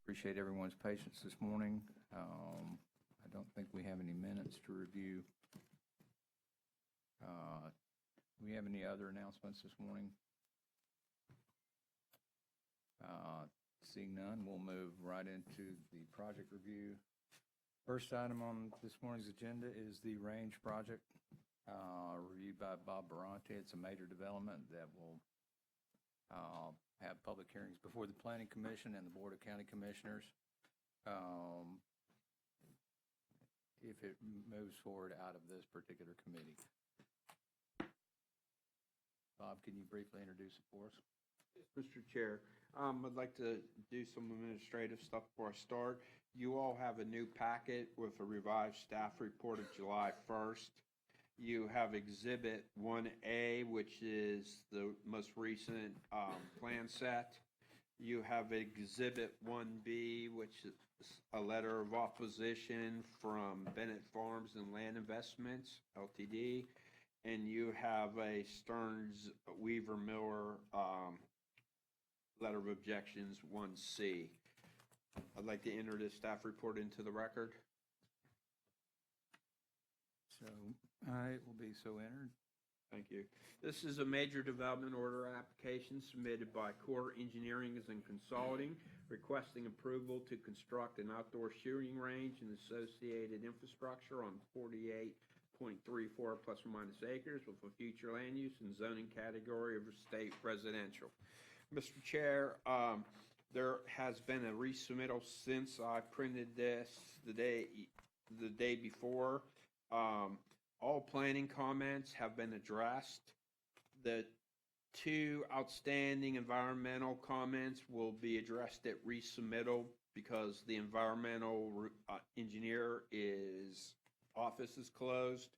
Appreciate everyone's patience this morning. I don't think we have any minutes to review. Do we have any other announcements this morning? Seeing none, we'll move right into the project review. First item on this morning's agenda is the Range project, reviewed by Bob Baronti. It's a major development that will have public hearings before the Planning Commission and the Board of County Commissioners. If it moves forward out of this particular committee. Bob, can you briefly introduce it for us? Mr. Chair, I'd like to do some administrative stuff before I start. You all have a new packet with a revised staff report of July 1st. You have Exhibit 1A, which is the most recent plan set. You have Exhibit 1B, which is a letter of opposition from Bennett Farms and Land Investments, Ltd. And you have a Stearns Weaver Miller letter of objections 1C. I'd like to enter this staff report into the record. So, it will be so entered. Thank you. This is a major development order application submitted by Core Engineering and Consulting, requesting approval to construct an outdoor shooting range and associated infrastructure on 48.34 plus or minus acres with a future land use and zoning category of state residential. Mr. Chair, there has been a resubmittal since I printed this the day before. All planning comments have been addressed. The two outstanding environmental comments will be addressed at resubmittal because the environmental engineer office is closed.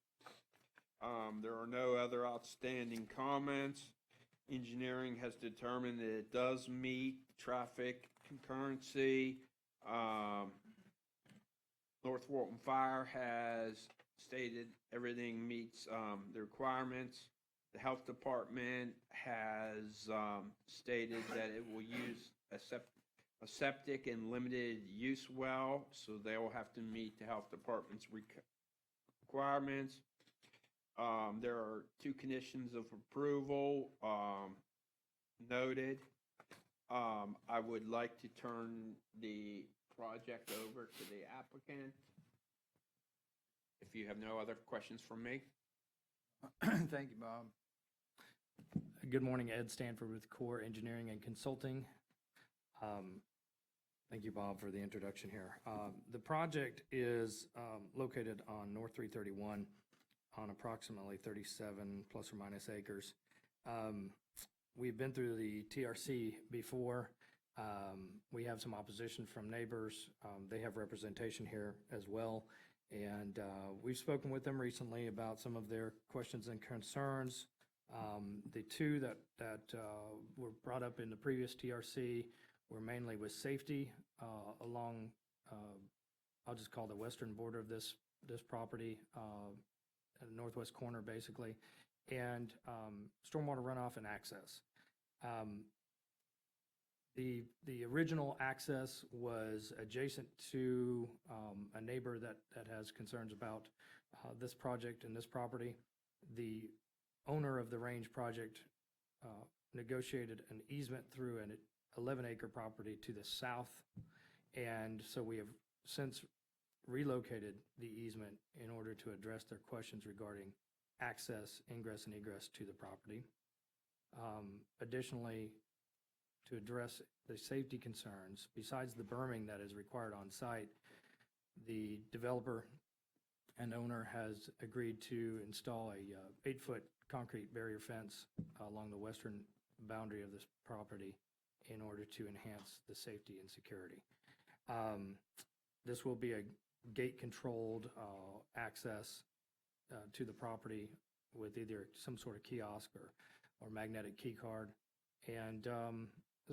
There are no other outstanding comments. Engineering has determined that it does meet traffic concurrency. North Walton Fire has stated everything meets the requirements. The health department has stated that it will use a septic and limited use well, so they will have to meet the health department's requirements. There are two conditions of approval noted. I would like to turn the project over to the applicant. If you have no other questions from me. Thank you, Bob. Good morning, Ed Stanford with Core Engineering and Consulting. Thank you, Bob, for the introduction here. The project is located on North 331 on approximately 37 plus or minus acres. We've been through the TRC before. We have some opposition from neighbors. They have representation here as well. And we've spoken with them recently about some of their questions and concerns. The two that were brought up in the previous TRC were mainly with safety along, I'll just call the western border of this property, at the northwest corner basically, and stormwater runoff and access. The original access was adjacent to a neighbor that has concerns about this project and this property. The owner of the Range project negotiated an easement through an 11-acre property to the south, and so we have since relocated the easement in order to address their questions regarding access, ingress, and egress to the property. Additionally, to address the safety concerns, besides the berming that is required on site, the developer and owner has agreed to install a 8-foot concrete barrier fence along the western boundary of this property in order to enhance the safety and security. This will be a gate-controlled access to the property with either some sort of kiosk or magnetic key card. And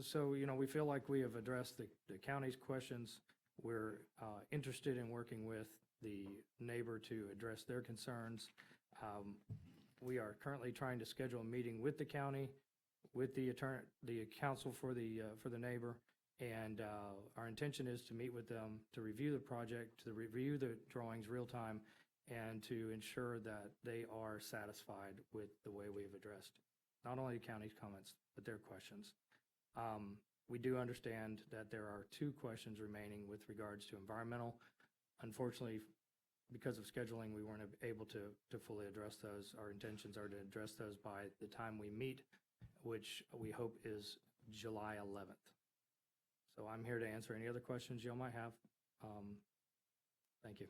so, we feel like we have addressed the county's questions. We're interested in working with the neighbor to address their concerns. We are currently trying to schedule a meeting with the county, with the counsel for the neighbor, And our intention is to meet with them, to review the project, to review the drawings real time, and to ensure that they are satisfied with the way we've addressed not only the county's comments, but their questions. We do understand that there are 2 questions remaining with regards to environmental. Unfortunately, because of scheduling, we weren't able to fully address those. Our intentions are to address those by the time we meet, which we hope is July 11th. So I'm here to answer any other questions you all might have. Thank you.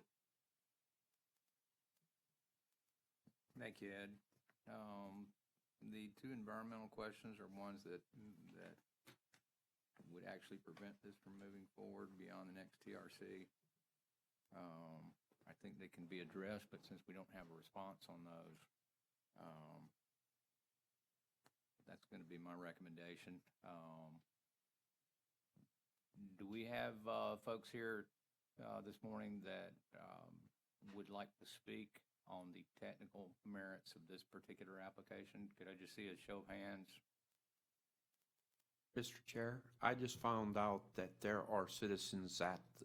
Thank you, Ed. The 2 environmental questions are ones that would actually prevent this from moving forward beyond the next TRC. I think they can be addressed, but since we don't have a response on those, that's going to be my recommendation. Do we have folks here this morning that would like to speak on the technical merits of this particular application? Could I just see a show of hands? Mr. Chair, I just found out that there are citizens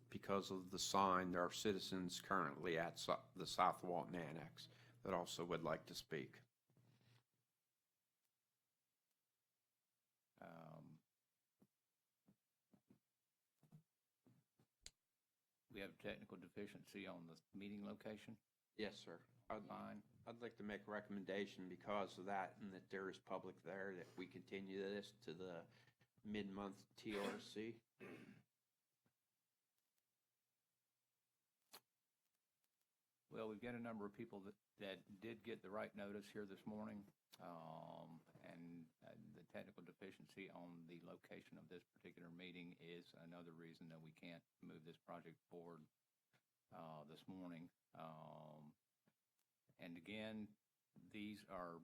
because of the sign, there are citizens currently at the South Walton Annex that also would like to speak. We have technical deficiency on the meeting location? Yes, sir. I'd like to make a recommendation because of that, and that there is public there, that we continue this to the mid-month TRC. Well, we've got a number of people that did get the right notice here this morning, and the technical deficiency on the location of this particular meeting is another reason that we can't move this project forward this morning. And again, these are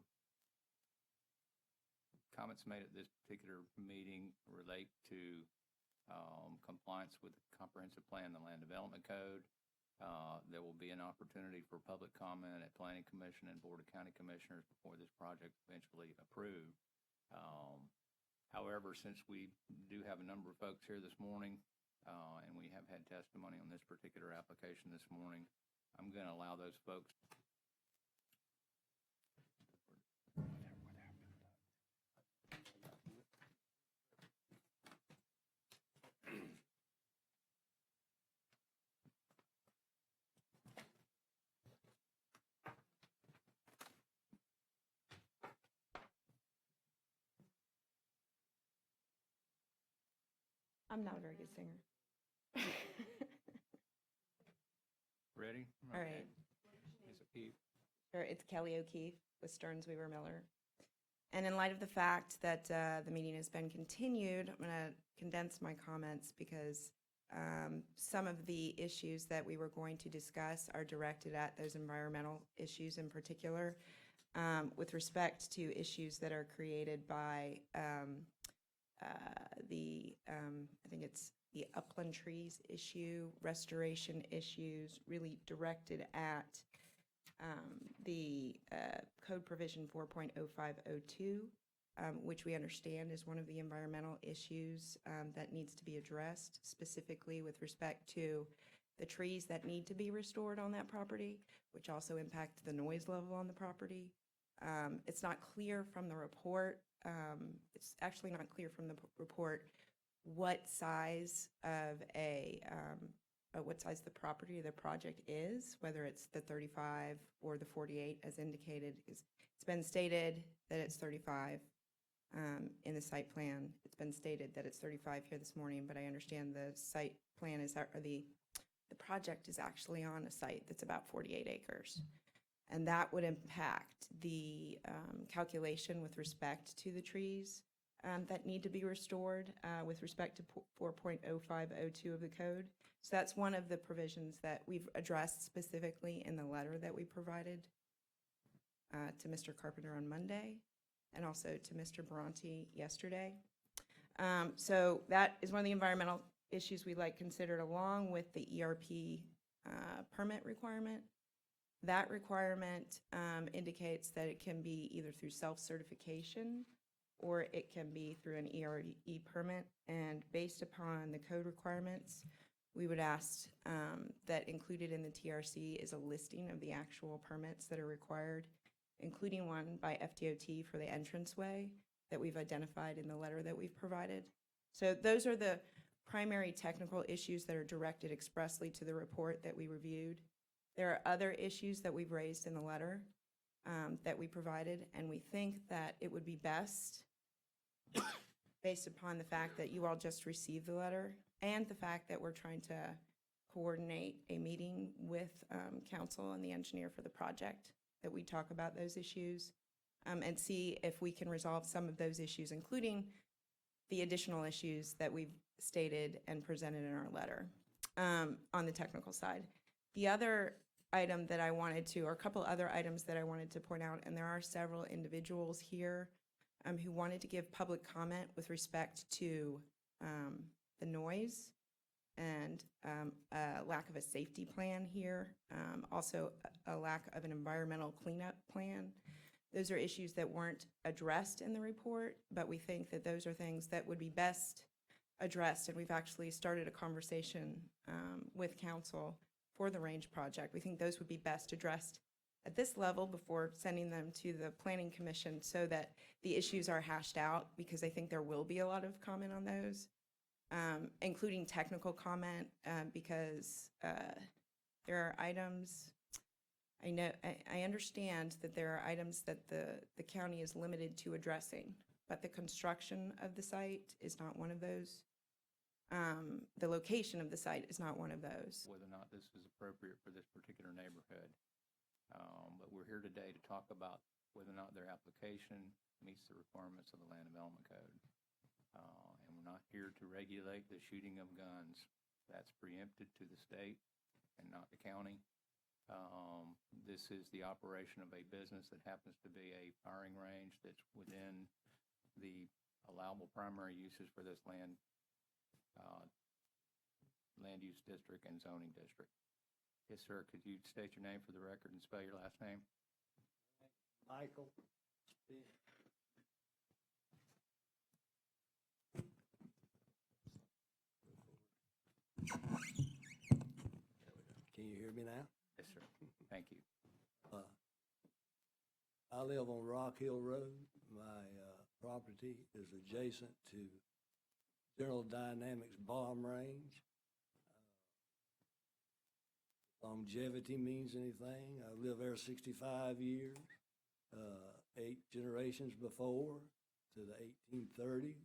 comments made at this particular meeting relate to compliance with the comprehensive plan, the land development code. There will be an opportunity for public comment at Planning Commission and Board of County Commissioners before this project is eventually approved. However, since we do have a number of folks here this morning, and we have had testimony on this particular application this morning, I'm going to allow those folks. I'm not a very good singer. Ready? All Okay. right. Ms. O'Keefe. Sure, it's Kelly O'Keefe with Stearns Weaver Miller. And in light of the fact that the meeting has been continued, I'm going to condense my comments because some of the issues that we were going to discuss are directed at those environmental issues in particular, with respect to issues that are created by I think it's the upland trees issue, restoration issues, really directed at the code provision 4.0502, which we understand is one of the environmental issues that needs to be addressed, specifically with respect to the trees that need to be restored on that property, which also impact the noise level on the property. It's not clear from the report. It's actually not clear from the report what size of what size the property or the project is, whether it's the 35 or the 48 as indicated. It's been stated that it's 35 in the site plan. It's been stated that it's 35 here this morning, but I understand the site plan is, or the project is actually on a site that's about 48 acres. And that would impact the calculation with respect to the trees that need to be restored with respect to 4.0502 of the code. So that's one of the provisions that we've addressed specifically in the letter that we provided to Mr. Carpenter on Monday and also to Mr. Baronti yesterday. So that is one of the environmental issues we like considered, along with the ERP permit requirement. That requirement indicates that it can be either through self-certification or it can be through an ERE permit. And based upon the code requirements, we would ask that included in the TRC is a listing of the actual permits that are required, including one by FDOT for the entranceway that we've identified in the letter that we've provided. So those are the primary technical issues that are directed expressly to the report that we reviewed. There are other issues that we've raised in the letter that we provided, and we think that it would be best, based upon the fact that you all just received the letter and the fact that we're trying to coordinate a meeting with council and the engineer for the project, that we talk about those issues and see if we can resolve some of those issues, including the additional issues that we've stated and presented in our letter on the technical side. The other item that I wanted to, or a couple other items that I wanted to point out, and there are several individuals here who wanted to give public comment with respect to the noise and a lack of a safety plan here, also a lack of an environmental cleanup plan. Those are issues that weren't addressed in the report, but we think that those are things that would be best addressed, and we've actually started a conversation with council for the range project. We think those would be best addressed at this level before sending them to the Planning Commission so that the issues are hashed out, because I think there will be a lot of comment on those, including technical comment, because there are items, I understand that there are items that the county is limited to addressing, but the construction of the site is not one of those. The location of the site is not one of those. Whether or not this is appropriate for this particular neighborhood. But we're here today to talk about whether or not their application meets the requirements of the Land Development Code. And we're not here to regulate the shooting of guns. That's preempted to the state and not the county. This is the operation of a business that happens to be a firing range that's within the allowable primary uses for this land use district and zoning district. Yes, sir. Could you state your name for the record and spell your last name? Michael. Can you hear me now? Yes, sir. Thank you. I live on Rock Hill Road. My property is adjacent to General Dynamics bomb range. Longevity means anything. I lived there 65 years, 8 generations before, to the 1830s.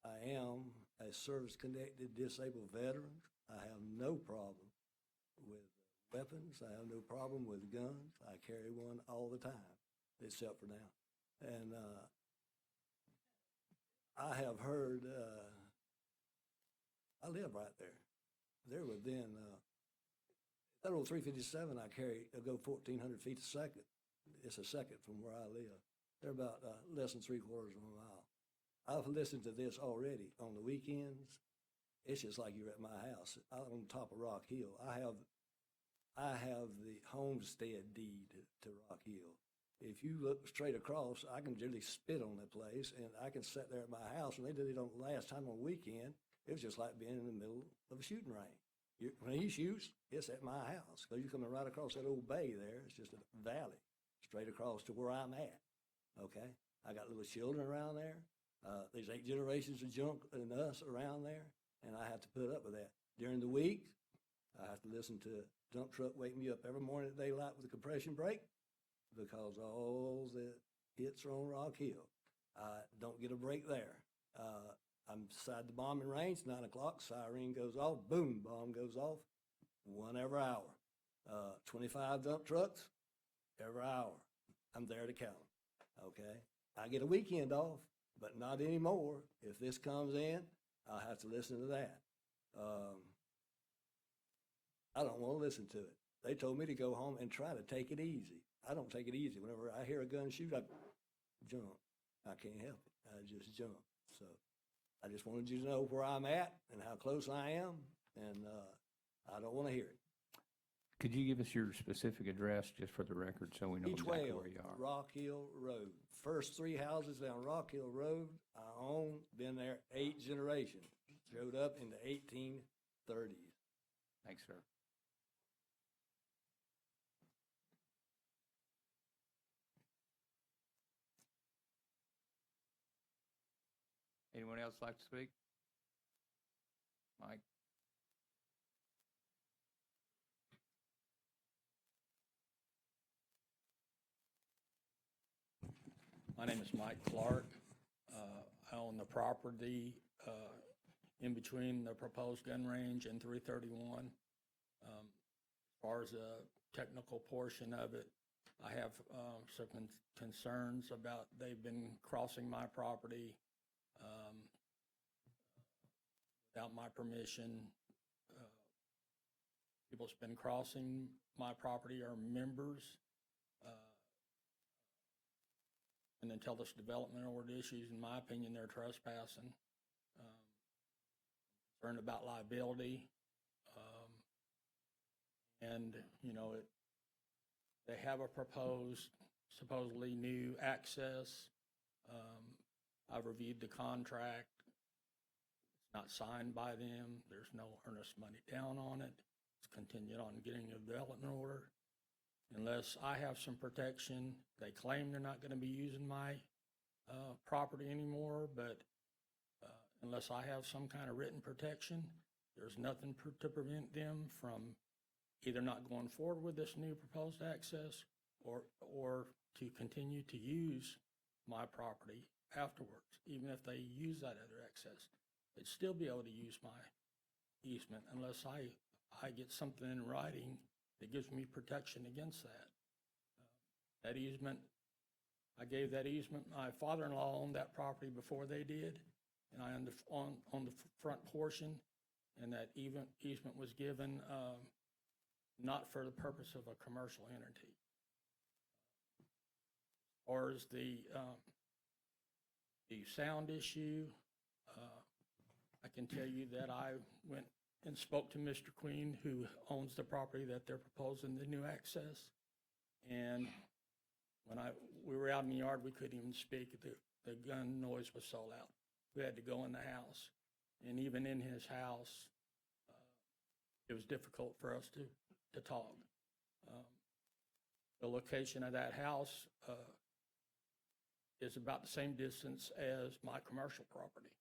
I am a service-connected disabled veteran. I have no problem with weapons. I have no problem with guns. I carry one all the time, except for now. And I have heard, I live right there. They're within, that old 357 I go 1,400 feet a second. It's a second from where I live. They're about less than 3/4 of a mile. I've listened to this already on the weekends. It's just like you're at my house. I'm on top of Rock Hill. I have the homestead deed to Rock Hill. If you look straight across, I can generally spit on the place, and I can sit there at my house, and they did it on last time on the weekend. It was just like being in the middle of a shooting range. When he shoots, it's at my house, because you're coming right across that old bay there. It's just a valley, straight across to where I'm at, okay? I got little children around there. There's 8 generations of junk and us around there, and I have to put up with that. During the week, I have to listen to a dump truck wake me up every morning at daylight with a compression brake, because all the hits are on Rock Hill. I don't get a break there. I'm beside the bombing range, 9 o'clock, siren goes off, boom, bomb goes off, 1 every hour. 25 dump trucks every hour. I'm there to count them, okay? I get a weekend off, but not anymore. If this comes in, I'll have to listen to that. I don't want to listen to it. They told me to go home and try to take it easy. I don't take it easy. Whenever I hear a gun shoot, I jump. I can't help it. I just jump. So I just wanted you to know where I'm at and how close I am, and I don't want to hear it. Could you give us your specific address just for the record so we know exactly E12, where you are? Rock Hill Road. First 3 houses down Rock Hill Road, I own, been there 8 generations. Showed up in the 1830s. Thanks, sir. Anyone else like to speak? Mike? My name is Mike Clark. I own the property in between the proposed gun range and 331. As far as the technical portion of it, I have some concerns about they've been crossing my property without my permission. People that's been crossing my property are members. And until this development order issues, in my opinion, they're trespassing. Concerned about liability. And, you know, they have a proposed, supposedly new access. I've reviewed the contract. It's not signed by them. There's no earnest money down on it. It's contingent on getting a development order. Unless I have some protection, they claim they're not going to be using my property anymore, but unless I have some kind of written protection, there's nothing to prevent them from either not going forward with this new proposed access or to continue to use my property afterwards. Even if they use that other access, they'd still be able to use my easement unless I get something in writing that gives me protection against that. That easement, I gave that easement, my father-in-law owned that property before they did, and I on the front portion, and that easement was given not for the purpose of a commercial entity. Or as the sound issue, I can tell you that I went and spoke to Mr. Queen, who owns the property that they're proposing the new access. And when we were out in the yard, we couldn't even speak. The gun noise was so loud. We had to go in the house. And even in his house, it was difficult for us to talk. The location of that house is about the same distance as my commercial property.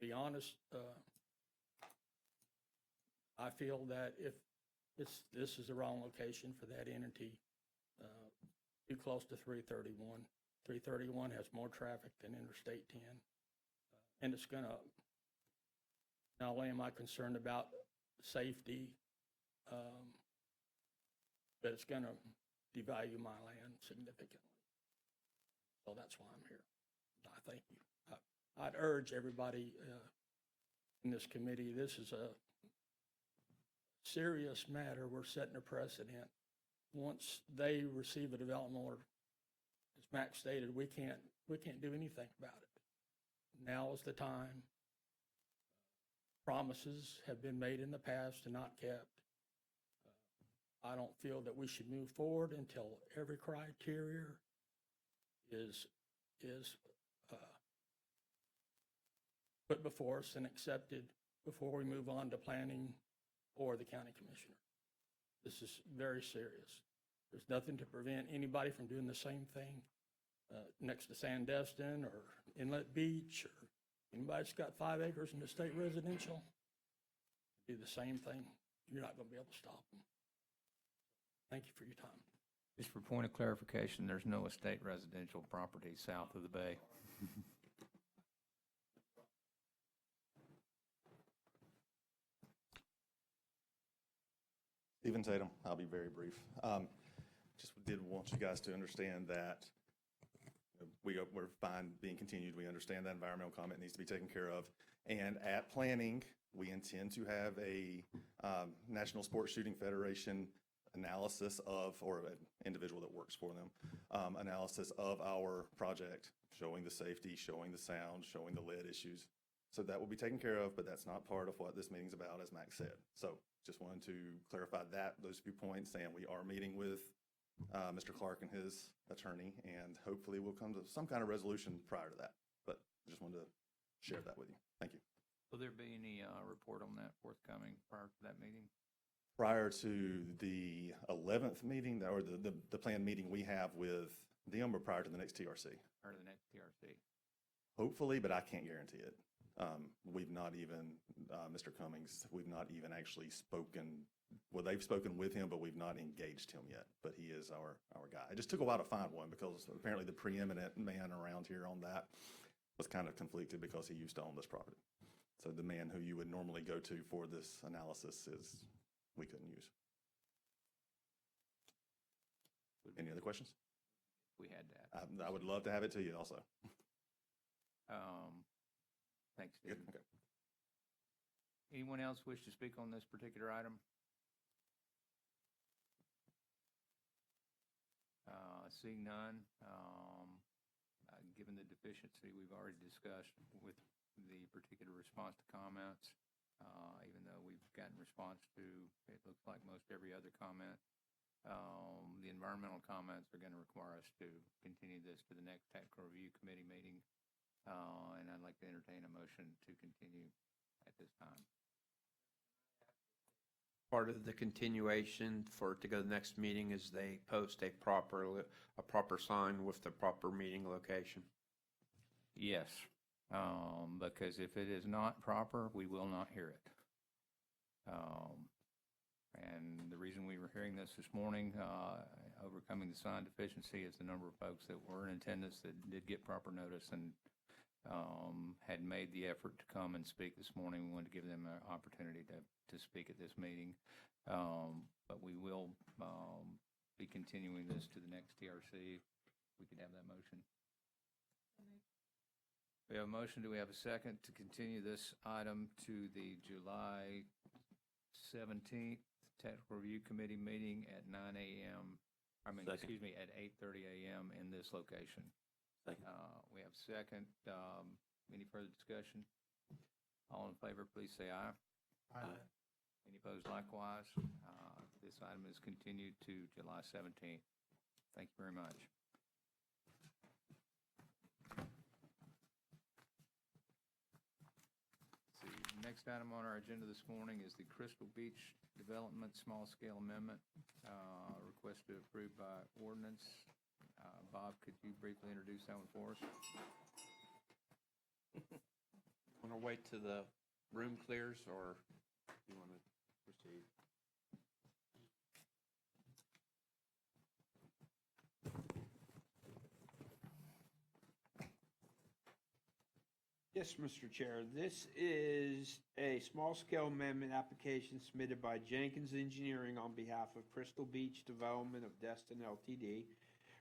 To be honest, I feel that if this is the wrong location for that entity, too close to 331. 331 has more traffic than Interstate 10. And it's going to, not only am I concerned about safety, but it's going to devalue my land significantly. So that's why I'm here. I thank you. I'd urge everybody in this committee, this is a serious matter. We're setting a precedent. Once they receive a development order, as Max stated, we can't do anything about it. Now is the time. Promises have been made in the past and not kept. I don't feel that we should move forward until every criteria is put before us and accepted before we move on to planning or the county commissioner. This is very serious. There's nothing to prevent anybody from doing the same thing next to Sandestin or Inlet Beach, or anybody that's got 5 acres in the state residential, do the same thing. You're not going to be able to stop them. Thank you for your time. Just for point of clarification, there's no estate residential property south of the bay. Stephen Tatum, I'll be very brief. Just did want you guys to understand that we're fine being continued. We understand that environmental comment needs to be taken care of. And at planning, we intend to have a National Sports Shooting Federation analysis of, or an individual that works for them, analysis of our project, showing the safety, showing the sound, showing the lead issues, So that will be taken care of, but that's not part of what this meeting's about, as Max said. So just wanted to clarify those few points, and we are meeting with Mr. Clark and his attorney, and hopefully we'll come to some kind of resolution prior to that. But I just wanted to share that with you. Thank you. Will there be any report on that forthcoming prior to that meeting? Prior to the 11th meeting, or the planned meeting we have with them, or prior to the next TRC? Prior to the next TRC? Hopefully, but I can't guarantee it. We've not even, Mr. Cummings, we've not even actually spoken, well, they've spoken with him, but we've not engaged him yet. But he is our guy. It just took a while to find one because apparently the preeminent man around here on that was kind of conflicted because he used to own this property. So the man who you would normally go to for this analysis we couldn't use. Any other questions? We had that. I would love to have it to you also. Thanks, Good, Stephen. okay. Anyone else wish to speak on this particular item? Seeing none, given the deficiency we've already discussed with the particular response to comments, even though we've gotten response to, it looks like most every other comment, the environmental comments are going to require us to continue this to the next technical review committee meeting. And I'd like to entertain a motion to continue at this time. Part of the continuation for it to go to the next meeting is they post a proper sign with the proper meeting location. Yes, because if it is not proper, we will not hear it. And the reason we were hearing this morning, overcoming the sign deficiency, is the number of folks that were in attendance that did get proper notice and had made the effort to come and speak this morning. We wanted to give them an opportunity to speak at this meeting. But we will be continuing this to the next TRC. We could have that motion. We have a motion. Do we have a second to continue this item to the July 17th Technical Review Committee meeting at 9 a.m. Excuse me, at 8:30 a.m. in this location? We have second. Any further discussion? All in favor, please say aye. Aye. Any opposed likewise? This item is continued to July 17th. Thank you very much. Let's see, the next item on our agenda this morning is the Crystal Beach Development Small Scale Amendment, requested approved by ordinance. Bob, could you briefly introduce that one for us? Want to wait till the room clears, or you want to proceed? Yes, Mr. Chair. This is a small-scale amendment application submitted by Jenkins Engineering on behalf of Crystal Beach Development of Destin Ltd.,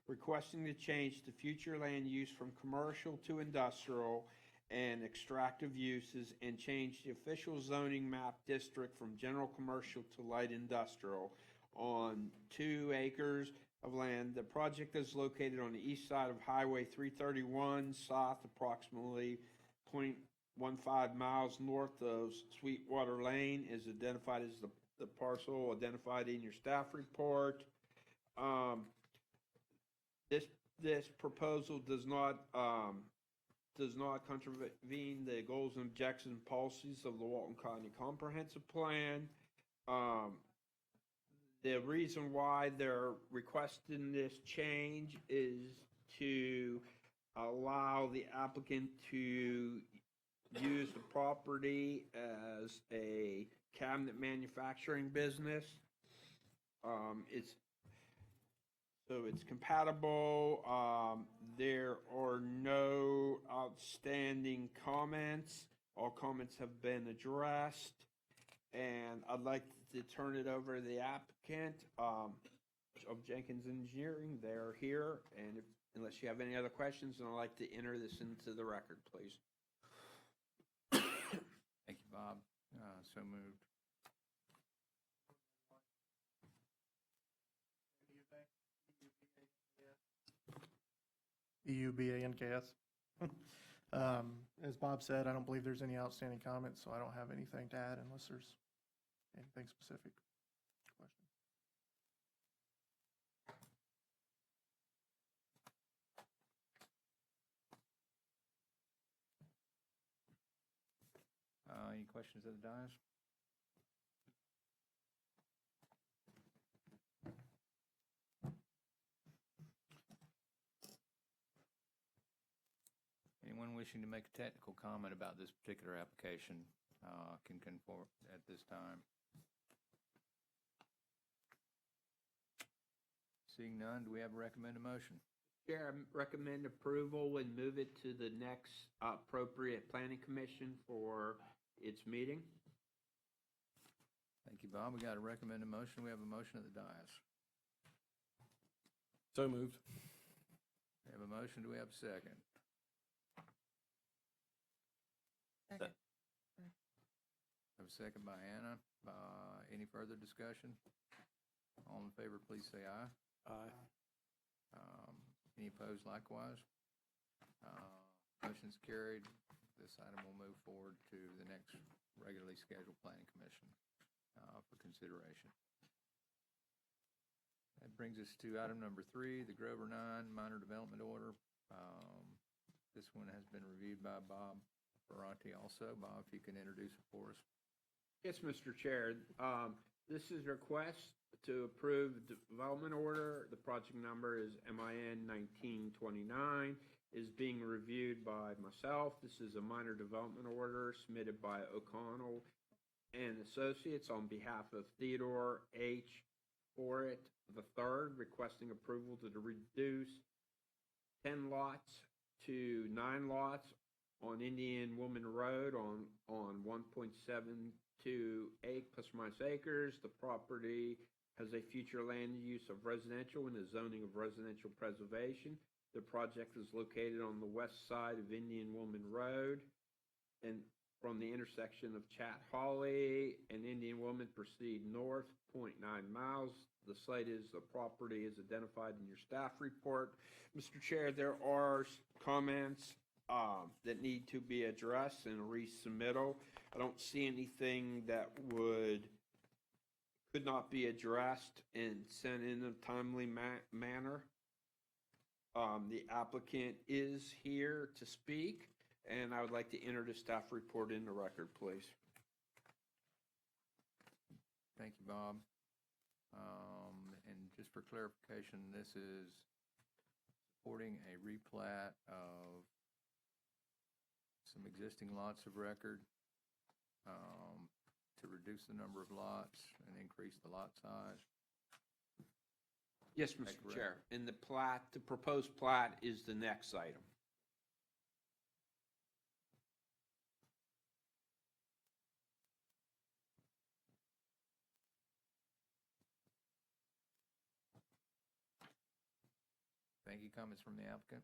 requesting to change the future land use from commercial to industrial and extractive uses, and change the official zoning map district from general commercial to light industrial on 2 acres of land. The project is located on the east side of Highway 331, south approximately 0.15 miles north of Sweetwater Lane, is identified as the parcel identified in your staff report. This proposal does not contravene the goals and objectives and policies of the Walton County Comprehensive Plan. The reason why they're requesting this change is to allow the applicant to use the property as a cabinet manufacturing business. It's compatible. There are no outstanding comments. All comments have been addressed. And I'd like to turn it over to the applicant of Jenkins Engineering. They're here, and unless you have any other questions, then I'd like to enter this into the record, please. Thank you, Bob. So moved. EUBA and gas. As Bob said, I don't believe there's any outstanding comments, so I don't have anything to add unless there's anything specific. Question. Any questions of the dais? Anyone wishing to make a technical comment about this particular application can come forward at this time. Seeing none, do we have a recommended motion? Chair, I recommend approval and move it to the next appropriate planning commission for its meeting. Thank you, Bob. We got a recommended motion. We have a motion at the dais. So moved. We have a motion. Do we have a second? Second. Have a second by Anna. Any further discussion? All in favor, please say aye. Aye. Any opposed likewise? Motion's carried. This item will move forward to the next regularly scheduled planning commission for consideration. That brings us to item number 3, the Grover 9 minor development order. This one has been reviewed by Bob Baronti also. Bob, if you can introduce it for us. Yes, Mr. Chair. This is a request to approve the development order. The project number is MIN 1929. Is being reviewed by myself. This is a minor development order submitted by O'Connell and Associates on behalf of Theodore H. Forett III, requesting approval to reduce 10 lots to 9 lots on Indian Woman Road on 1.728 plus or minus acres. The property has a future land use of residential and a zoning of residential preservation. The project is located on the west side of Indian Woman Road, and from the intersection of Chat Holly and Indian Woman, proceed north 0.9 miles. The property is identified in your staff report. Mr. Chair, there are comments that need to be addressed in a resubmittal. I don't see anything that could not be addressed and sent in a timely manner. The applicant is here to speak, and I would like to enter the staff report in the record, please. Thank you, Bob. And just for clarification, this is supporting a replat of some existing lots of record to reduce the number of lots and increase the lot size. Yes, that Mr. correct? Chair. And the proposed plat is the next item. Thank you. Comments from the applicant?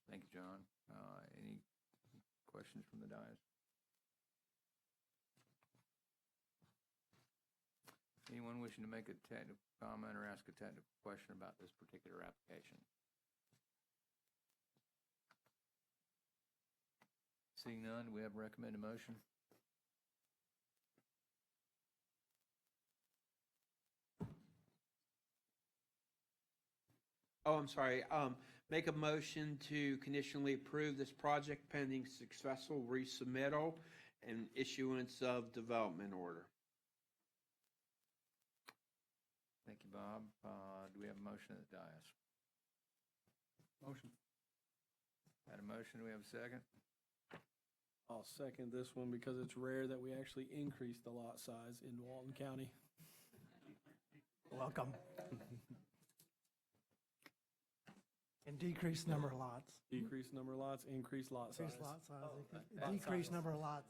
Thank you, John. Any questions from the dais? Anyone wishing to make a technical comment or ask a technical question about this particular application? Seeing none, do we have a recommended motion? Oh, I'm sorry. Make a motion to conditionally approve this project pending successful resubmittal and issuance of development order. Thank you, Bob. Do we have a motion at the dais? Motion. Had a motion, do we have a second? I'll second this one because it's rare that we actually increase the lot size in Walton County. welcome. And decrease number of lots. Decrease number of lots, increase lot size. Increase lot size, lot decrease size. number of lots.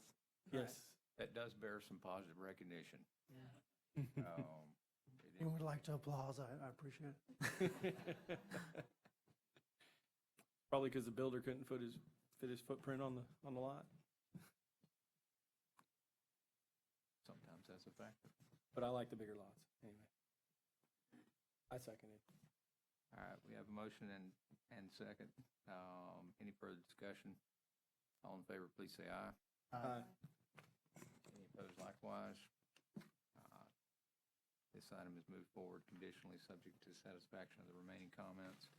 Yes. That does bear some positive recognition. Yeah. It You is- would like to applause, I appreciate it. Probably because the builder couldn't fit his footprint on the lot. Sometimes that's a factor. But I like the bigger lots, anyway. I second it. All right, we have a motion and second. Any further discussion? All in favor, please say aye. Aye. Any opposed likewise? This item is moved forward conditionally, subject to satisfaction of the remaining comments.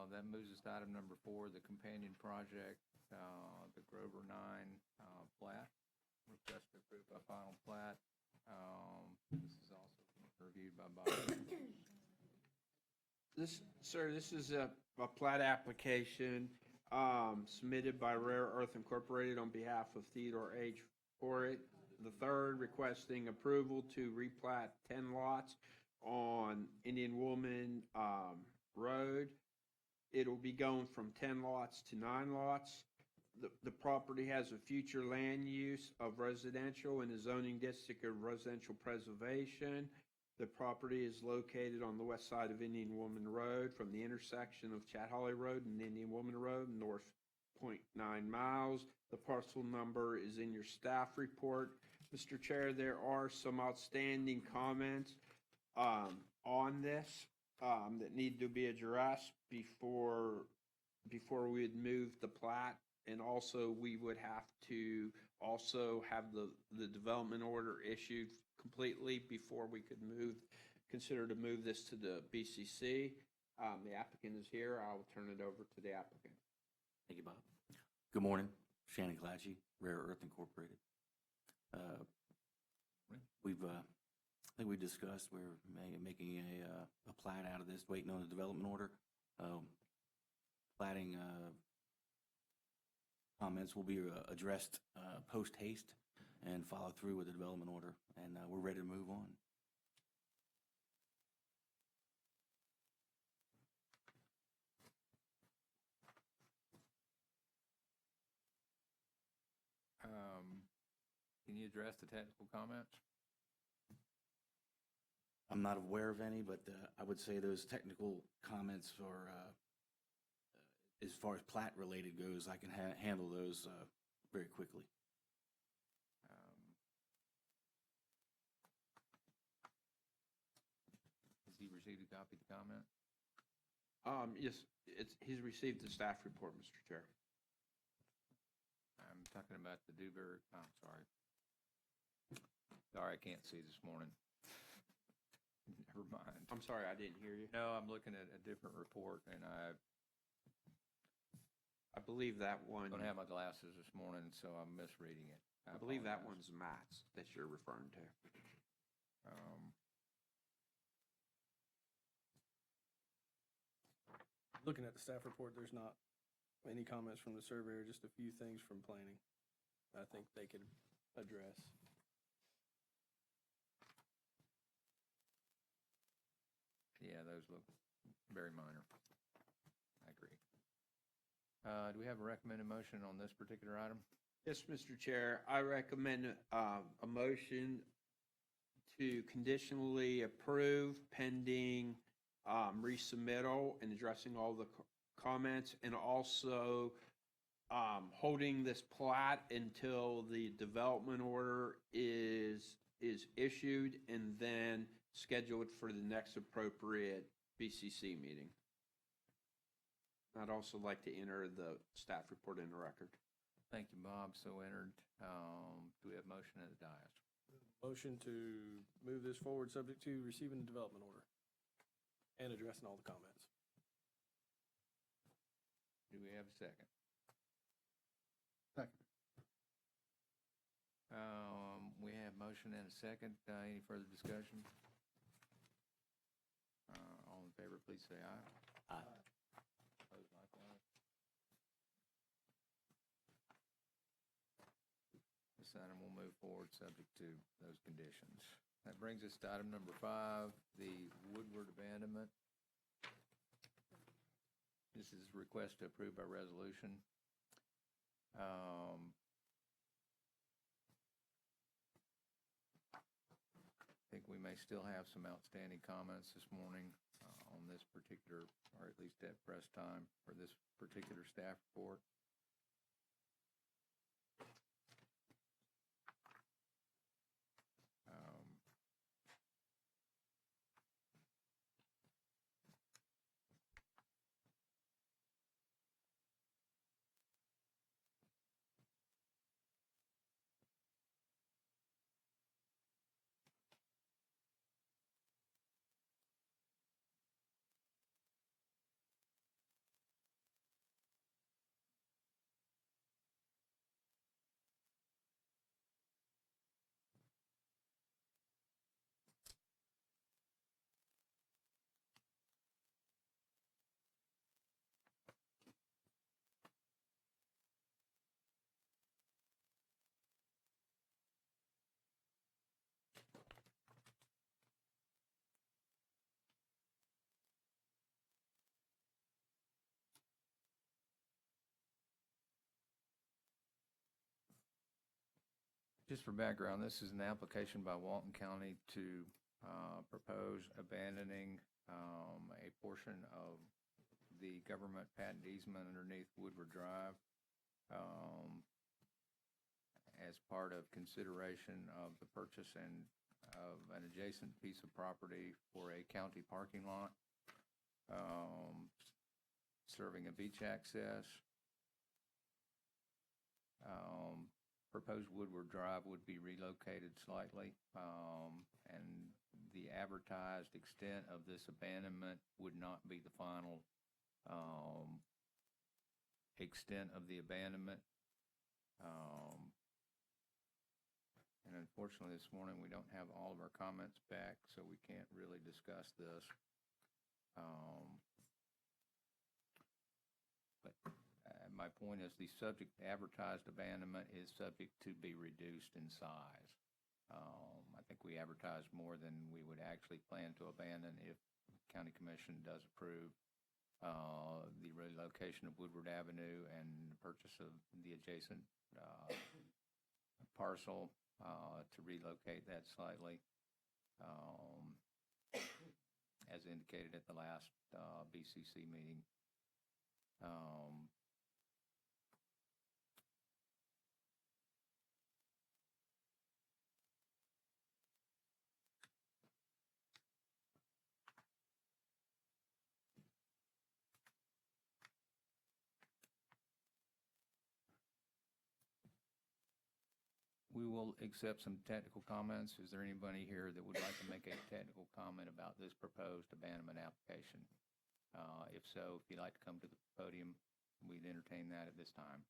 That moves us to item number 4, the companion project, the Grover 9 plat. Request to approve by final plat. This is also reviewed by Bob. This is a plat application submitted by Rare Earth Incorporated on behalf of Theodore H. Forett III, requesting approval to replat 10 lots on Indian Woman Road. It'll be going from 10 lots to 9 lots. The property has a future land use of residential in the zoning district of residential preservation. The property is located on the west side of Indian Woman Road from the intersection of Chat Holly Road and Indian Woman Road, north 0.9 miles. The parcel number is in your staff report. Mr. Chair, there are some outstanding comments on this that need to be addressed before we'd move the plat. And also, we would have to also have the development order issued completely before we could consider to move this to the BCC. The applicant is here. I will turn it over to the applicant. Thank you, Bob. Good morning. Shannon Glatchy, Rare Earth Incorporated. I think we discussed we're making a plat out of this, waiting on the development order. Platting comments will be addressed post haste and follow through with the development order, and we're ready to move on. Can you address the technical comments? I'm not aware of any, but I would say those technical comments are, as far as plat related goes, I can handle those very quickly. Has he received a copy of the comment? Yes, he's received the staff report, Mr. Chair. I'm talking about the Dewberry, I'm sorry. Sorry, I can't see this morning. Never mind. I'm sorry, I didn't hear you. No, I'm looking at a different report, and I believe that one. don't have my glasses this morning, so I'm misreading it. I believe that apologize. one's Matt's that you're referring to. Looking at the staff report, there's not any comments from the surveyor, just a few things from planning I think they could address. Yeah, those look very minor. I agree. Do we have a recommended motion on this particular item? Yes, Mr. Chair, I recommend a motion to conditionally approve pending resubmittal and addressing all the comments, and also holding this plat until the development order is issued, and then schedule it for the next appropriate BCC meeting. I'd also like to enter the staff report in the record. Thank you, Bob. So entered. Do we have motion at the dais? Motion to move this forward, subject to receiving the development order and addressing all the comments. Do we have a second? Second. We have motion and a second. Any further discussion? All in favor, please say aye. Aye. Opposed likewise. This item will move forward subject to those conditions. That brings us to item number 5, the Woodward abandonment. This is a request to approve by resolution. I think we may still have some outstanding comments this morning on this particular, or at least at press time, for this particular staff report. Just for background, this is an application by Walton County to propose abandoning a portion of the government patent easement underneath Woodward Drive as part of consideration of the purchase of an adjacent piece of property for a county parking lot serving a beach access. Proposed Woodward Drive would be relocated slightly, and the advertised extent of this abandonment would not be the final extent of the abandonment. And unfortunately, this morning, we don't have all of our comments back, so we can't really discuss this. But my point is the subject advertised abandonment is subject to be reduced in size. I think we advertised more than we would actually plan to abandon if County Commission does approve the relocation of Woodward Avenue and the purchase of the adjacent parcel to relocate that slightly, as indicated at the last BCC meeting. We will accept some technical comments. Is there anybody here that would like to make a technical comment about this proposed abandonment application? If so, if you'd like to come to the podium, we'd entertain that at this time.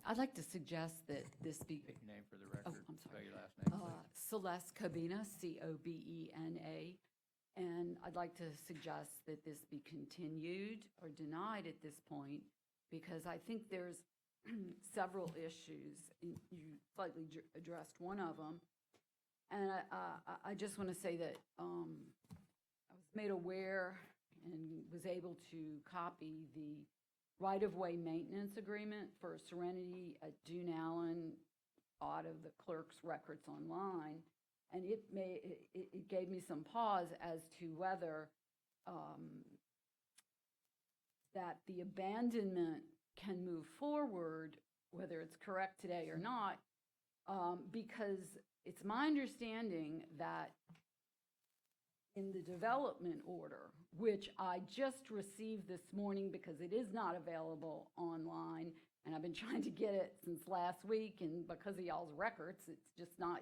I'd like to suggest that this be, State your name for the record. I'm sorry. Spell your last name, please. Celeste Cobena, Cobena, and I'd like to suggest that this be continued or denied at this point, because I think there's several issues. You slightly addressed one of them, and I just want to say that I was made aware and was able to copy the right-of-way maintenance agreement for Serenity at Dune Allen out of the clerk's records online, and it gave me some pause as to whether that the abandonment can move forward, whether it's correct today or not, because it's my understanding that in the development order, which I just received this morning because it is not available online, and I've been trying to get it since last week, and because of y'all's records, it's just not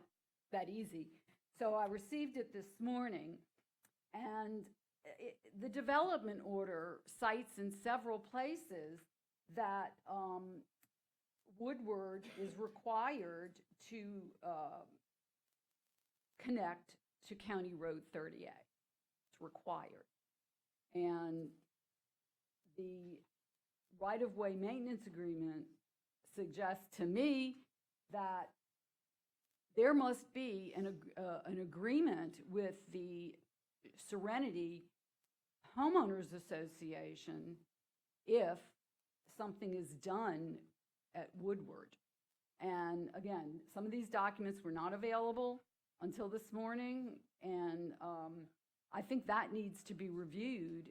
that easy. So I received it this morning, and the development order cites in several places that Woodward is required to connect to County Road 30A. It's required. And the right-of-way maintenance agreement suggests to me that there must be an agreement with the Serenity Homeowners Association if something is done at Woodward. And again, some of these documents were not available until this morning, and I think that needs to be reviewed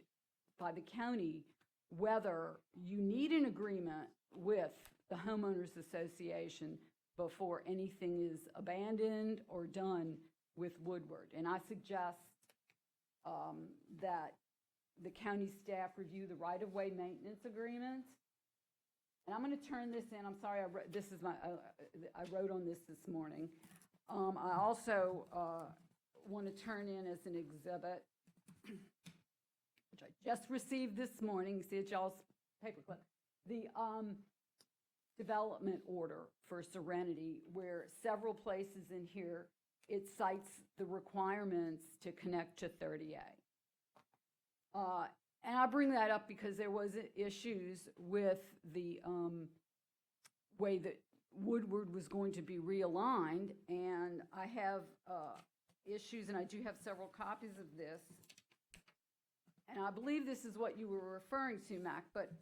by the county, whether you need an agreement with the Homeowners Association before anything is abandoned or done with Woodward. And I suggest that the county staff review the right-of-way maintenance agreement. And I'm going to turn this in. I'm sorry, this is I wrote on this morning. I also want to turn in as an exhibit, which I just received this morning. See it, y'all's paperclip. The development order for Serenity, where several places in here it cites the requirements to connect to 30A. And I bring that up because there was issues with the way that Woodward was going to be realigned, and I have issues, and I do have several copies of this, and I believe this is what you were referring to, Mac, but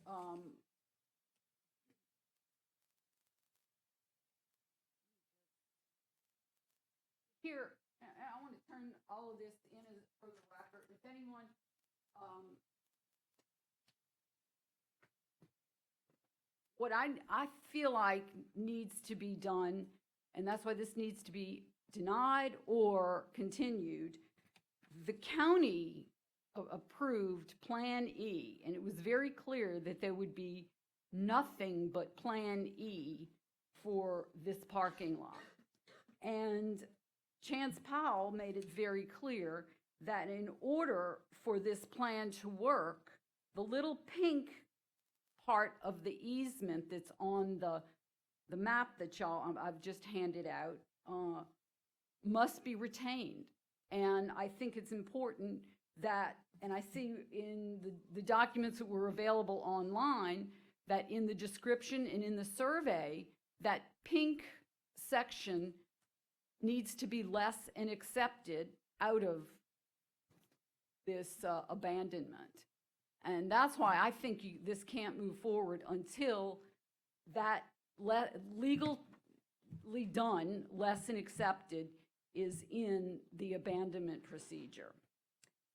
here, and I want to turn all of this in as for the record. If anyone what I feel like needs to be done, and that's why this needs to be denied or continued, the county approved Plan E, and it was very clear that there would be nothing but Plan E for this parking lot. And Chance Powell made it very clear that in order for this plan to work, the little pink part of the easement that's on the map that I've just handed out must be retained. And I think it's important that, and I see in the documents that were available online, that in the description and in the survey, that pink section needs to be less and accepted out of this abandonment. And that's why I think this can't move forward until that legally done, less and accepted, is in the abandonment procedure.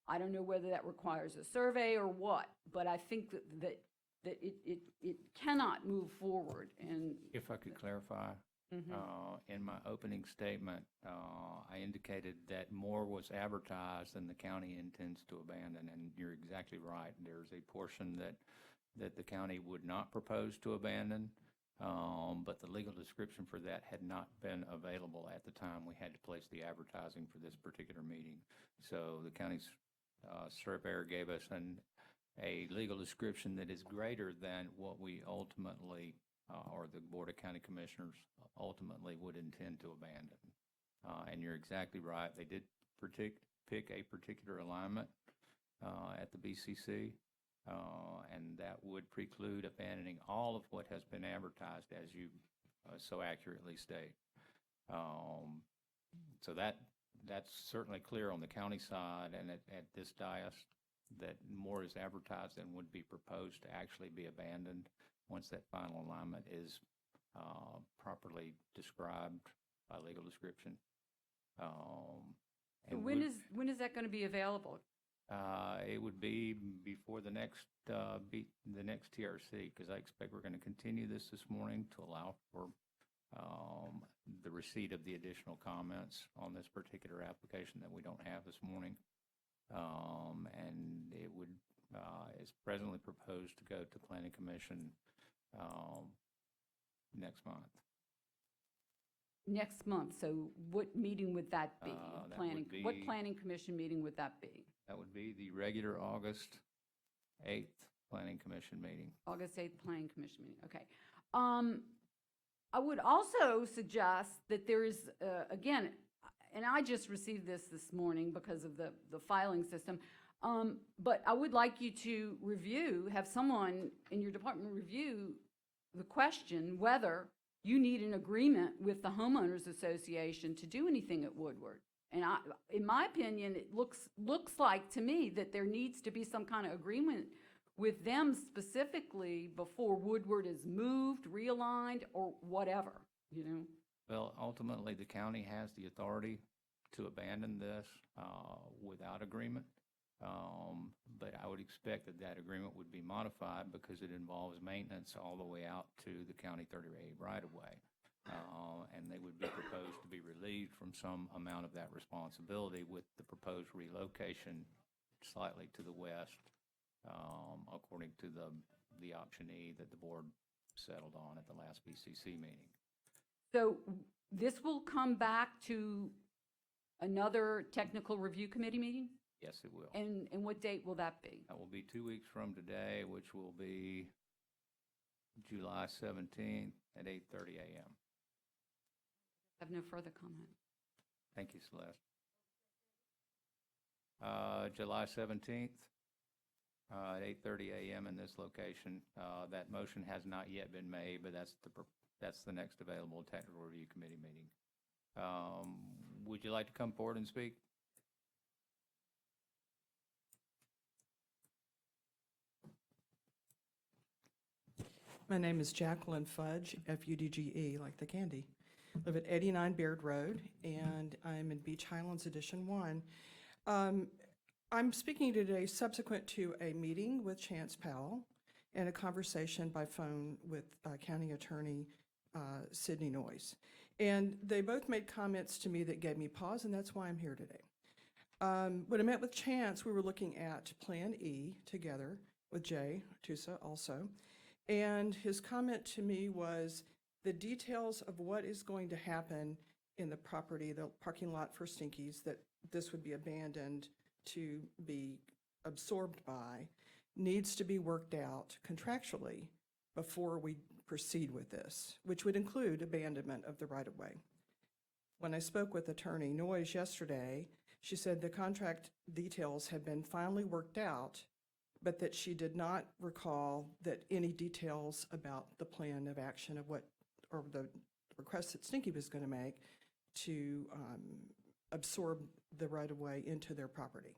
I don't know whether that requires a survey or what, but I think that it cannot move forward. And If I could clarify, in my opening statement, I indicated that more was advertised than the county intends to abandon, and you're exactly right. There's a portion that the county would not propose to abandon, but the legal description for that had not been available at the time we had to place the advertising for this particular meeting. So the county's surveyor gave us a legal description that is greater than what we ultimately or the Board of County Commissioners ultimately would intend to abandon. And you're exactly right. They did pick a particular alignment at the BCC, and that would preclude abandoning all of what has been advertised, as you so accurately state. So that's certainly clear on the county side, and at this dais, that more is advertised than would be proposed to actually be abandoned once that final alignment is properly described by legal description. And when is that going to be available? It would be before the next TRC, because I expect we're going to continue this morning to allow for the receipt of the additional comments on this particular application that we don't have this morning. And it would is presently proposed to go to Planning Commission next month. Next month. So what meeting would that be? What Planning Commission meeting would that be? That would be the regular August 8th Planning Commission meeting. August 8th Planning Commission meeting. Okay. I would also suggest that there is, again, and I just received this morning because of the filing system, But I would like you to have someone in your department review the question whether you need an agreement with the homeowners association to do anything at Woodward. And in my opinion, it looks like to me that there needs to be some kind of agreement with them specifically before Woodward is moved, realigned, or whatever, you know? Well, ultimately, the county has the authority to abandon this without agreement. But I would expect that that agreement would be modified because it involves maintenance all the way out to the County 30A right-of-way. And they would be proposed to be relieved from some amount of that responsibility with the proposed relocation slightly to the west, according to the option E that the board settled on at the last BCC meeting. So this will come back to another technical review committee meeting? Yes, it will. And what date will that be? That will be 2 weeks from today, which will be July 17th at 8:30 a.m. I have no further comment. Thank you, Celeste. July 17th at 8:30 a.m. in this location. That motion has not yet been made, but that's the next available technical review committee meeting. Would you like to come forward and speak? My name is Jacqueline Fudge, F-U-D-G-E, like the candy. Live at 89 Beard Road, and I'm in Beach Highlands Edition 1. I'm speaking today subsequent to a meeting with Chance Powell and a conversation by phone with County Attorney Sidney Noyes. And they both made comments to me that gave me pause, and that's why I'm here today. When I met with Chance, we were looking at Plan E together with Jay Tusa also. And his comment to me was the details of what is going to happen in the property, the parking lot for Stinkies, that this would be abandoned to be absorbed by, needs to be worked out contractually before we proceed with this, which would include abandonment of the right-of-way. When I spoke with Attorney Noyes yesterday, she said the contract details had been finally worked out, but that she did not recall that any details about the plan of action of what, or the request that Stinky was going to make to absorb the right-of-way into their property.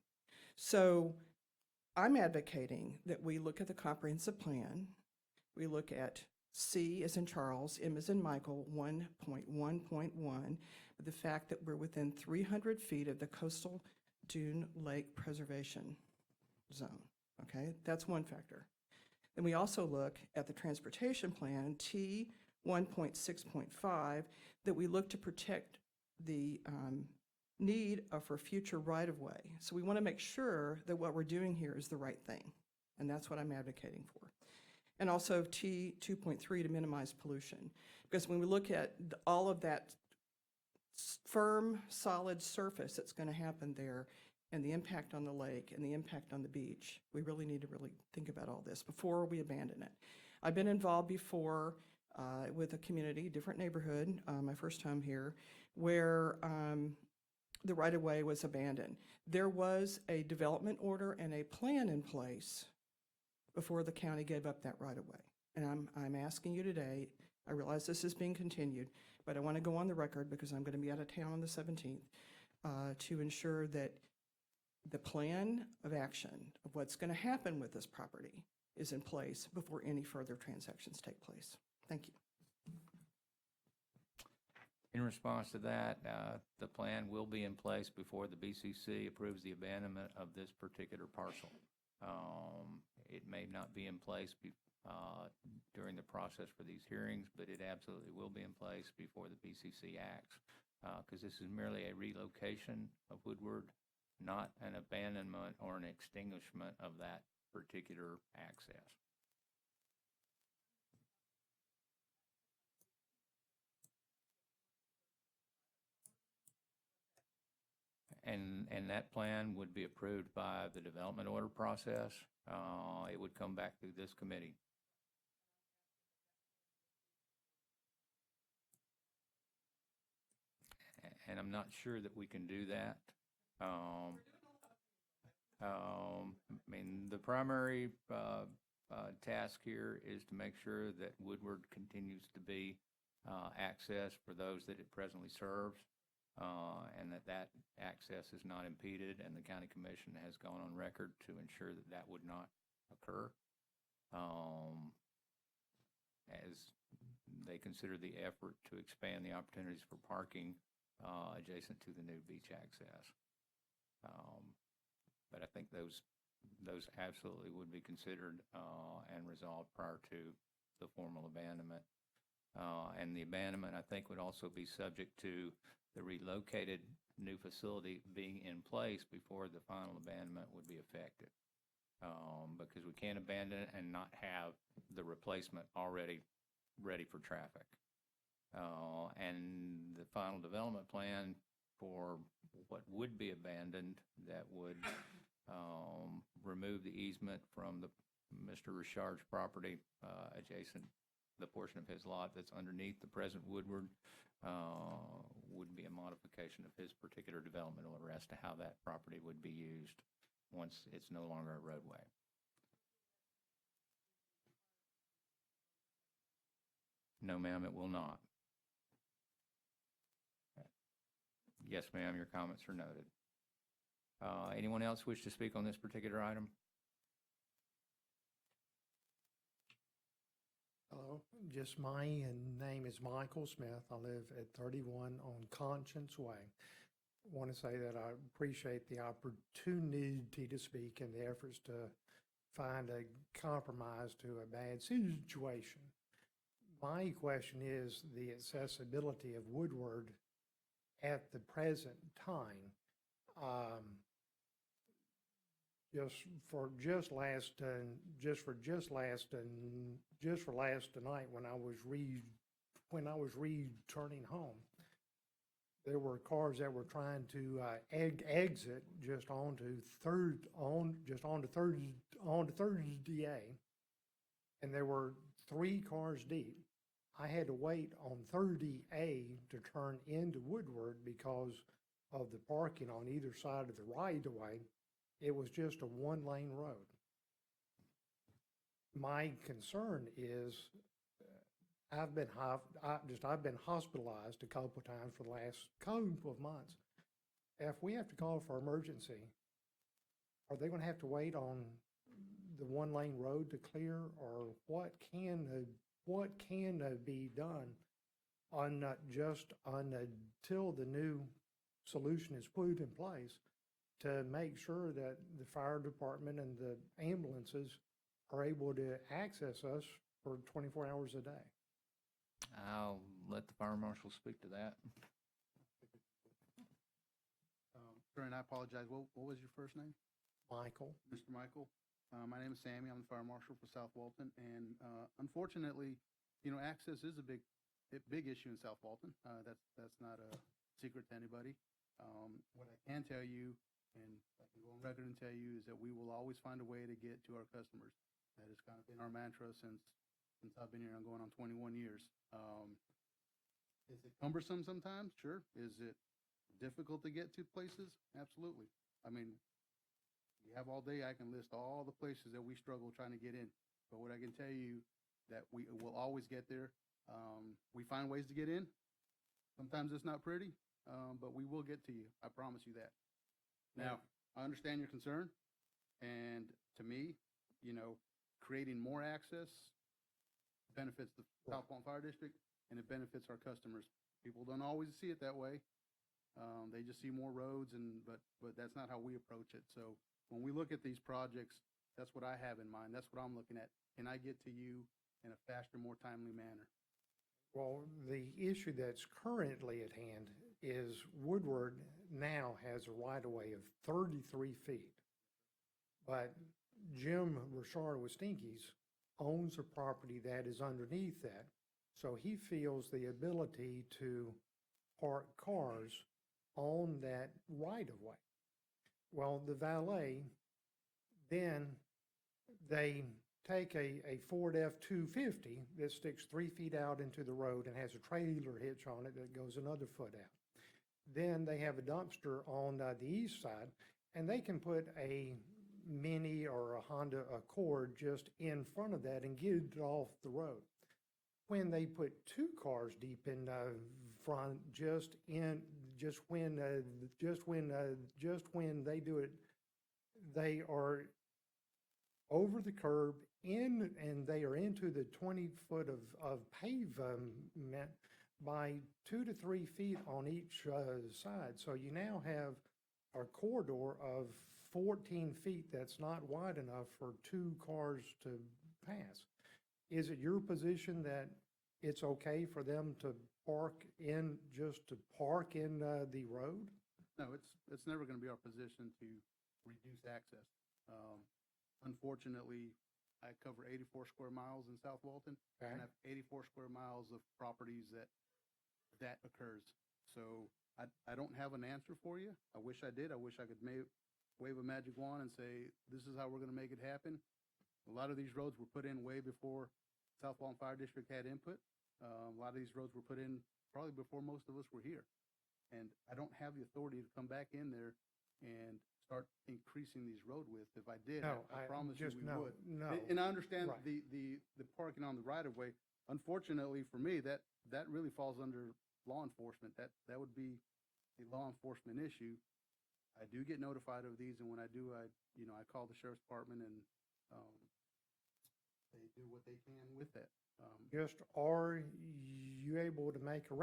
So I'm advocating that we look at the comprehensive plan. We look at C as in Charles, M as in Michael, 1.1.1, the fact that we're within 300 feet of the coastal dune lake preservation zone. Okay, that's one factor. Then we also look at the transportation plan, T 1.6.5, that we look to protect the need for future right-of-way. So we want to make sure that what we're doing here is the right thing, and that's what I'm advocating for. And also T 2.3 to minimize pollution, because when we look at all of that firm, solid surface that's going to happen there, and the impact on the lake and the impact on the beach, we really need to think about all this before we abandon it. I've been involved before with a community, different neighborhood, my first home here, where the right-of-way was abandoned. There was a development order and a plan in place before the county gave up that right-of-way. And I'm asking you today, I realize this is being continued, but I want to go on the record because I'm going to be out of town on the 17th to ensure that the plan of action of what's going to happen with this property is in place before any further transactions take place. Thank you. In response to that, the plan will be in place before the BCC approves the abandonment of this particular parcel. It may not be in place during the process for these hearings, but it absolutely will be in place before the BCC acts, because this is merely a relocation of Woodward, not an abandonment or an extinguishment of that particular access. And that plan would be approved by the development order process. It would come back through this committee. And I'm not sure that we can do that. I mean, the primary task here is to make sure that Woodward continues to be access for those that it presently serves, and that access is not impeded, and the county commission has gone on record to ensure that that would not occur, as they consider the effort to expand the opportunities for parking adjacent to the new beach access. But I think those absolutely would be considered and resolved prior to the formal abandonment. And the abandonment, I think, would also be subject to the relocated new facility being in place before the final abandonment would be effective. Because we can't abandon it and not have the replacement already ready for traffic. And the final development plan for what would be abandoned that would remove the easement from Mr. Richard's property adjacent the portion of his lot that's underneath the present Woodward would be a modification of his particular development order as to how that property would be used once it's no longer a roadway. No, ma'am, it will not. Yes, ma'am, your comments are noted. Anyone else wish to speak on this particular item? Hello, just my name is Michael Smith. I live at 31 on Conscience Way. Want to say that I appreciate the opportunity to speak and the efforts to find a compromise to a bad situation. My question is the accessibility of Woodward at the present time. Just last night when I was returning home, there were cars that were trying to exit just onto third DA, and there were 3 cars deep. I had to wait on 30A to turn into Woodward because of the parking on either side of the right-of-way. It was just a 1-lane road. My concern is I've been hospitalized a couple of times for the last couple of months. If we have to call for emergency, are they going to have to wait on the 1-lane road to clear, or what can be done until the new solution is put in place to make sure that the fire department and the ambulances are able to access us for 24 hours a day? I'll let the fire marshal speak to that. Sir, and I apologize. What was your first name? Michael. Mr. Michael. My name is Sammy. I'm the fire marshal for South Walton, and unfortunately, access is a big issue in South Walton. That's not a secret to anybody. What I can tell you, and I can go on record and tell you, is that we will always find a way to get to our customers. That has kind of been our mantra since I've been here. I'm going on 21 years. Is it cumbersome sometimes? Sure. Is it difficult to get to places? Absolutely. I mean, you have all day, I can list all the places that we struggle trying to get in. But what I can tell you, that we will always get there. We find ways to get in. Sometimes it's not pretty, but we will get to you. I promise you that. Now, I understand your concern, and to me, creating more access benefits the South Walton Fire District, and it benefits our customers. People don't always see it that way. They just see more roads, but that's not how we approach it. So when we look at these projects, that's what I have in mind. That's what I'm looking at. Can I get to you in a faster, more timely manner? Well, the issue that's currently at hand is Woodward now has a right-of-way of 33 feet. But Jim Richard with Stinkies owns a property that is underneath that. So he feels the ability to park cars on that right-of-way. Well, the valet, then they take a Ford F-250 that sticks 3 feet out into the road and has a trailer hitch on it that goes another foot out. Then they have a dumpster on the east side, and they can put a Mini or a Honda Accord just in front of that and get it off the road. When they put two cars deep in front, just when they do it, they are over the curb and they are into the 20 foot of pavement by 2 to 3 feet on each side. So you now have a corridor of 14 feet that's not wide enough for two cars to pass. Is it your position that it's okay for them to park in the road? No, it's never going to be our position to reduce access. Unfortunately, I cover 84 square miles in South Walton, Okay. and I have 84 square miles of properties that occurs. So I don't have an answer for you. I wish I did. I wish I could wave a magic wand and say, this is how we're going to make it happen. A lot of these roads were put in way before South Walton Fire District had input. A lot of these roads were put in probably before most of us were here. And I don't have the authority to come back in there and start increasing these road widths. If I did, No, I promise you we would. No. And I understand Right. the parking on the right of way. Unfortunately for me, that really falls under law enforcement. That would be a law enforcement issue. I do get notified of these, and when I do, I call the sheriff's department, and they do what they can with that. Just are you able to make a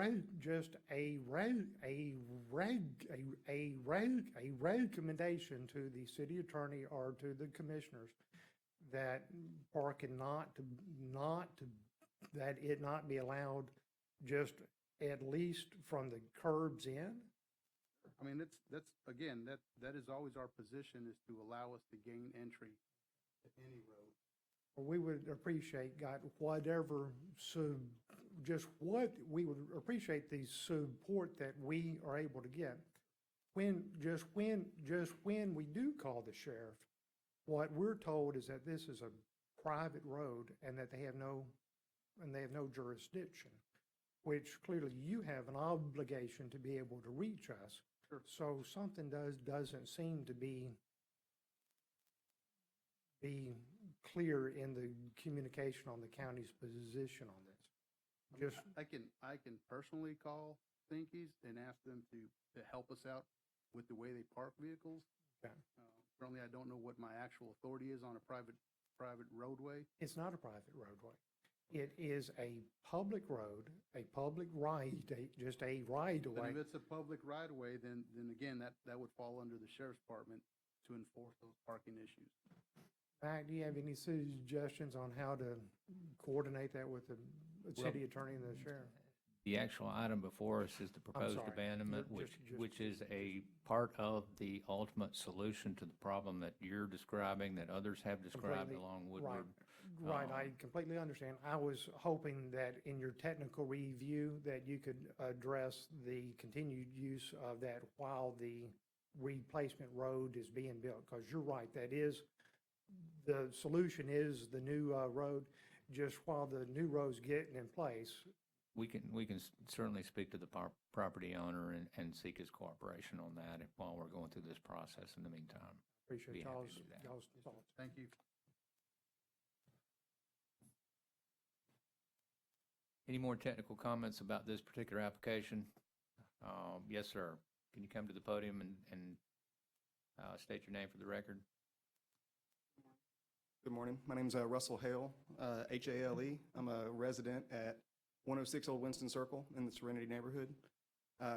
recommendation to the city attorney or to the commissioners that parking that it not be allowed just at least from the curbs in? I mean, that is always our position, is to allow us to gain entry to any road. We would appreciate we would appreciate the support that we are able to get. When we do call the sheriff, what we're told is that this is a private road and that they have no jurisdiction, which clearly you have an obligation to be able to reach us. Sure. So something doesn't seem to be clear in the communication on the county's position on this. I can personally call Thinkies and ask them to help us out with the way they park vehicles. Okay. Currently, I don't know what my actual authority is on a private roadway. It's not a private roadway. It is a public road, a public just a right of But way. if it's a public right of way, then again, that would fall under the sheriff's department to enforce those parking issues. Mac, do you have any suggestions on how to coordinate that with the city attorney and the sheriff? The actual item before us is the proposed sorry. abandonment, which is a part of the ultimate solution to the problem that you're describing, that others have described Completely. along Woodward. Right, I completely understand. I was hoping that in your technical review that you could address the continued use of that while the replacement road is being built, because you're right, the solution is the new road. Just while the new road's getting in place, We can certainly speak to the property owner and seek his cooperation on that while we're going through this process in the meantime. appreciate Be happy y'all's to do that. thoughts. Thank you. Any more technical comments about this particular application? Yes, sir. Can you come to the podium and state your name for the record? Good morning. My name is Russell Hale, H-A-L-E. I'm a resident at 106 Old Winston Circle in the Serenity neighborhood.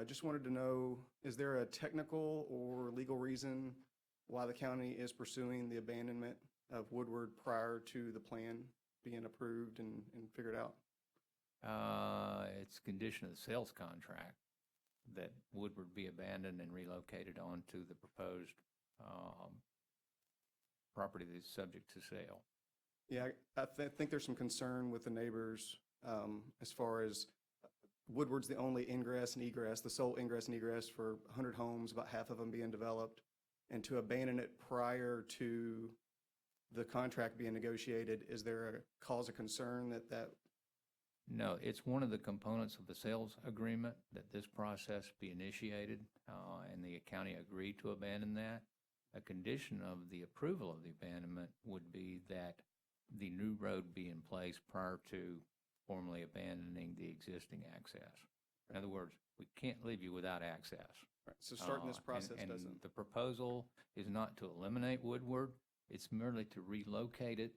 Just wanted to know, is there a technical or legal reason why the county is pursuing the abandonment of Woodward prior to the plan being approved and figured out? It's a condition of the sales contract that Woodward be abandoned and relocated onto the proposed property that's subject to sale. Yeah, I think there's some concern with the neighbors as far as Woodward's the only ingress and egress, the sole ingress and egress for 100 homes, about half of them being developed. And to abandon it prior to the contract being negotiated, is there a cause of concern that? No, it's one of the components of the sales agreement that this process be initiated, and the county agreed to abandon that. a condition of the approval of the abandonment would be that the new road be in place prior to formally abandoning the existing access. In other words, we can't leave you without access. Right, so starting this process and doesn't. the proposal is not to eliminate Woodward, it's merely to relocate it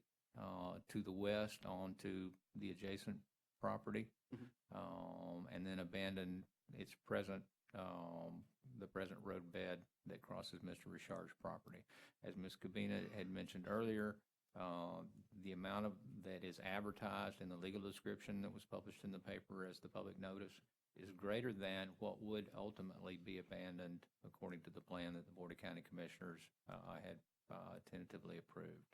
to the west onto the adjacent property, and then abandon its present, the present roadbed that crosses Mr. Richard's property. As Ms. Cabina had mentioned earlier, the amount of that is advertised in the legal description that was published in the paper as the public notice is greater than what would ultimately be abandoned according to the plan that the Board of County Commissioners had tentatively approved.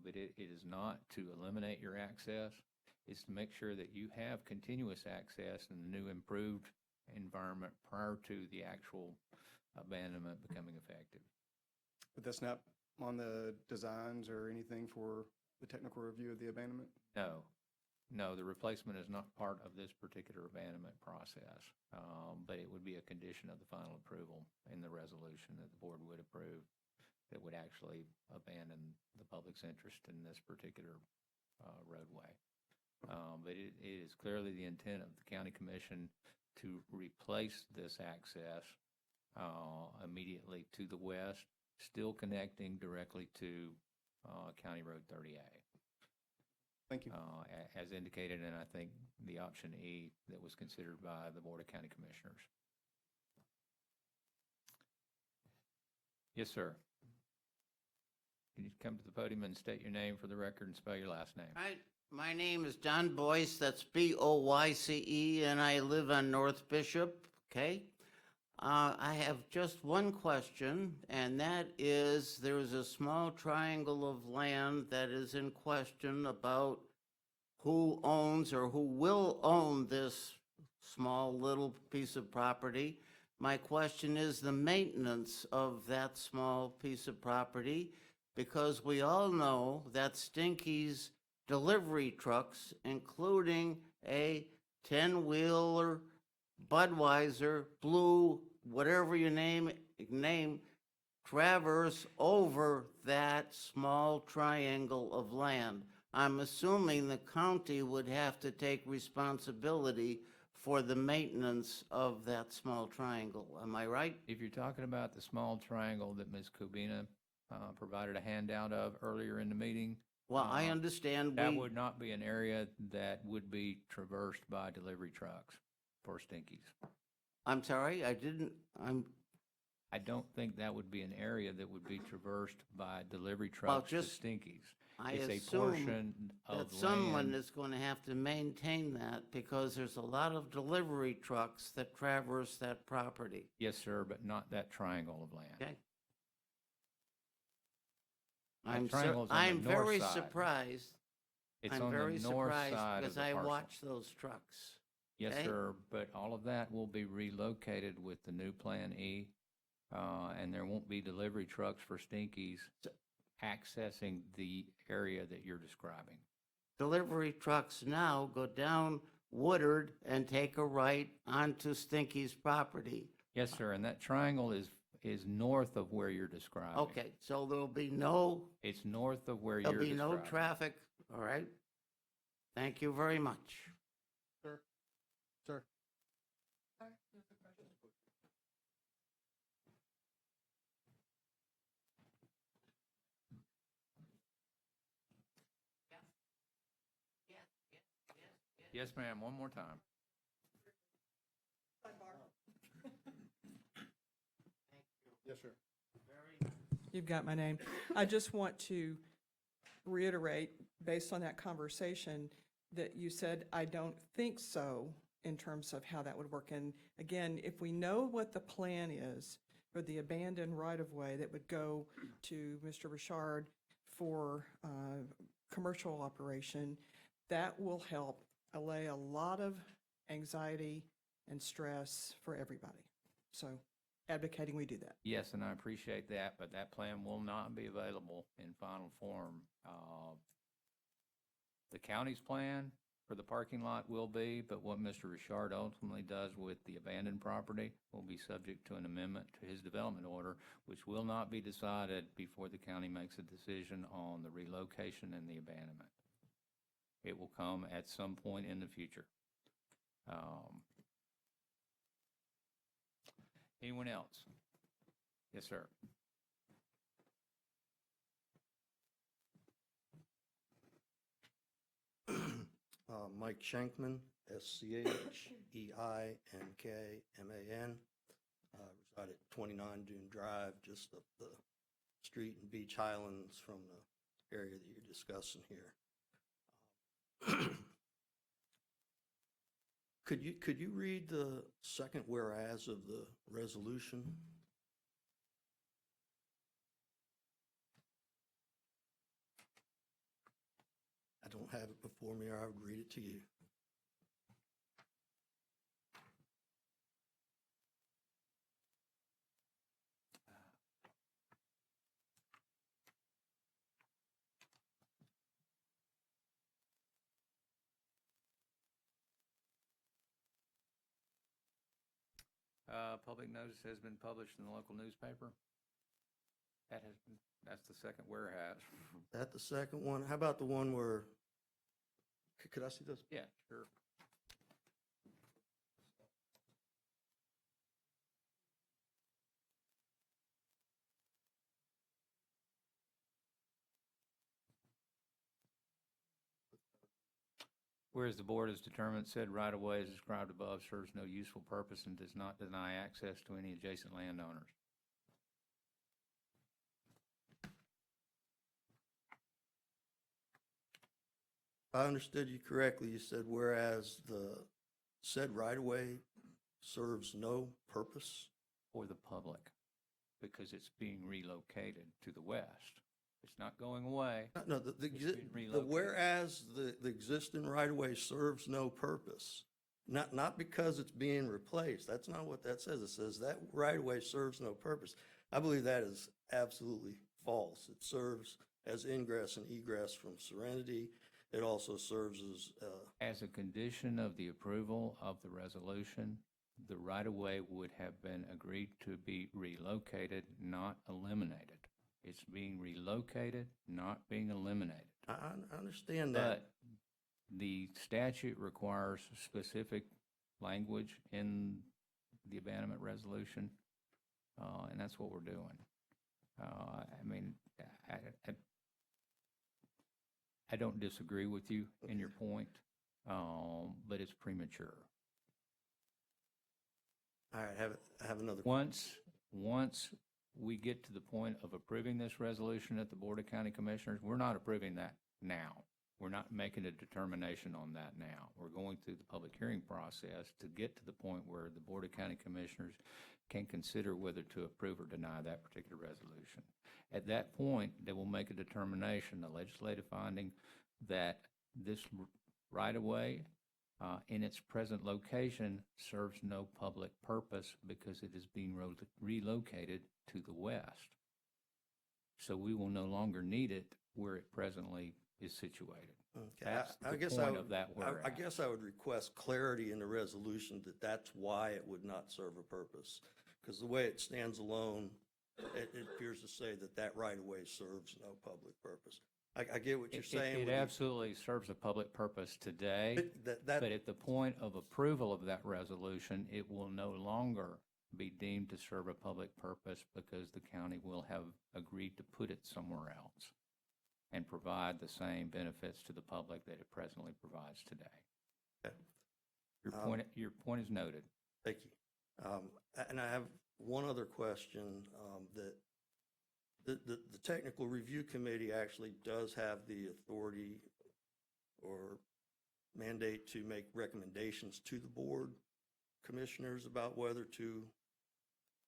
But it is not to eliminate your access. It's to make sure that you have continuous access in the new improved environment prior to the actual abandonment becoming effective. But that's not on the designs or anything for the technical review of the abandonment? No, the replacement is not part of this particular abandonment process, but it would be a condition of the final approval in the resolution that the board would approve that would actually abandon the public's interest in this particular roadway. But it is clearly the intent of the county commission to replace this access immediately to the west, still connecting directly to County Road 30A. Thank you. As indicated in, I think, the option E that was considered by the Board of County Commissioners. Yes, sir. Can you come to the podium and state your name for the record and spell your last name? Hi, my name is Don Boyce, that's Boyce, and I live on North Bishop, okay? I have just one question, and that is, there is a small triangle of land that is in question about who owns or who will own this small little piece of property. My question is the maintenance of that small piece of property, because we all know that Stinky's delivery trucks, including a 10-wheeler Budweiser, blue, whatever you name, traverse over that small triangle of land. I'm assuming the county would have to take responsibility for the maintenance of that small triangle. Am I right? If you're talking about the small triangle that Ms. Kubina provided a handout of earlier in the meeting. Well, I understand that would not be an area that would be traversed by delivery trucks for Stinkies. I'm sorry, I don't think that would be an area that would be traversed by delivery trucks to Stinkies. I It's a portion assume of that someone land. is going to have to maintain that because there's a lot of delivery trucks that traverse that property. Yes, sir, but not that triangle of land. Okay. That triangle's on the I'm north very side. surprised. It's I'm on the very north surprised side of because the I parcel. watch those trucks. Yes, okay? sir, but all of that will be relocated with the new Plan E, and there won't be delivery trucks for Stinkies accessing the area that you're describing. Delivery trucks now go down Woodard and take a right onto Stinky's property. Yes, sir, and that triangle is north of where you're describing. Okay, so there'll be no, It's north of where there'll you're be no describing. traffic, all right? Thank you very much. Sir? Sir? Yes, ma'am, one more time. Yes, sir. You've got my name. I just want to reiterate, based on that conversation, that you said, I don't think so, in terms of how that would work. And again, if we know what the plan is for the abandoned right-of-way that would go to Mr. Richard for commercial operation, that will help allay a lot of anxiety and stress for everybody. So advocating we do that. Yes, and I appreciate that, but that plan will not be available in final form. The county's plan for the parking lot will be, but what Mr. Richard ultimately does with the abandoned property will be subject to an amendment to his development order, which will not be decided before the county makes a decision on the relocation and the abandonment. It will come at some point in the future. Anyone else? Yes, sir. Mike Schenkman, SCHEINKMAN. Reside at 29 Dune Drive, just up the street in Beach Highlands from the area that you're discussing here. Could you read the second whereas of the resolution? I don't have it before me, or I would read it to you. Public notice has been published in the local newspaper. That's the second whereas. That the second one? How about the one where, could I see this? Yeah, sure. Whereas the board has determined said right-of-way as described above serves no useful purpose and does not deny access to any adjacent landowners. If I understood you correctly, you said whereas the said right-of-way serves no purpose? For the public, because it's being relocated to the west. It's not going away. No, It's being the relocated. whereas the existing right-of-way serves no purpose, not because it's being replaced. That's not what that says. It says that right-of-way serves no purpose. I believe that is absolutely false. It serves as ingress and egress from Serenity. It also serves As a condition of the approval of the resolution, the right-of-way would have been agreed to be relocated, not eliminated. It's being relocated, not being eliminated. I understand that. But the statute requires specific language in the abandonment resolution, and that's what we're doing. I mean, I don't disagree with you in your point, but it's premature. All right, I have another. Once we get to the point of approving this resolution at the Board of County Commissioners, we're not approving that now. We're not making a determination on that now. We're going through the public hearing process to get to the point where the Board of County Commissioners can consider whether to approve or deny that particular resolution. At that point, they will make a determination, a legislative finding, that this right-of-way in its present location serves no public purpose because it is being relocated to the west. So we will no longer need it where it presently is situated. Okay, That's I the guess point I of that would, I whereas. guess I would request clarity in the resolution that that's why it would not serve a purpose. Because the way it stands alone, it appears to say that that right-of-way serves no public purpose. I get what you're saying. It absolutely serves a public purpose today, That but at the point of approval of that resolution, it will no longer be deemed to serve a public purpose because the county will have agreed to put it somewhere else and provide the same benefits to the public that it presently provides today. Okay. Your point is noted. Thank you. And I have one other question, that the Technical Review Committee actually does have the authority or mandate to make recommendations to the board commissioners about whether to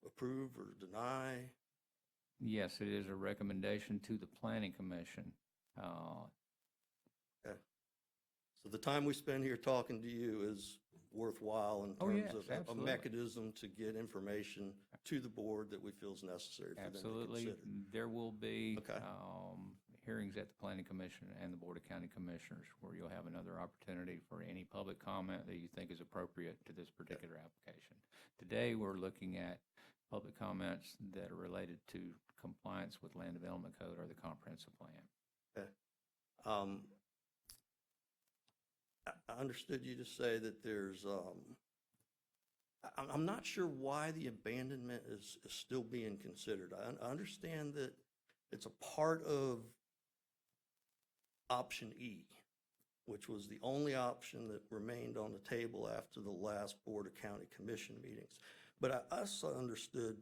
approve or deny. Yes, it is a recommendation to the Planning Commission. Okay. So the time we spend here talking to you is worthwhile in Oh, terms yes, of a absolutely. mechanism to get information to the board that we feel is necessary for them to Absolutely. consider. There will be Okay. hearings at the Planning Commission and the Board of County Commissioners, where you'll have another opportunity for any public comment that you think is appropriate to this particular application. Today, we're looking at public comments that are related to compliance with Land Development Code or the comprehensive plan. Okay. I understood you to say that there's, I'm not sure why the abandonment is still being considered. I understand that it's a part of option E, which was the only option that remained on the table after the last Board of County Commission meetings. But I also understood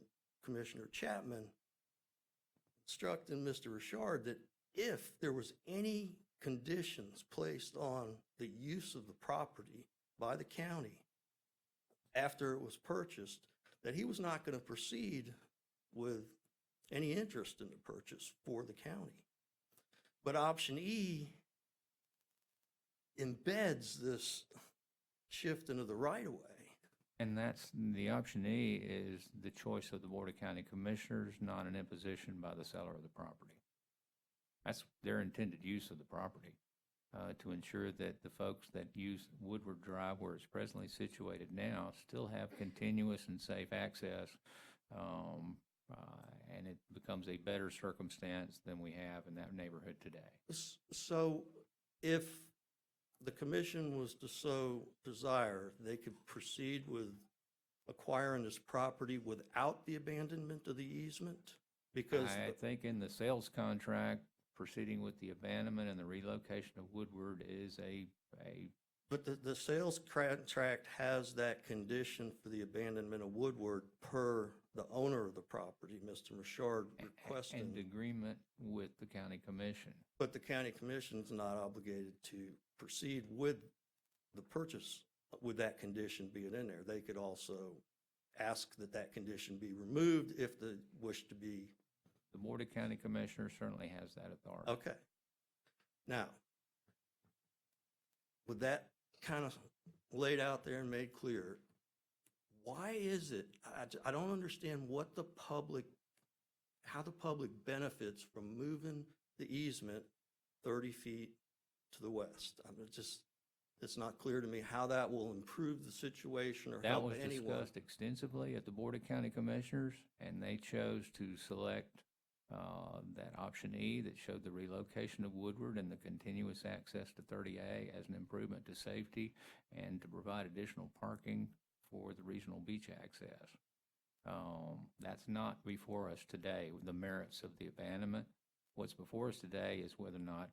Commissioner Chapman instructing Mr. Richard that if there was any conditions placed on the use of the property by the county after it was purchased, that he was not going to proceed with any interest in the purchase for the county. But option E embeds this shift into the right-of-way. And that's, the option E is the choice of the Board of County Commissioners, not an imposition by the seller of the property. That's their intended use of the property, to ensure that the folks that use Woodward Drive, where it's presently situated now, still have continuous and safe access, and it becomes a better circumstance than we have in that neighborhood today. So if the commission was to so desire, they could proceed with acquiring this property without the abandonment of the easement? Because I think in the sales contract, proceeding with the abandonment and the relocation of Woodward is But the sales contract has that condition for the abandonment of Woodward per the owner of the property, Mr. Richard, requesting. and agreement with the county commission. But the county commission's not obligated to proceed with the purchase with that condition being in there. They could also ask that that condition be removed if they wish to be. The Board of County Commissioners certainly has that authority. Okay. Now, with that kind of laid out there and made clear, why is it, I don't understand what the public, how the public benefits from moving the easement 30 feet to the west. I mean, it's not clear to me how that will improve the situation or help anyone. That was discussed extensively at the Board of County Commissioners, and they chose to select that option E that showed the relocation of Woodward and the continuous access to 30A as an improvement to safety and to provide additional parking for the regional beach access. That's not before us today, the merits of the abandonment. What's before us today is whether or not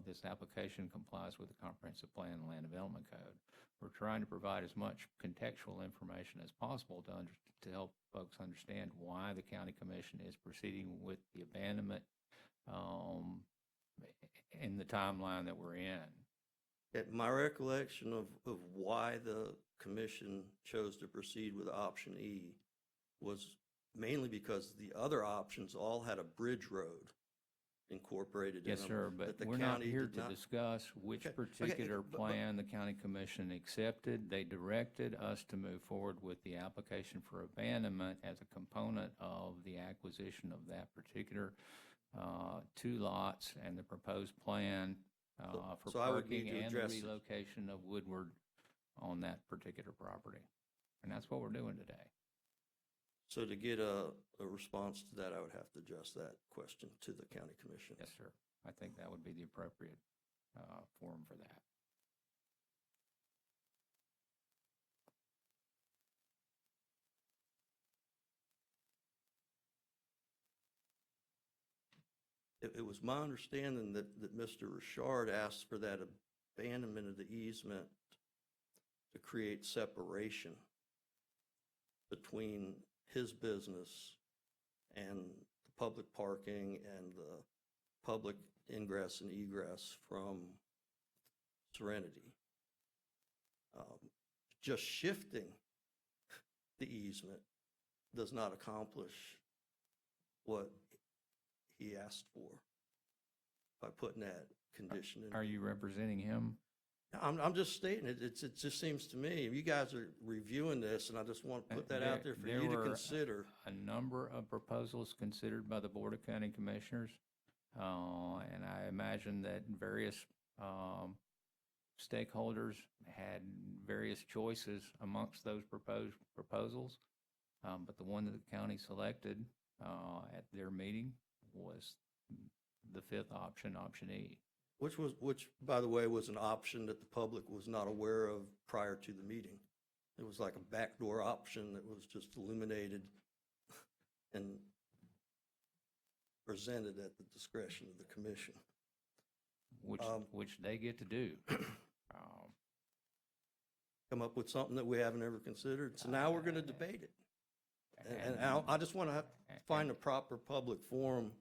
this application complies with the Comprehensive Plan and Land Development Code. We're trying to provide as much contextual information as possible to help folks understand why the county commission is proceeding with the abandonment in the timeline that we're in. My recollection of why the commission chose to proceed with option E was mainly because the other options all had a bridge road incorporated in them. Yes, sir, but the we're not county here did to not. discuss which particular plan the county commission accepted. They directed us to move forward with the application for abandonment as a component of the acquisition of that particular 2 lots and the proposed plan for So I would need parking to and the address it. relocation of Woodward on that particular property. And that's what we're doing today. So to get a response to that, I would have to address that question to the county commission. Yes, sir. I think that would be the appropriate forum for that. It was my understanding that Mr. Richard asked for that abandonment of the easement to create separation between his business and the public parking and the public ingress and egress from Serenity. Just shifting the easement does not accomplish what he asked for by putting that condition in. Are you representing him? I'm just stating it. It just seems to me, you guys are reviewing this, and I just want to put that out there for you to consider. A number of proposals considered by the Board of County Commissioners. And I imagine that various stakeholders had various choices amongst those proposals. But the one that the county selected at their meeting was the fifth option, option E. Which, by the way, was an option that the public was not aware of prior to the meeting. It was like a backdoor option that was just illuminated and presented at the discretion of the commission. Which they get to do. Come up with something that we haven't ever considered. So now we're going to debate it. And I just want to find a proper public forum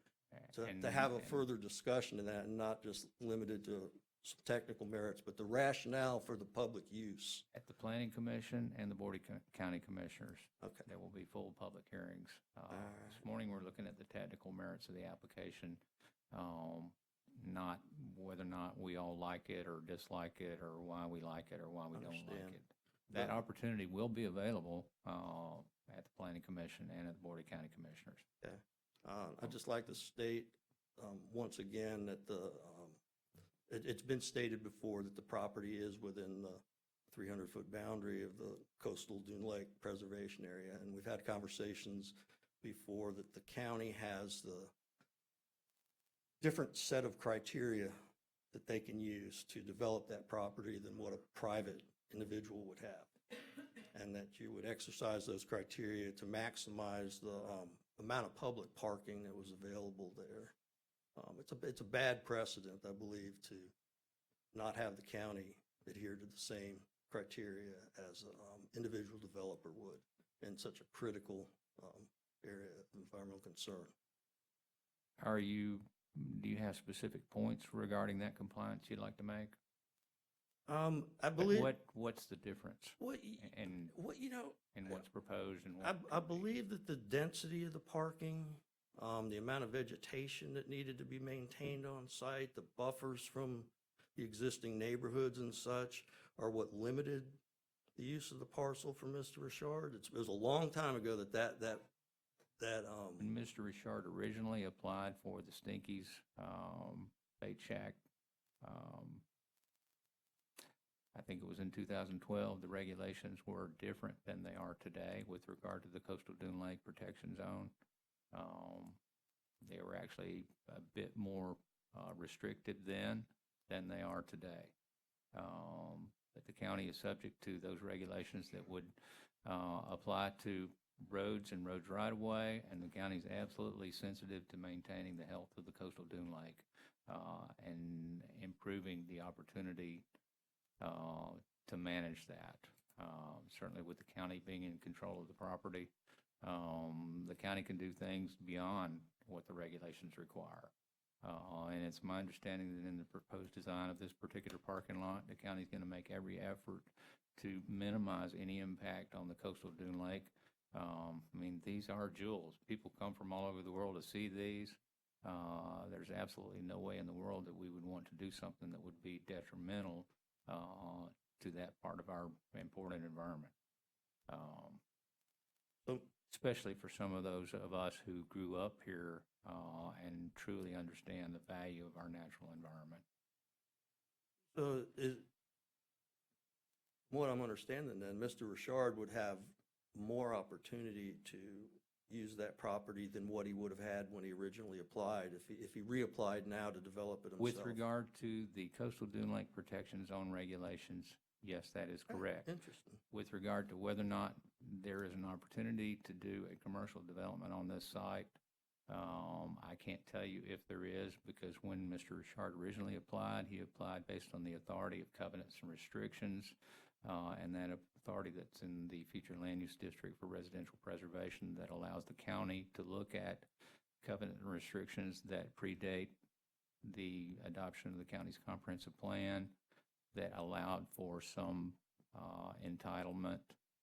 to have a further discussion of that, and not just limited to some technical merits, but the rationale for the public use. At the Planning Commission and the Board of County Commissioners. Okay. There will be full public hearings. This morning, we're looking at the technical merits of the application, not whether or not we all like it or dislike it, or why we like it or why we don't like it. That opportunity will be available at the Planning Commission and at the Board of County Commissioners. Okay. I'd just like to state once again that it's been stated before that the property is within the 300-foot boundary of the coastal Dune Lake preservation area. And we've had conversations before that the county has the different set of criteria that they can use to develop that property than what a private individual would have. And that you would exercise those criteria to maximize the amount of public parking that was available there. It's a bad precedent, I believe, to not have the county adhere to the same criteria as an individual developer would in such a critical area of environmental concern. Do you have specific points regarding that compliance you'd like to make? I believe. What's the difference? In what's proposed and what? I believe that the density of the parking, the amount of vegetation that needed to be maintained on site, the buffers from the existing neighborhoods and such are what limited the use of the parcel for Mr. Richard. It was a long time ago that When Mr. Richard originally applied for the Stinkies bait shack, I think it was in 2012, the regulations were different than they are today with regard to the Coastal Dune Lake Protection Zone. They were actually a bit more restrictive then than they are today. But the county is subject to those regulations that would apply to roads and roads right of way, and the county is absolutely sensitive to maintaining the health of the Coastal Dune Lake and improving the opportunity to manage that. Certainly with the county being in control of the property, the county can do things beyond what the regulations require. And it's my understanding that in the proposed design of this particular parking lot, the county is going to make every effort to minimize any impact on the Coastal Dune Lake. I mean, these are jewels. People come from all over the world to see these. There's absolutely no way in the world that we would want to do something that would be detrimental to that part of our important environment. Especially for some of those of us who grew up here and truly understand the value of our natural environment. So what I'm understanding then, Mr. Richard would have more opportunity to use that property than what he would have had when he originally applied, if he reapplied now to develop it himself. With regard to the Coastal Dune Lake Protection Zone regulations, yes, that is correct. Interesting. With regard to whether or not there is an opportunity to do a commercial development on this site, I can't tell you if there is, because when Mr. Richard originally applied, he applied based on the authority of covenants and restrictions, and that authority that's in the future land use district for residential preservation that allows the county to look at covenant and restrictions that predate the adoption of the county's comprehensive plan that allowed for some entitlement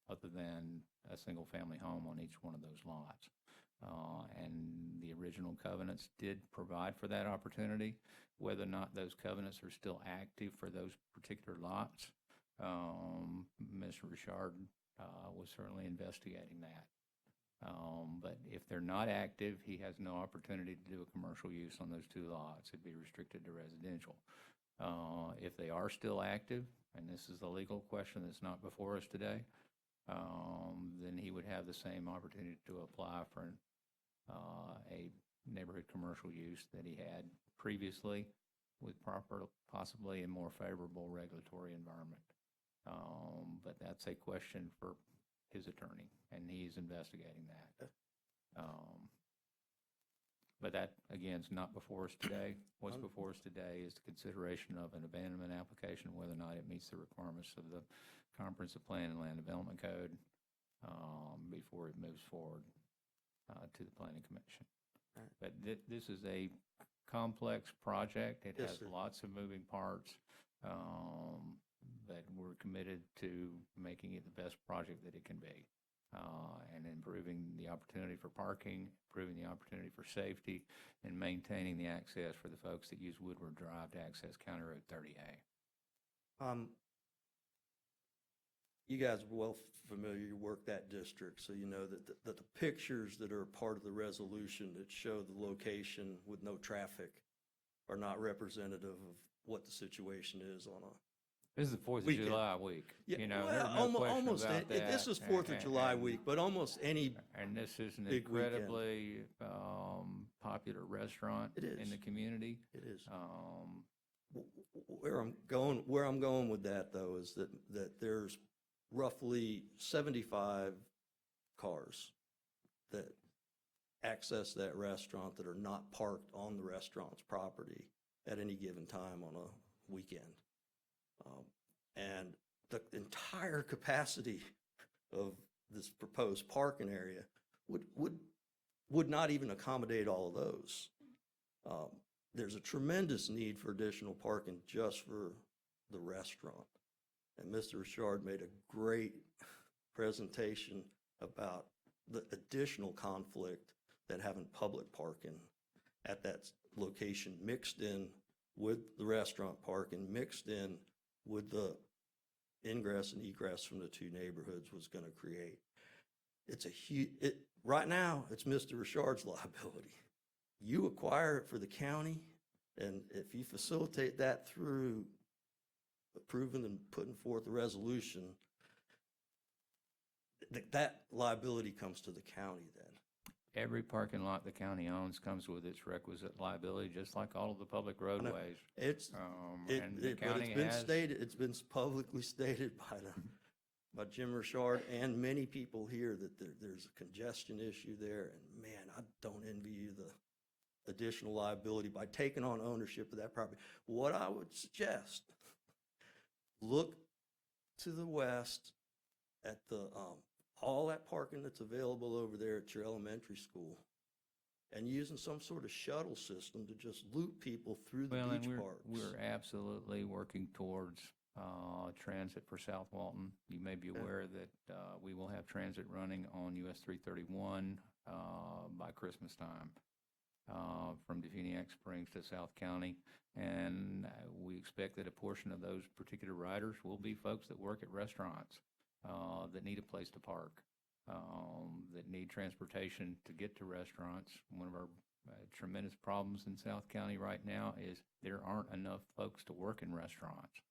other than a single-family home on each one of those lots. And the original covenants did provide for that opportunity. Whether or not those covenants are still active for those particular lots, Mr. Richard was certainly investigating that. But if they're not active, he has no opportunity to do a commercial use on those two lots. It'd be restricted to residential. If they are still active, and this is the legal question that's not before us today, then he would have the same opportunity to apply for a neighborhood commercial use that he had previously with proper, possibly a more favorable regulatory environment. But that's a question for his attorney, and he's investigating that. But that, again, is not before us today. What's before us today is the consideration of an abandonment application, whether or not it meets the requirements of the Comprehensive Plan and Land Development Code before it moves forward to the Planning Commission. But this is a complex project. It Yes, has sir. lots of moving parts, but we're committed to making it the best project that it can be, and improving the opportunity for parking, improving the opportunity for safety, and maintaining the access for the folks that use Woodward Drive to access County Road 30A. You guys are well familiar, you work that district, so you know that the pictures that are part of the resolution that show the location with no traffic are not representative of what the situation is on a This is the 4th of weekend. July week. Yeah, You know, well, there's no question almost, about that. this is 4th of July week, but almost any, And this is an big weekend. incredibly popular restaurant It is. in the community. it is. Um, Where I'm going with that, though, is that there's roughly 75 cars that access that restaurant that are not parked on the restaurant's property at any given time on a weekend. And the entire capacity of this proposed parking area would not even accommodate all of those. There's a tremendous need for additional parking just for the restaurant. And Mr. Richard made a great presentation about the additional conflict that having public parking at that location mixed in with the restaurant parking, mixed in with the ingress and egress from the two neighborhoods was going to create. It's a huge, right now, it's Mr. Richard's liability. You acquire it for the county, and if you facilitate that through approving and putting forth a resolution, that liability comes to the county then. Every parking lot the county owns comes with its requisite liability, just like all of the public roadways. It's, And the but county it's been has, stated, it's been publicly stated by Jim Richard and many people here that there's a congestion issue there, and man, I don't envy you the additional liability by taking on ownership of that property. What I would suggest, look to the west at the, all that parking that's available over there at your elementary school, and using some sort of shuttle system to just loop people through the well, and beach parks. we're absolutely working towards transit for South Walton. You may be aware that we will have transit running on US 331 by Christmas time from Defuniak Springs to South County. And we expect that a portion of those particular riders will be folks that work at restaurants that need a place to park, that need transportation to get to restaurants. One of our tremendous problems in South County right now is there aren't enough folks to work in restaurants.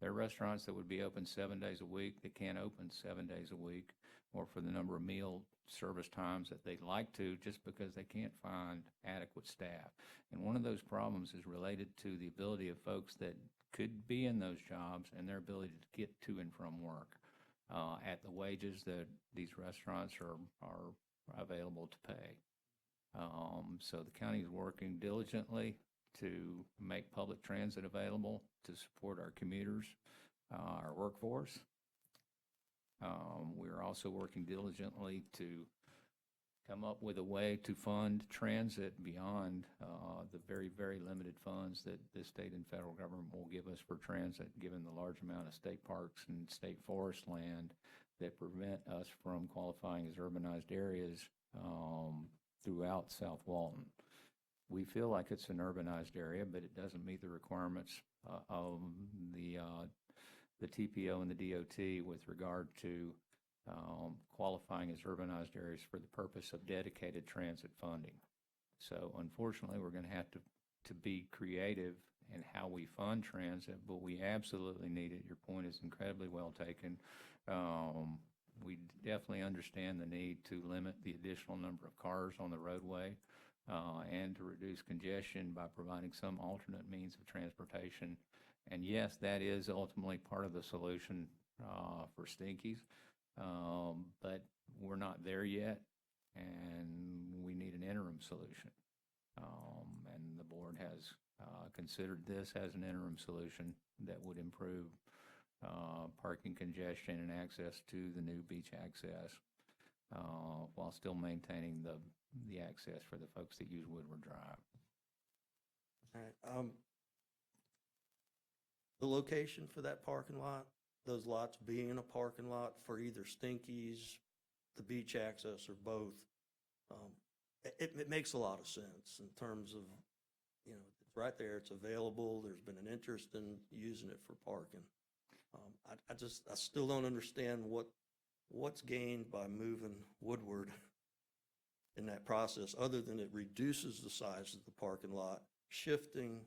There are restaurants that would be open 7 days a week that can't open 7 days a week, or for the number of meal service times that they'd like to, just because they can't find adequate staff. And one of those problems is related to the ability of folks that could be in those jobs and their ability to get to and from work at the wages that these restaurants are available to pay. So the county is working diligently to make public transit available to support our commuters, our workforce. We're also working diligently to come up with a way to fund transit beyond the very, very limited funds that the state and federal government will give us for transit, given the large amount of state parks and state forest land that prevent us from qualifying as urbanized areas throughout South Walton. We feel like it's an urbanized area, but it doesn't meet the requirements of the TPO and the DOT with regard to qualifying as urbanized areas for the purpose of dedicated transit funding. So unfortunately, we're going to have to be creative in how we fund transit, but we absolutely need it. Your point is incredibly well taken. We definitely understand the need to limit the additional number of cars on the roadway and to reduce congestion by providing some alternate means of transportation. And yes, that is ultimately part of the solution for Stinkies, but we're not there yet, and we need an interim solution. And the board has considered this as an interim solution that would improve parking congestion and access to the new beach access while still maintaining the access for the folks that use Woodward Drive. All right. The location for that parking lot, those lots being a parking lot for either Stinkies, the beach access, or both, it makes a lot of sense in terms of, it's right there, it's available, there's been an interest in using it for parking. I still don't understand what's gained by moving Woodward in that process, other than it reduces the size of the parking lot, shifting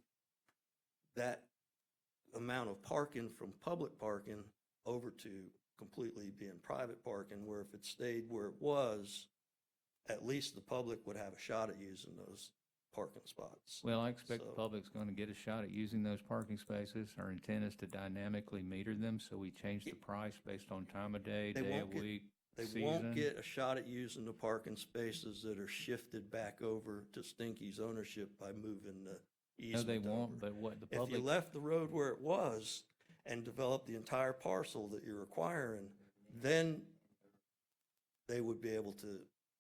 that amount of parking from public parking over to completely being private parking, where if it stayed where it was, at least the public would have a shot at using those parking spots. Well, I expect the So- public's going to get a shot at using those parking spaces. Our intent is to dynamically meter them, so we change the price based on time of day, They day won't of get- week, They season. won't get a shot at using the parking spaces that are shifted back over to Stinky's ownership by moving the No, easement they over. won't, but what the If you public, left the road where it was and developed the entire parcel that you're acquiring, then they would be able to,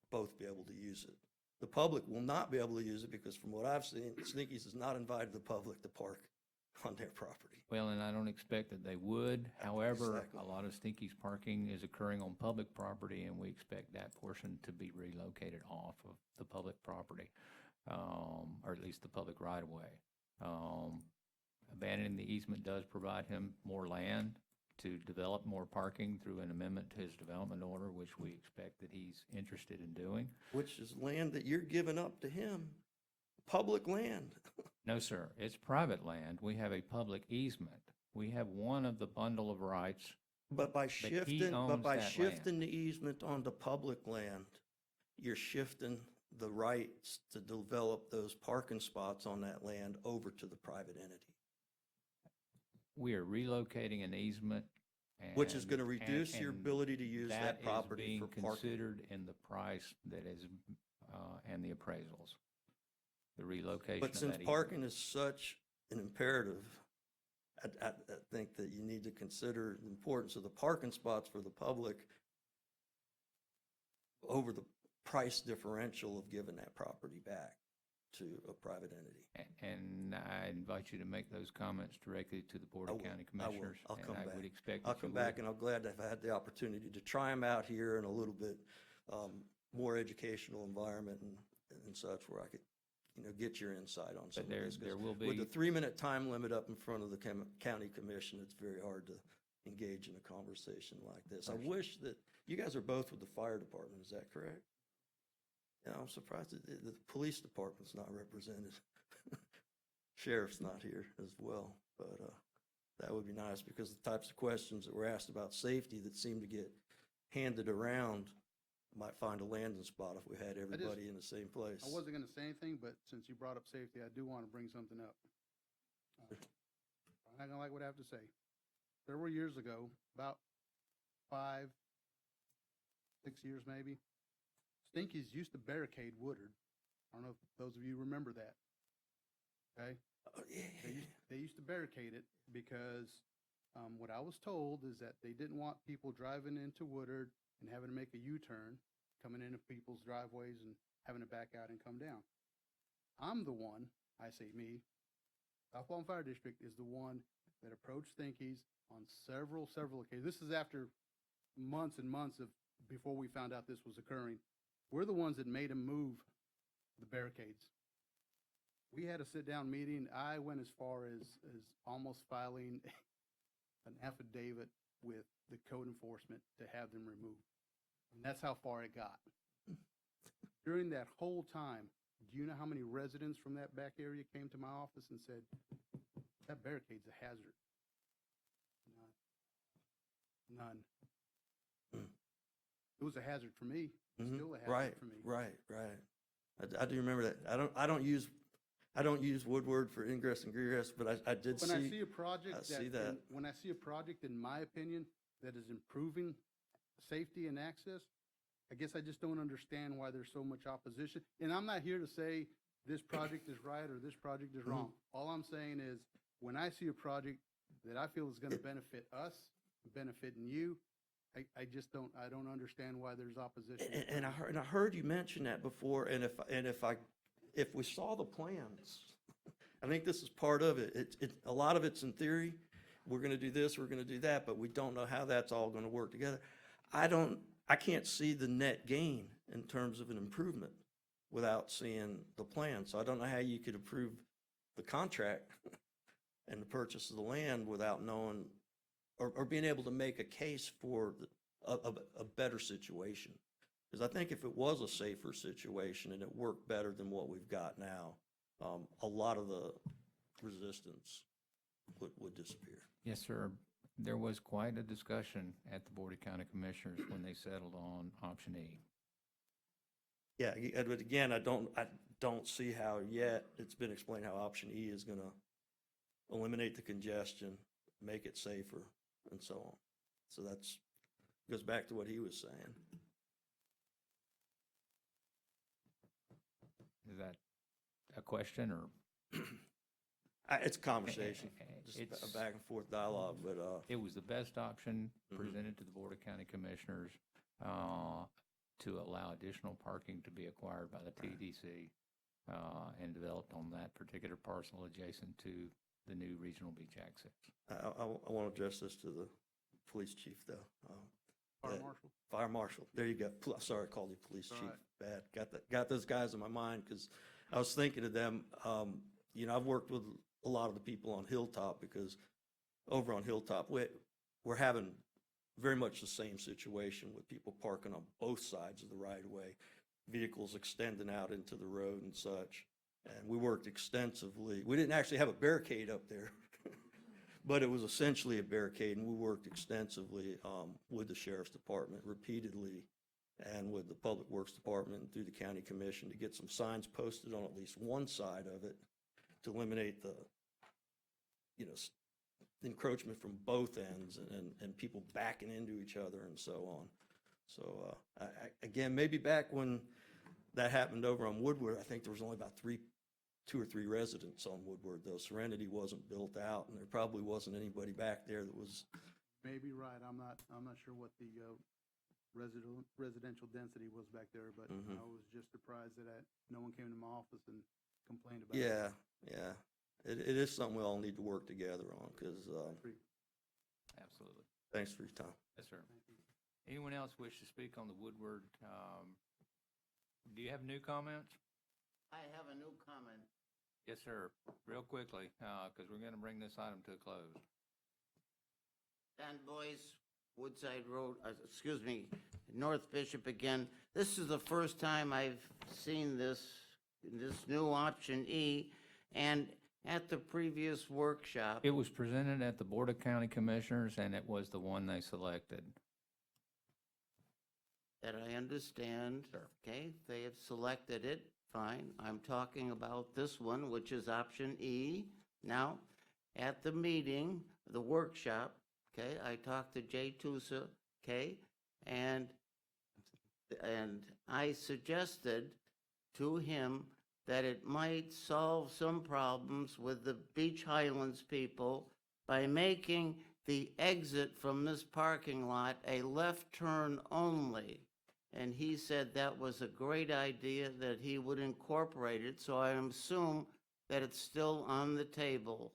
both be able to use it. The public will not be able to use it because from what I've seen, Stinky's has not invited the public to park on their property. well, and I don't expect that they would. However, Exactly. a lot of Stinky's parking is occurring on public property, and we expect that portion to be relocated off of the public property, or at least the public right-of-way. Abandoning the easement does provide him more land to develop more parking through an amendment to his development order, which we expect that he's interested in doing. Which is land that you're giving up to him, public land. No, sir, it's private land. We have a public easement. We have one of the bundle of rights. But by he shifting, owns that land. shifting the easement onto public land, you're shifting the rights to develop those parking spots on that land over to the private entity. We are relocating an easement. Which is gonna and- reduce your and ability to use that property for That is being parking. considered in the price that is, and the appraisals, the relocation But of that since easement. parking is such an imperative, I think that you need to consider the importance of the parking spots for the public over the price differential of giving that property back to a private entity. And I invite you to make those comments directly to the Board I of will. County I will. Commissioners. I'll come And I back. would expect I'll that you come back, would. and I'm glad to have had the opportunity to try them out here in a little bit more educational environment and such, where I could, get your insight on some of there- this. 'Cause there will with be- the 3-minute time limit up in front of the county commission, it's very hard to engage in a conversation like this. I wish that, you guys are both with the fire department, is that correct? Yeah, I'm surprised that the police department's not represented. Sheriff's not here as well, but that would be nice, because the types of questions that were asked about safety that seem to get handed around might find a landing spot if we had everybody in the same place. I wasn't gonna say anything, but since you brought up safety, I do want to bring something up. I'm not gonna like what I have to say. Several years ago, about 5, 6 years maybe, Stinkies used to barricade Woodard. I don't know if those of you remember that. Okay? They used to barricade it because what I was told is that they didn't want people driving into Woodard and having to make a U-turn, coming into people's driveways and having to back out and come down. I'm the one, I say me, South Walton Fire District is the one that approached Stinkies on several occasions. This is after months and months of, before we found out this was occurring. We're the ones that made them move the barricades. We had a sit-down meeting. I went as far as almost filing an affidavit with the code enforcement to have them removed. And that's how far it got. During that whole time, do you know how many residents from that back area came to my office and said, that barricade's a hazard? None. It was a hazard for me, still a hazard Right, for me. right. I do remember that. I don't use Woodward for ingress and egress, but I did see. When I see a project I see that. when I see a project, in my opinion, that is improving safety and access, I guess I just don't understand why there's so much opposition. And I'm not here to say this project is right or this project is wrong. All I'm saying is, when I see a project that I feel is going to benefit us, benefiting you, I just don't understand why there's opposition. And I heard you mention that before. And if we saw the plans, I think this is part of it. A lot of it's in theory. We're going to do this, we're going to do that, but we don't know how that's all going to work together. I can't see the net gain in terms of an improvement without seeing the plan. So I don't know how you could approve the contract and the purchase of the land without knowing or being able to make a case for a better situation. Because I think if it was a safer situation and it worked better than what we've got now, a lot of the resistance would disappear. Yes, sir. There was quite a discussion at the Board of County Commissioners when they settled on option E. Yeah, but again, I don't see how yet it's been explained how option E is going to eliminate the congestion, make it safer, and so on. So goes back to what he was saying. Is that a question or? It's a conversation, just It's- a back and forth dialogue, but, It was the best option presented to the Board of County Commissioners to allow additional parking to be acquired by the TDC and developed on that particular parcel adjacent to the new regional beach access. I want to address this to the police chief, though. Fire marshal? Fire marshal, there you go. Sorry, I called you police chief. Bad. Got those guys in my mind because I was thinking of them. I've worked with a lot of the people on Hilltop because over on Hilltop, we're having very much the same situation with people parking on both sides of the right-of-way, vehicles extending out into the road and such. And we worked extensively. We didn't actually have a barricade up there, but it was essentially a barricade, and we worked extensively with the Sheriff's Department repeatedly and with the Public Works Department and through the County Commission to get some signs posted on at least one side of it to eliminate the, encroachment from both ends and people backing into each other and so on. So, again, maybe back when that happened over on Woodward, I think there was only about 2 or 3 residents on Woodward, though. Serenity wasn't built out, and there probably wasn't anybody back there that was. Maybe right. I'm not sure what the residential density was back there, but I was just surprised that no one came to my office and complained about it. Yeah. It is something we all need to work together on because. Absolutely. Thanks for your time. Yes, sir. Anyone else wish to speak on the Woodward? Do you have new comments? I have a new comment. Yes, sir. Real quickly, because we're going to bring this item to a close. Dan Boyce, Woodside Road, North Bishop again. This is the first time I've seen this new option E, and at the previous workshop. It was presented at the Board of County Commissioners, and it was the one they selected. That I understand. Sure. Okay, they have selected it, fine. I'm talking about this one, which is option E. Now, at the meeting, the workshop, okay, I talked to Jay Tusa, okay, and I suggested to him that it might solve some problems with the Beach Highlands people by making the exit from this parking lot a left turn only. And he said that was a great idea, that he would incorporate it, so I assume that it's still on the table.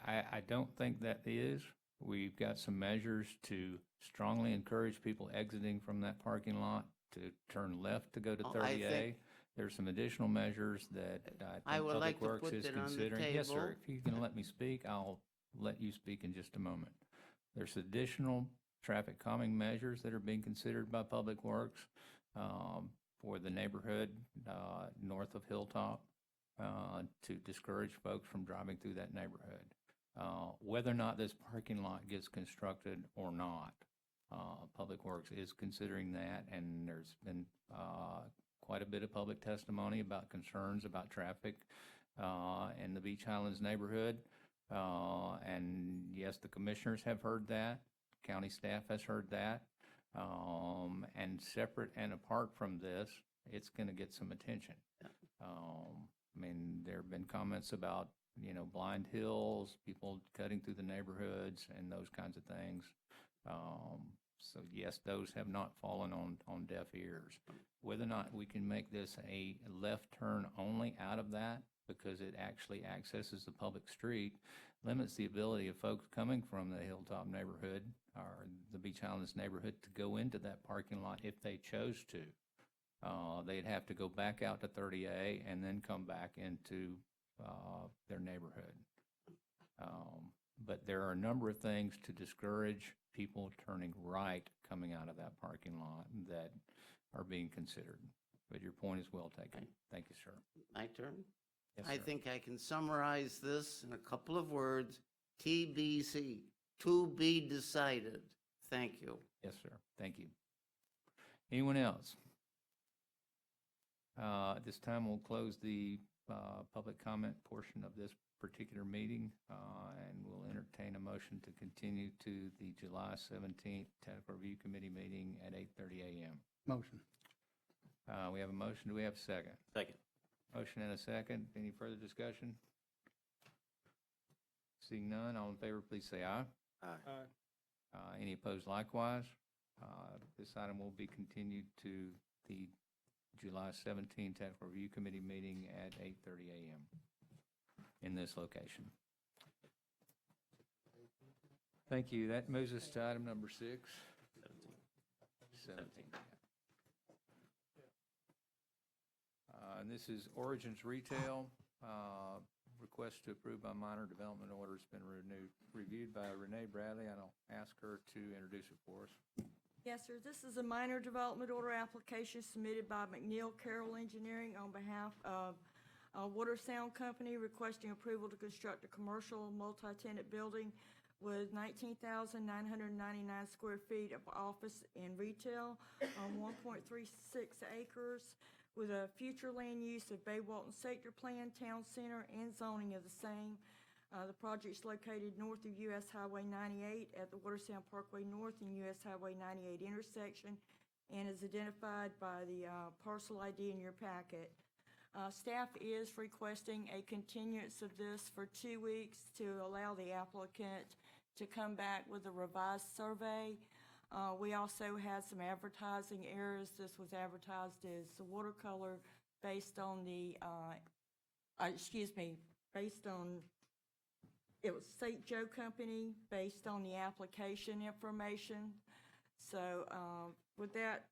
I don't think that is. We've got some measures to strongly encourage people exiting from that parking lot to turn left to go to 30A. There's some additional measures that I would like to Public Works put is that on the considering. Yes, sir. table. If you can let me speak, I'll let you speak in just a moment. There's additional traffic calming measures that are being considered by Public Works for the neighborhood north of Hilltop to discourage folks from driving through that neighborhood. Whether or not this parking lot gets constructed or not, Public Works is considering that, and there's been quite a bit of public testimony about concerns about traffic in the Beach Highlands neighborhood. And yes, the commissioners have heard that. County staff has heard that. And separate and apart from this, it's going to get some attention. I mean, there have been comments about, blind hills, people cutting through the neighborhoods and those kinds of things. So yes, those have not fallen on deaf ears. Whether or not we can make this a left turn only out of that, because it actually accesses the public street, limits the ability of folks coming from the Hilltop neighborhood or the Beach Highlands neighborhood to go into that parking lot if they chose to. They'd have to go back out to 30A and then come back into their neighborhood. But there are a number of things to discourage people turning right coming out of that parking lot that are being considered. But your point is well taken. Thank you, sir. My turn? Yes, I sir. think I can summarize this in a couple of words. TBC, to be decided. Thank you. Yes, sir. Thank you. Anyone else? At this time, we'll close the public comment portion of this particular meeting, and we'll entertain a motion to continue to the July 17th Technical Review Committee meeting at 8:30 a.m. Motion. We have a motion. Do we have a second? Second. Motion and a second. Any further discussion? Seeing none, all in favor, please say aye. Aye. Any opposed likewise? This item will be continued to the July 17 Technical Review Committee meeting at 8:30 a.m. in this location. Thank you. That moves us to item number 6. 17. And this is Origins Retail. Request to approve by minor development order has been reviewed by Renee Bradley. I'll ask her to introduce it for us. Yes, sir. This is a minor development order application submitted by McNeil Carroll Engineering on behalf of Water Sound Company requesting approval to construct a commercial multi-tenant building with 19,999 square feet of office and retail on 1.36 acres with a future land use of Bay Walton Sector Plan, Town Center, and zoning of the same. The project's located north of U.S. Highway 98 at the Water Sound Parkway North and U.S. Highway 98 intersection, and is identified by the parcel ID in your packet. Staff is requesting a continuance of this for 2 weeks to allow the applicant to come back with a revised survey. We also had some advertising errors. This was advertised as the watercolor based on the, it was St. Joe Company based on the application information. So with that,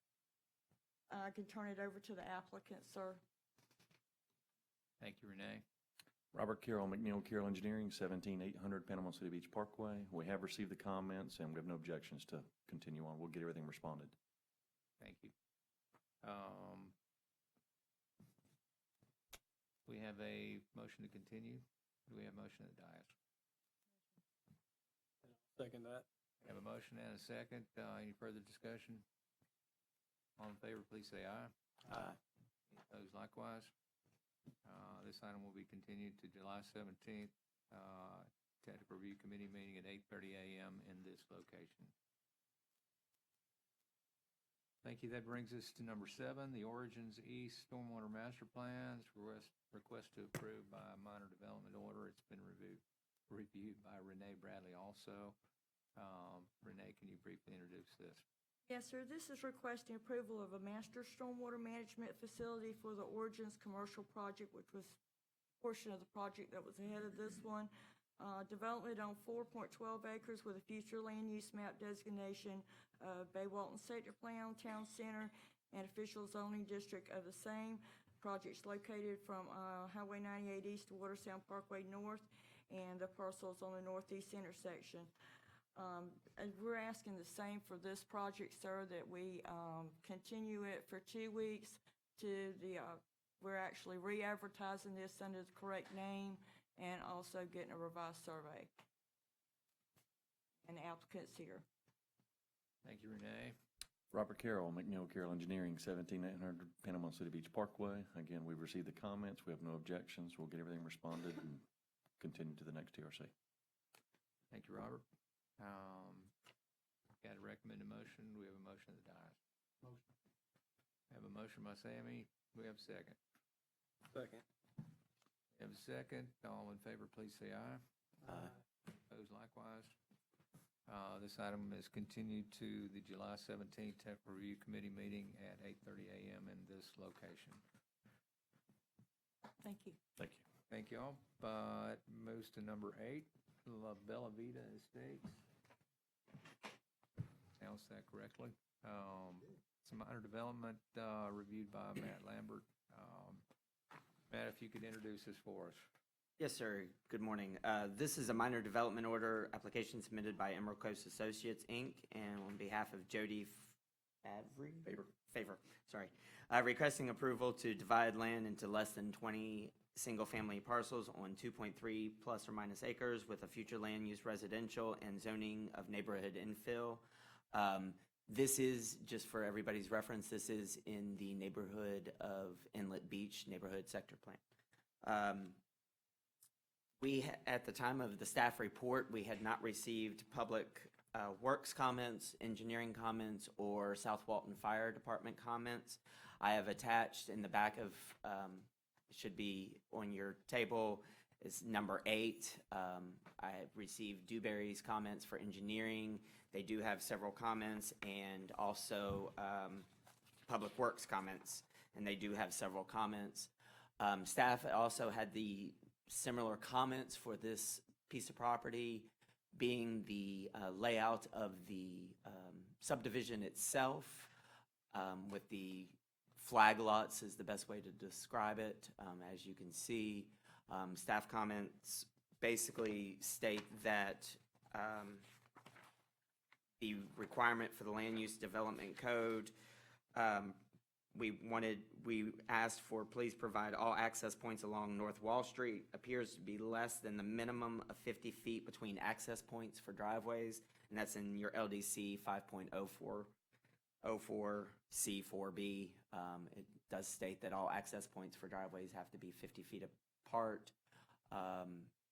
I can turn it over to the applicant, sir. Thank you, Renee. Robert Carroll, McNeil Carroll Engineering, 17800 Panama City Beach Parkway. We have received the comments and we have no objections to continue on. We'll get everything responded. Thank you. We have a motion to continue. Do we have a motion at the dais? Second that. We have a motion and a second. Any further discussion? All in favor, please say aye. Aye. Opposed likewise. This item will be continued to July 17th, Technical Review Committee meeting at 8:30 a.m. in this location. Thank you. That brings us to number 7, the Origins East Stormwater Master Plans. Request to approve by minor development order. It's been reviewed by Renee Bradley also. Renee, can you briefly introduce this? Yes, sir. This is requesting approval of a master stormwater management facility for the Origins commercial project, which was a portion of the project that was ahead of this one. Development on 4.12 acres with a future land use map designation of Bay Walton Sector Plan, Town Center, and official zoning district of the same. Project's located from Highway 98 east to Water Sound Parkway north, and the parcel is on the northeast intersection. And we're asking the same for this project, sir, that we continue it for 2 weeks to the, we're actually re-advertising this under the correct name and also getting a revised survey. And the applicant's here. Thank you, Renee. Robert Carroll, McNeil Carroll Engineering, 17800 Panama City Beach Parkway. Again, we've received the comments. We have no objections. We'll get everything responded and continue to the next TRC. Thank you, Robert. Got a recommended motion. Do we have a motion at the dais? Motion. Have a motion by Sammy. Do we have a second? Second. Have a second. All in favor, please say aye. Aye. Opposed likewise. This item is continued to the July 17th Technical Review Committee meeting at 8:30 a.m. in this location. Thank you. Thank you. Thank you all. But moves to number 8, La Bella Vita Estates. Pronounced that correctly. Some minor development reviewed by Matt Lambert. Matt, if you could introduce this for us. Yes, sir. Good morning. This is a minor development order application submitted by Emerald Coast Associates, Inc., and on behalf of Jody Favor, sorry, requesting approval to divide land into less than 20 single-family parcels on 2.3 plus or minus acres with a future land use residential and zoning of neighborhood infill. This is, just for everybody's reference, this is in the neighborhood of Inlet Beach Neighborhood Sector Plan. At the time of the staff report, we had not received public works comments, engineering comments, or South Walton Fire Department comments. I have attached in the back of, it should be on your table, is number 8. I received Dewberry's comments for engineering. They do have several comments, and also public works comments, and they do have several comments. Staff also had the similar comments for this piece of property, being the layout of the subdivision itself, with the flag lots is the best way to describe it. As you can see, staff comments basically state that the requirement for the land use development code, we asked for please provide all access points along North Wall Street appears to be less than the minimum of 50 feet between access points for driveways, and that's in your LDC 5.04C4B. It does state that all access points for driveways have to be 50 feet apart.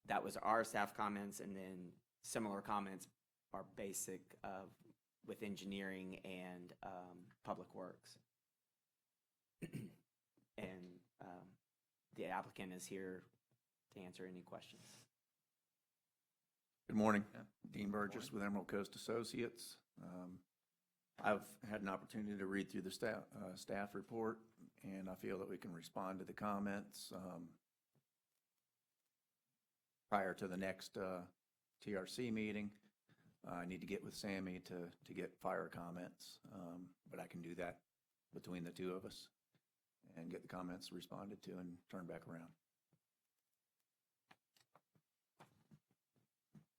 That was our staff comments, and then similar comments are basic with engineering and public works. And the applicant is here to answer any questions. Good morning. Dean Burgess with Emerald Coast Associates. I've had an opportunity to read through the staff report, and I feel that we can respond to the comments prior to the next TRC meeting. I need to get with Sammy to get fire comments, but I can do that between the two of us and get the comments responded to and turn back around.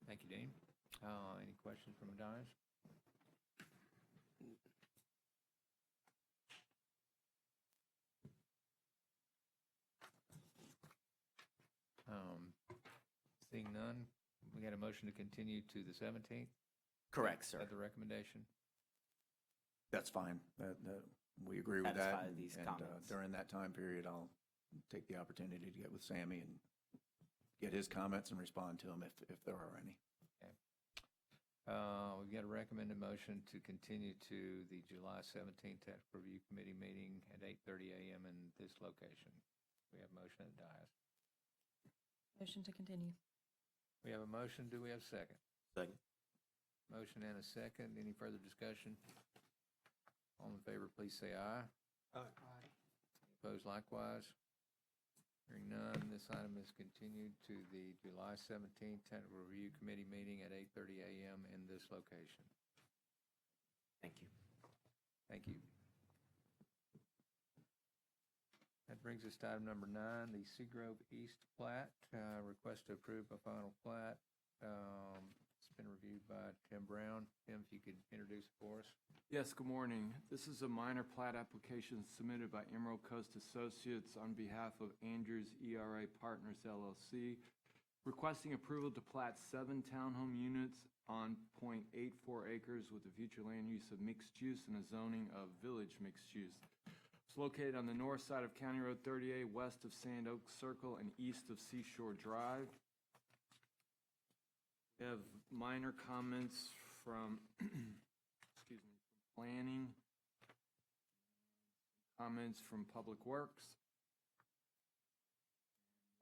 Thank you, Dean. Any questions from the dais? Seeing none, we got a motion to continue to the 17th? Correct, sir. Is that the recommendation? That's fine. We agree with that. Satisfy these and comments. during that time period, I'll take the opportunity to get with Sammy and get his comments and respond to them if there are any. Okay. We've got a recommended motion to continue to the July 17th Technical Review Committee meeting at 8:30 a.m. in this location. We have a motion at the dais. Motion to continue. We have a motion. Do we have a second? Second. Motion and a second. Any further discussion? All in favor, please say aye. Aye. Opposed likewise. Hearing none, this item is continued to the July 17th Technical Review Committee meeting at 8:30 a.m. in this location. Thank you. Thank you. That brings us to item number 9, the Seagrove East plat. Request to approve a final plat. It's been reviewed moved by Tim Brown. Tim, if you could introduce it for us. Yes, good morning. This is a minor plat application submitted by Emerald Coast Associates on behalf of Andrews ERA Partners LLC, requesting approval to plat 7 townhome units on .84 acres with a future land use of mixed use and a zoning of village mixed use. It's located on the north side of County Road 38, west of Sand Oak Circle and east of Seashore Drive. We have minor comments from, excuse me, from planning, comments from Public Works,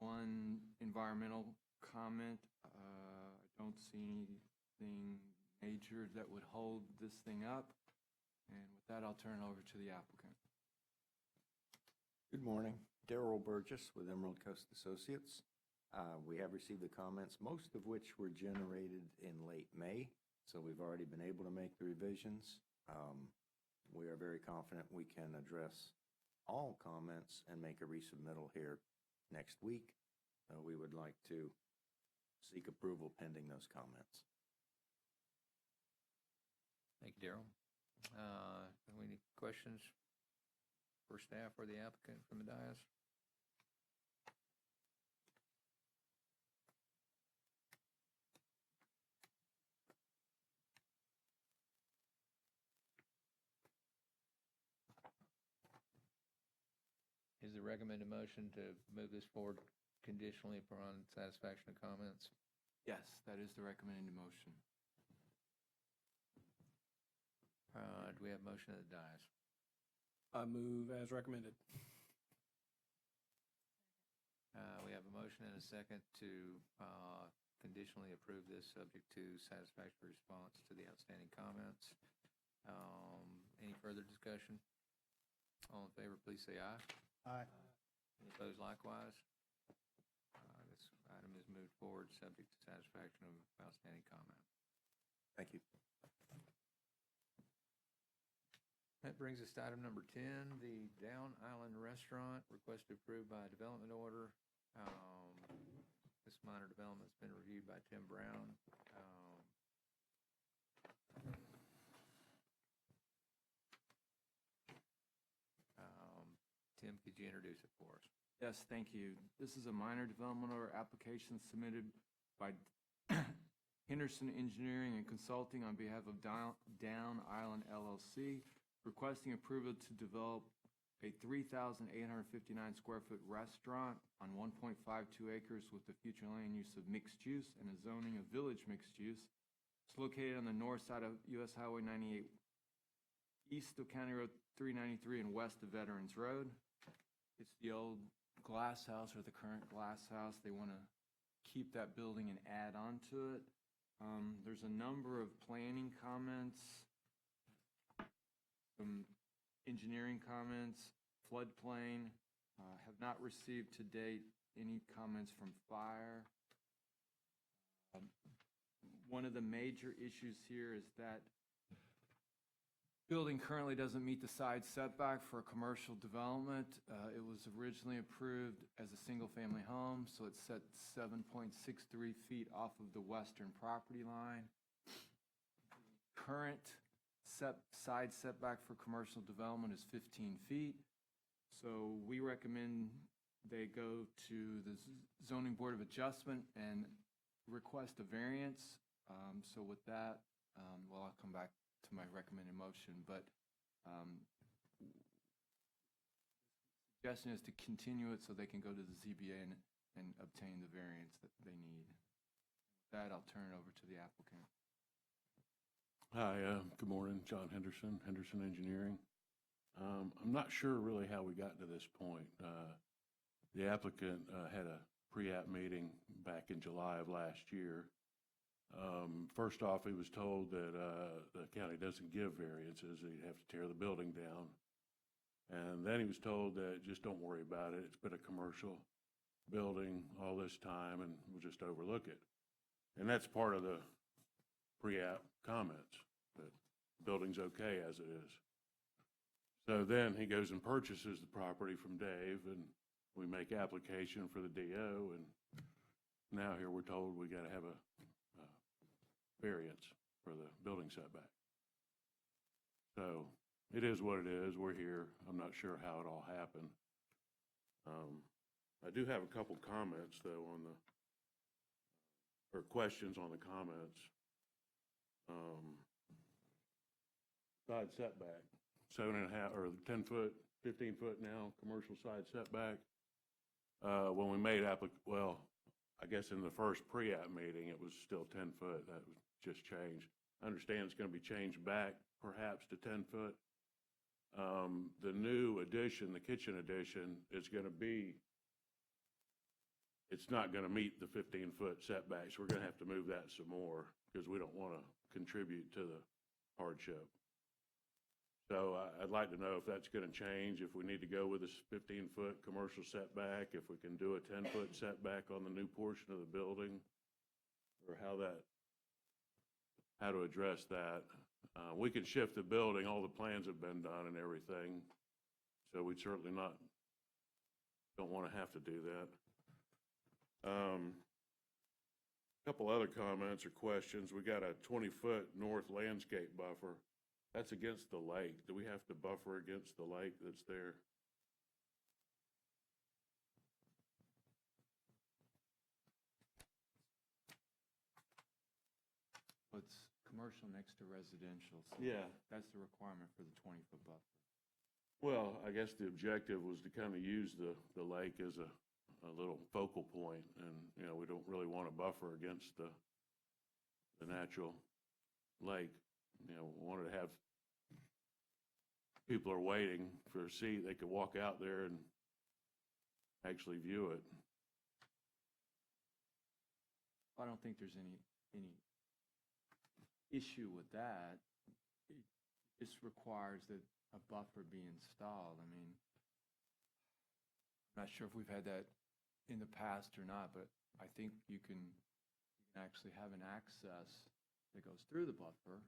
one environmental comment. I don't see anything major that would hold this thing up. And with that, I'll turn it over to the applicant. Good morning. Darrell Burgess with Emerald Coast Associates. We have received the comments, most of which were generated in late May, so we've already been able to make the revisions. We are very confident we can address all comments and make a resubmittal here next week. We would like to seek approval pending those comments. Thank you, Darrell. Any questions for staff or the applicant from the dais? Is the recommended motion to move this forward conditionally upon satisfaction of comments? Yes, that is the recommended motion. Do we have motion at the dais? I move as recommended. We have a motion and a second to conditionally approve this, subject to satisfactory response to the outstanding comments. Any further discussion? All in favor, please say aye. Aye. Any opposed likewise? This item is moved forward, subject to satisfaction of outstanding comment. Thank you. That brings us to item number 10, the Down Island Restaurant, request approved by development order. This minor development's been reviewed by Tim Brown. Tim, could you introduce it for us? Yes, thank you. This is a minor development order application submitted by Henderson Engineering and Consulting on behalf of Down Island LLC, requesting approval to develop a 3,859 square foot restaurant on 1.52 acres with the future land use of mixed use and a zoning of village mixed use. It's located on the north side of US Highway 98, east of County Road 393 and west of Veterans Road. It's the old glass house, or the current glass house. They want to keep that building and add on to it. There's a number of planning comments, some engineering comments, floodplain. Have not received to date any comments from fire. One of the major issues here is that building currently doesn't meet the side setback for a commercial development. It was originally approved as a single-family home, so it's set 7.63 feet off of the western property line. Current side setback for commercial development is 15 feet. So we recommend they go to the Zoning Board of Adjustment and request a variance. So with that, well, I'll come back to my recommended motion, but suggestion is to continue it so they can go to the ZBA and obtain the variance that they need. With that, I'll turn it over to the applicant. Hi, good morning, John Henderson, Henderson Engineering. I'm not sure really how we got to this point. The applicant had a pre-app meeting back in July of last year. First off, he was told that the county doesn't give variances, that he'd have to tear the building down. And then he was told that just don't worry about it. It's been a commercial building all this time and we'll just overlook it. And that's part of the pre-app comments, that the building's okay as it is. So then he goes and purchases the property from Dave, and we make application for the DO, and now here we're told we got to have a variance for the building setback. So it is what it is. We're here. I'm not sure how it all happened. I do have a couple comments, though, on the, or questions on the comments. Side setback, 7.5, or 10 foot, 15 foot now, commercial side setback. When we made well, I guess in the first pre-app meeting, it was still 10 foot. That was just changed. I understand it's going to be changed back perhaps to 10 foot. The new addition, the kitchen addition, is going to be, it's not going to meet the 15-foot setbacks. We're going to have to move that some more because we don't want to contribute to the hardship. So I'd like to know if that's going to change, if we need to go with a 15-foot commercial setback, if we can do a 10-foot setback on the new portion of the building, or how to address that. We can shift the building. All the plans have been done and everything. So we certainly don't want to have to do that. A couple other comments or questions. We got a 20-foot north landscape buffer. That's against the lake. Do we have to buffer against the lake that's there? Well, it's commercial next to residential. So Yeah. That's the requirement for the 20-foot buffer. Well, I guess the objective was to kind of use the lake as a little focal point, and, you know, we don't really want to buffer against the natural lake. You know, we wanted to have, people are waiting for a seat, they could walk out there and actually view it. I don't think there's any issue with that. It just requires that a buffer be installed. I mean, I'm not sure if we've had that in the past or not, but I think you can actually have an access that goes through the buffer.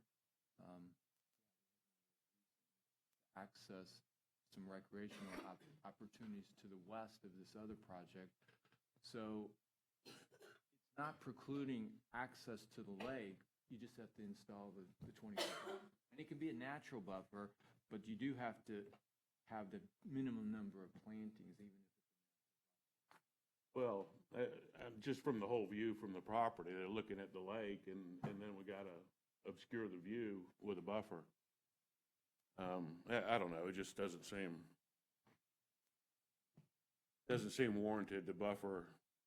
Access some recreational opportunities to the west of this other project. So it's not precluding access to the lake. You just have to install the 20 foot. And it can be a natural buffer, but you do have to have the minimum number of plantings, even if Well, just from the whole view from the property, they're looking at the lake, and then we got to obscure the view with a buffer. I don't know. It just doesn't seem warranted to buffer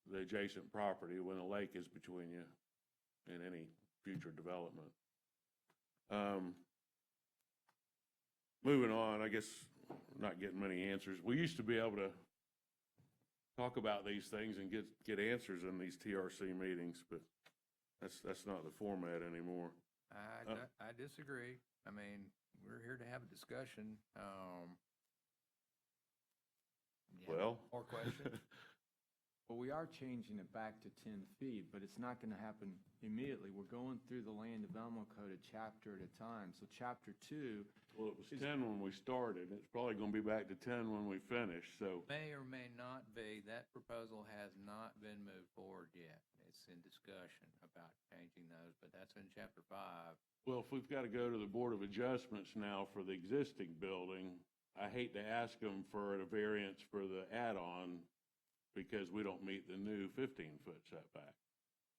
the adjacent property when a lake is between you and any future development. Moving on, I guess not getting many answers. We used to be able to talk about these things and get answers in these TRC meetings, but that's not the format anymore. I disagree. I mean, we're here to have a discussion. Well. More questions? Well, we are changing it back to 10 feet, but it's not going to happen immediately. We're going through the Land Development Code a chapter at a time. So chapter 2. Well, it was 10 when we started. It's probably going to be back to 10 when we finish. So May or may not be. That proposal has not been moved forward yet. It's in discussion about changing those, but that's in chapter 5. well, if we've got to go to the Board of Adjustments now for the existing building, I hate to ask them for a variance for the add-on because we don't meet the new 15-foot setback.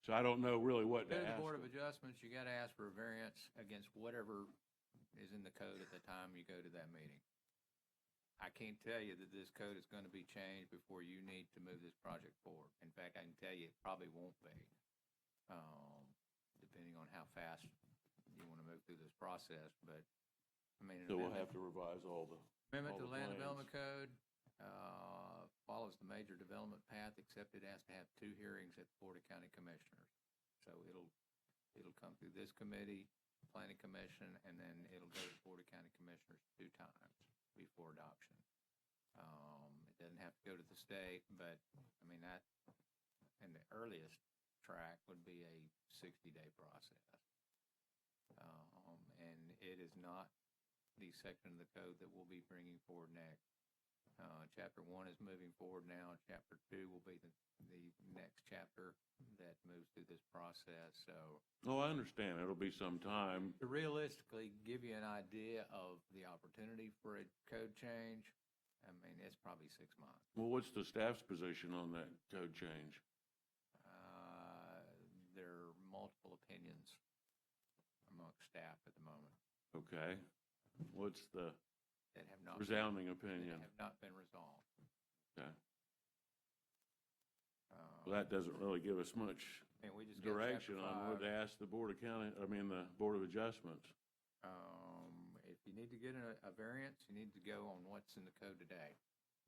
So I don't know really what to Go to the ask Board of them. Adjustments, you got to ask for a variance against whatever is in the code at the time you go to that meeting. I can't tell you that this code is going to be changed before you need to move this project forward. In fact, I can tell you it probably won't be, depending on how fast you want to move through this process. But, I mean, So we'll have to revise all the amendment to the Land plans. Development Code follows the major development path, except it has to have 2 hearings at the Board of County Commissioners. So it'll come through this committee, Planning Commission, and then it'll go to the Board of County Commissioners 2 times before adoption. It doesn't have to go to the state, but, I mean, that, and the earliest track would be a 60-day process. And it is not the section of the code that we'll be bringing forward next. Chapter 1 is moving forward now. Chapter 2 will be the next chapter that moves through this process. So Oh, I understand. It'll be some time. to realistically give you an idea of the opportunity for a code change, I mean, it's probably 6 months. Well, what's the staff's position on that code change? There are multiple opinions amongst staff at the moment Okay. What's the that have not resounding that opinion? have not been resolved. Okay. Well, that doesn't really give us much And we just got direction chapter on what 5. to ask the Board of County, the Board of Adjustments. If you need to get a variance, you need to go on what's in the code today,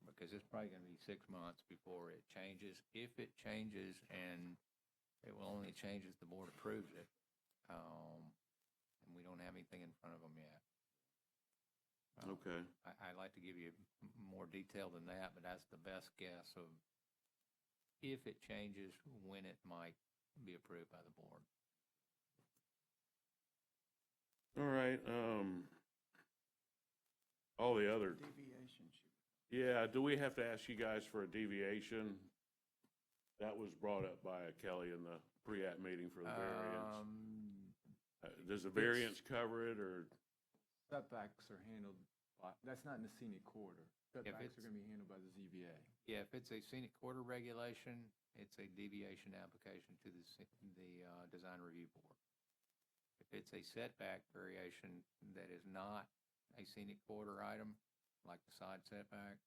because it's probably going to be 6 months before it changes. If it changes, and it will only change if the board approves it, and we don't have anything in front of them yet. Okay. I'd like to give you more detail than that, but that's the best guess of if it changes, when it might be approved by the board. All right, all the other, Deviation. yeah, do we have to ask you guys for a deviation? That was brought up by Kelly in the pre-app meeting for the variance. Does the variance cover it, or? Setbacks are handled by, that's not in the scenic corridor. Setbacks it's- are going to be handled by the ZBA. Yeah, if it's a scenic corridor regulation, it's a deviation application to the design review board. If it's a setback variation that is not a scenic corridor item, like the side setback,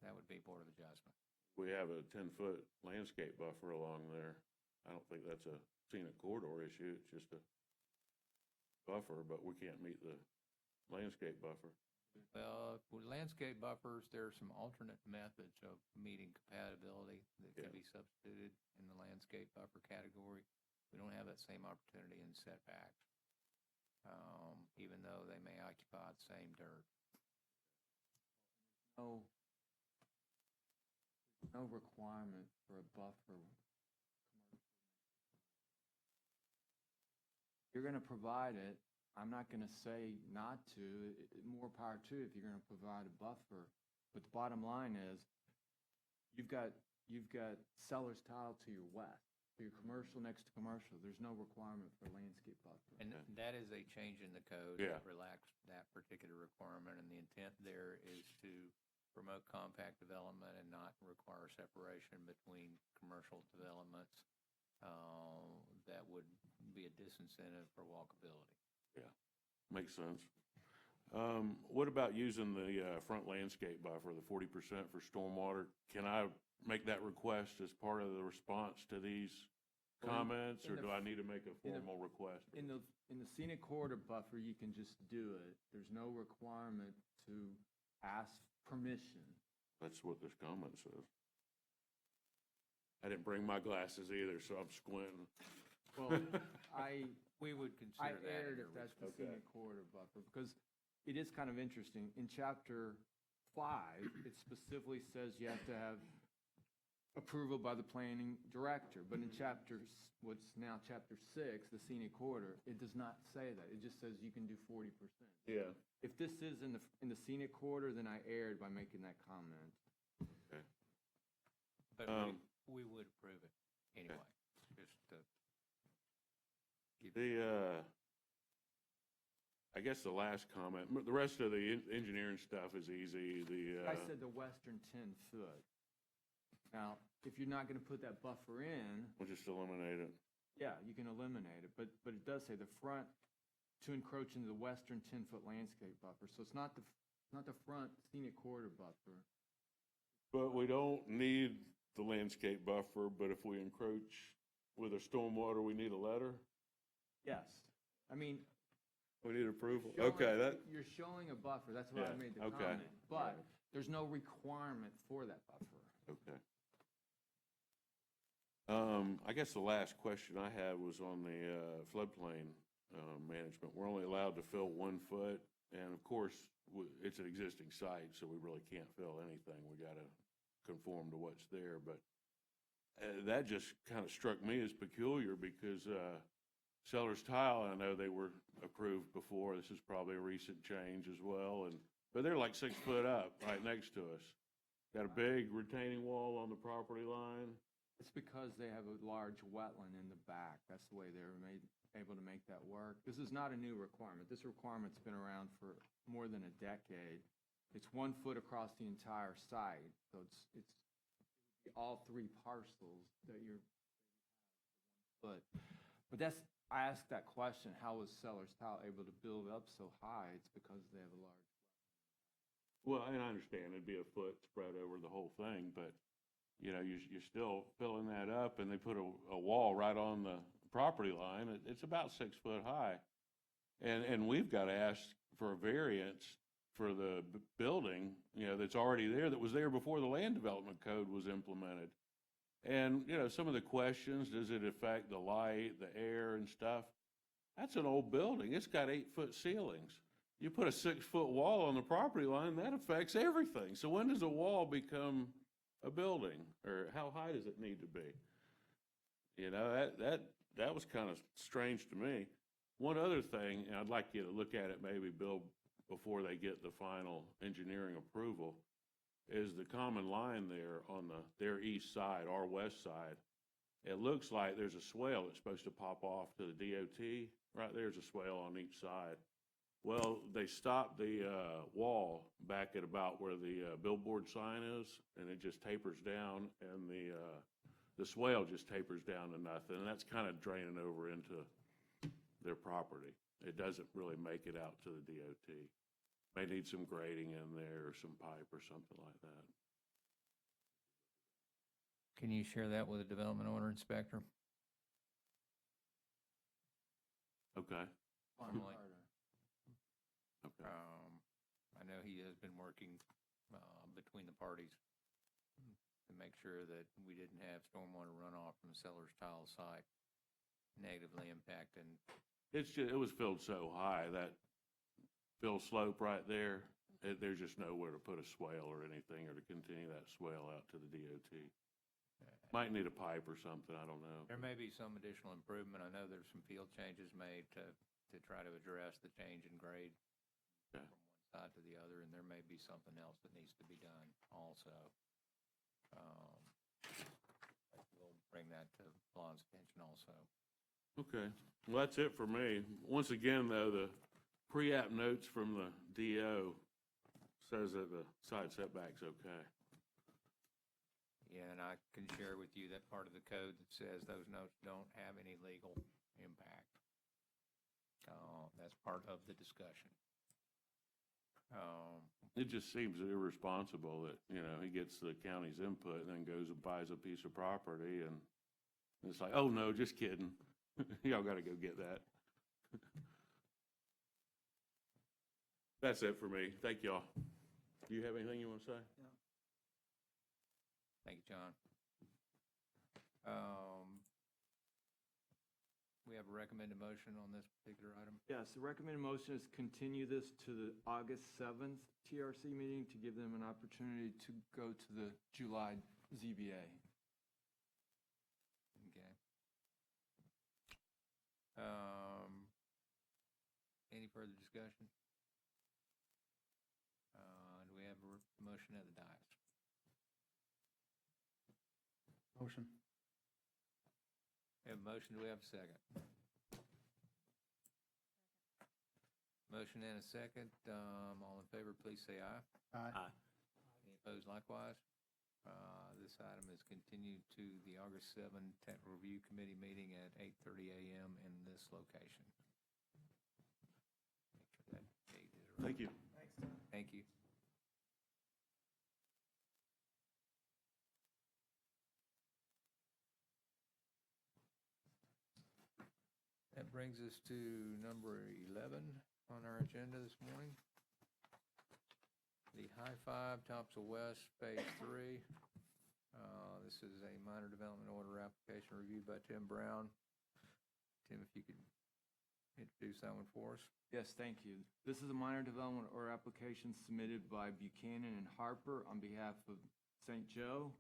that would be Board of Adjustment. We have a 10-foot landscape buffer along there. I don't think that's a scenic corridor issue, it's just a buffer, but we can't meet the landscape buffer. Well, with landscape buffers, there are some alternate methods of meeting compatibility that can be substituted in the landscape buffer category. We don't have that same opportunity in setbacks, even though they may occupy the same dirt. No requirement for a buffer. You're going to provide it. I'm not going to say not to. More power to if you're going to provide a buffer. But the bottom line is, you've got seller's tile to your west. So your commercial next to commercial. There's no requirement for landscape buffer. And that is a change in the code that relaxed that particular requirement, and the intent there is to promote compact development and not require separation between commercial developments. That would be a disincentive for walkability. Yeah, makes sense. What about using the front landscape buffer, the 40% for stormwater? Can I make that request as part of the response to these comments, or do I need to make a formal request? In the scenic corridor buffer, you can just do it. There's no requirement to ask permission. That's what this comment says. I didn't bring my glasses either, so I'm squinting. Well, we would consider that. aired if that's the scenic corridor buffer, because it is kind of interesting. In chapter 5, it specifically says you have to have approval by the planning director, but in what's now chapter 6, the scenic corridor, it does not say that. It just says you can do 40%. Yeah. If this is in the scenic corridor, then I erred by making that comment. Okay. But we would approve it anyway, just to give I guess the last comment, the rest of the engineering stuff is easy. I said the western 10-foot. Now, if you're not going to put that buffer in, We'll just eliminate it. yeah, you can eliminate it, but it does say the front to encroach into the western 10-foot landscape buffer. So it's not the front scenic corridor buffer. But we don't need the landscape buffer, but if we encroach with a stormwater, we need a letter? Yes. I mean, We need approval? showing- Okay, you're showing a buffer. That's why I Yeah, made the okay. comment. But there's no requirement for that buffer. okay. I guess the last question I had was on the floodplain management. We're only allowed to fill 1 foot, and of course, it's an existing site, so we really can't fill anything. We got to conform to what's there, but that just kind of struck me as peculiar because Seller's Tile, I know they were approved before. This is probably a recent change as well, but they're like 6 foot up right next to us. Got a big retaining wall on the property line? It's because they have a large wetland in the back. That's the way they were able to make that work. This is not a new requirement. This requirement's been around for more than a decade. It's 1 foot across the entire site, so it's all 3 parcels that you're foot. But I asked that question, how was Sellers Tile able to build up so high? It's because they have a large. Well, and I understand it'd be a foot spread over the whole thing, but, you know, you're still filling that up, and they put a wall right on the property line. It's about 6 foot high. And we've got to ask for a variance for the building, you know, that's already there, that was there before the land development code was implemented. And, you know, some of the questions, does it affect the light, the air and stuff? That's an old building. It's got 8-foot ceilings. You put a 6-foot wall on the property line, that affects everything. So when does a wall become a building? Or how high does it need to be? You know, that was kind of strange to me. One other thing, and I'd like you to look at it maybe, Bill, before they get the final engineering approval, is the common line there on their east side, our west side. It looks like there's a swale that's supposed to pop off to the DOT. Right there's a swale on each side. Well, they stopped the wall back at about where the billboard sign is, and it just tapers down, and the swale just tapers down to nothing, and that's kind of draining over into their property. It doesn't really make it out to the DOT. May need some grading in there or some pipe or something like that. Can you share that with the development order inspector? Okay. Finally. Okay. I know he has been working between the parties to make sure that we didn't have stormwater runoff from Sellers Tile site negatively impacting. It was filled so high, that fill slope right there, there's just nowhere to put a swale or anything, or to continue that swale out to the DOT. Might need a pipe or something, I don't know. There may be some additional improvement. I know there's some field changes made to try to address the change in grade Okay. from one side to the other, and there may be something else that needs to be done also. We'll bring that to Lon's attention also. Okay, well, that's it for me. Once again, though, the pre-app notes from the DO says that the side setback's okay. Yeah, and I can share with you that part of the code that says those notes don't have any legal impact. That's part of the discussion. It just seems irresponsible that, you know, he gets the county's input and then goes and buys a piece of property, and it's like, oh, no, just kidding. Y'all got to go get that. That's it for me. Thank y'all. Do you have anything you want to say? No. Thank you, John. We have a recommended motion on this particular item. Yes, the recommended motion is continue this to the August 7th TRC meeting to give them an opportunity to go to the July ZBA. Okay. Any further discussion? Do we have a motion at the dais? Motion. We have a motion, do we have a second? Motion and a second. All in favor, please say aye. Aye. Any opposed likewise? This item is continued to the August 7 Technical Review Committee meeting at 8:30 a.m. in this location. Make sure that date is right. Thank you. Thanks, Tom. Thank you. That brings us to number 11 on our agenda this morning. The High Five Topsail West Phase 3. This is a minor development order application reviewed by Tim Brown. Tim, if you could introduce that one for us. Yes, thank you. This is a minor development order application submitted by Buchanan and Harper on behalf of St. Joe,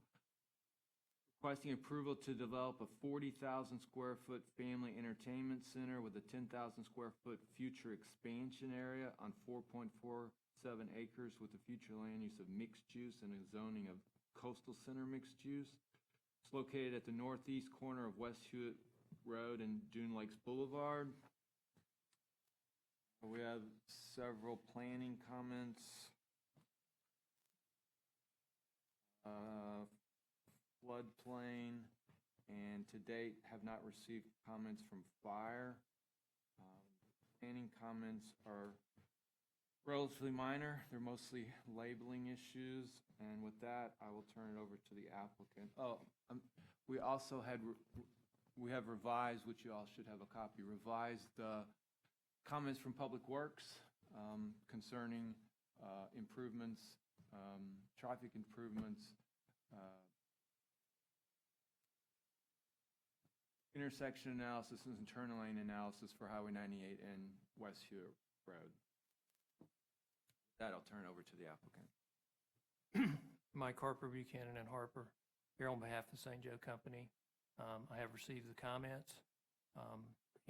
requesting approval to develop a 40,000 square foot family entertainment center with a 10,000 square foot future expansion area on 4.47 acres with a future land use of mixed use and a zoning of coastal center mixed use. It's located at the northeast corner of West Hewitt Road and Dune Lakes Boulevard. We have several planning comments. Floodplain, and to date have not received comments from fire. Planning comments are relatively minor. They're mostly labeling issues. And with that, I will turn it over to the applicant. We also had, we have revised, which you all should have a copy, revised comments from Public Works concerning improvements, traffic improvements, intersection analysis and turn lane analysis for Highway 98 and West Hewitt Road. That I'll turn over to the applicant. Mike Harper, Buchanan and Harper, here on behalf of the St. Joe Company. I have received the comments,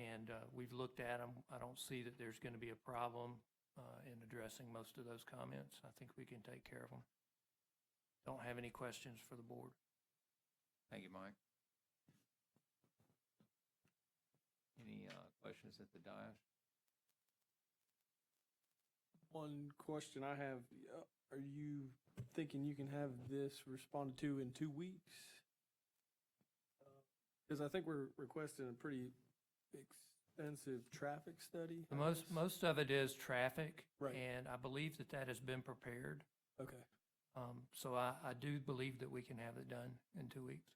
and we've looked at them. I don't see that there's going to be a problem in addressing most of those comments. I think we can take care of them. Don't have any questions for the board. Thank you, Mike. Any questions at the dais? One question I have, are you thinking you can have this responded to in 2 weeks? Because I think we're requesting a pretty extensive traffic study. Most of it is traffic, Right. and I believe that that has been prepared. Okay. So I do believe that we can have it done in 2 weeks.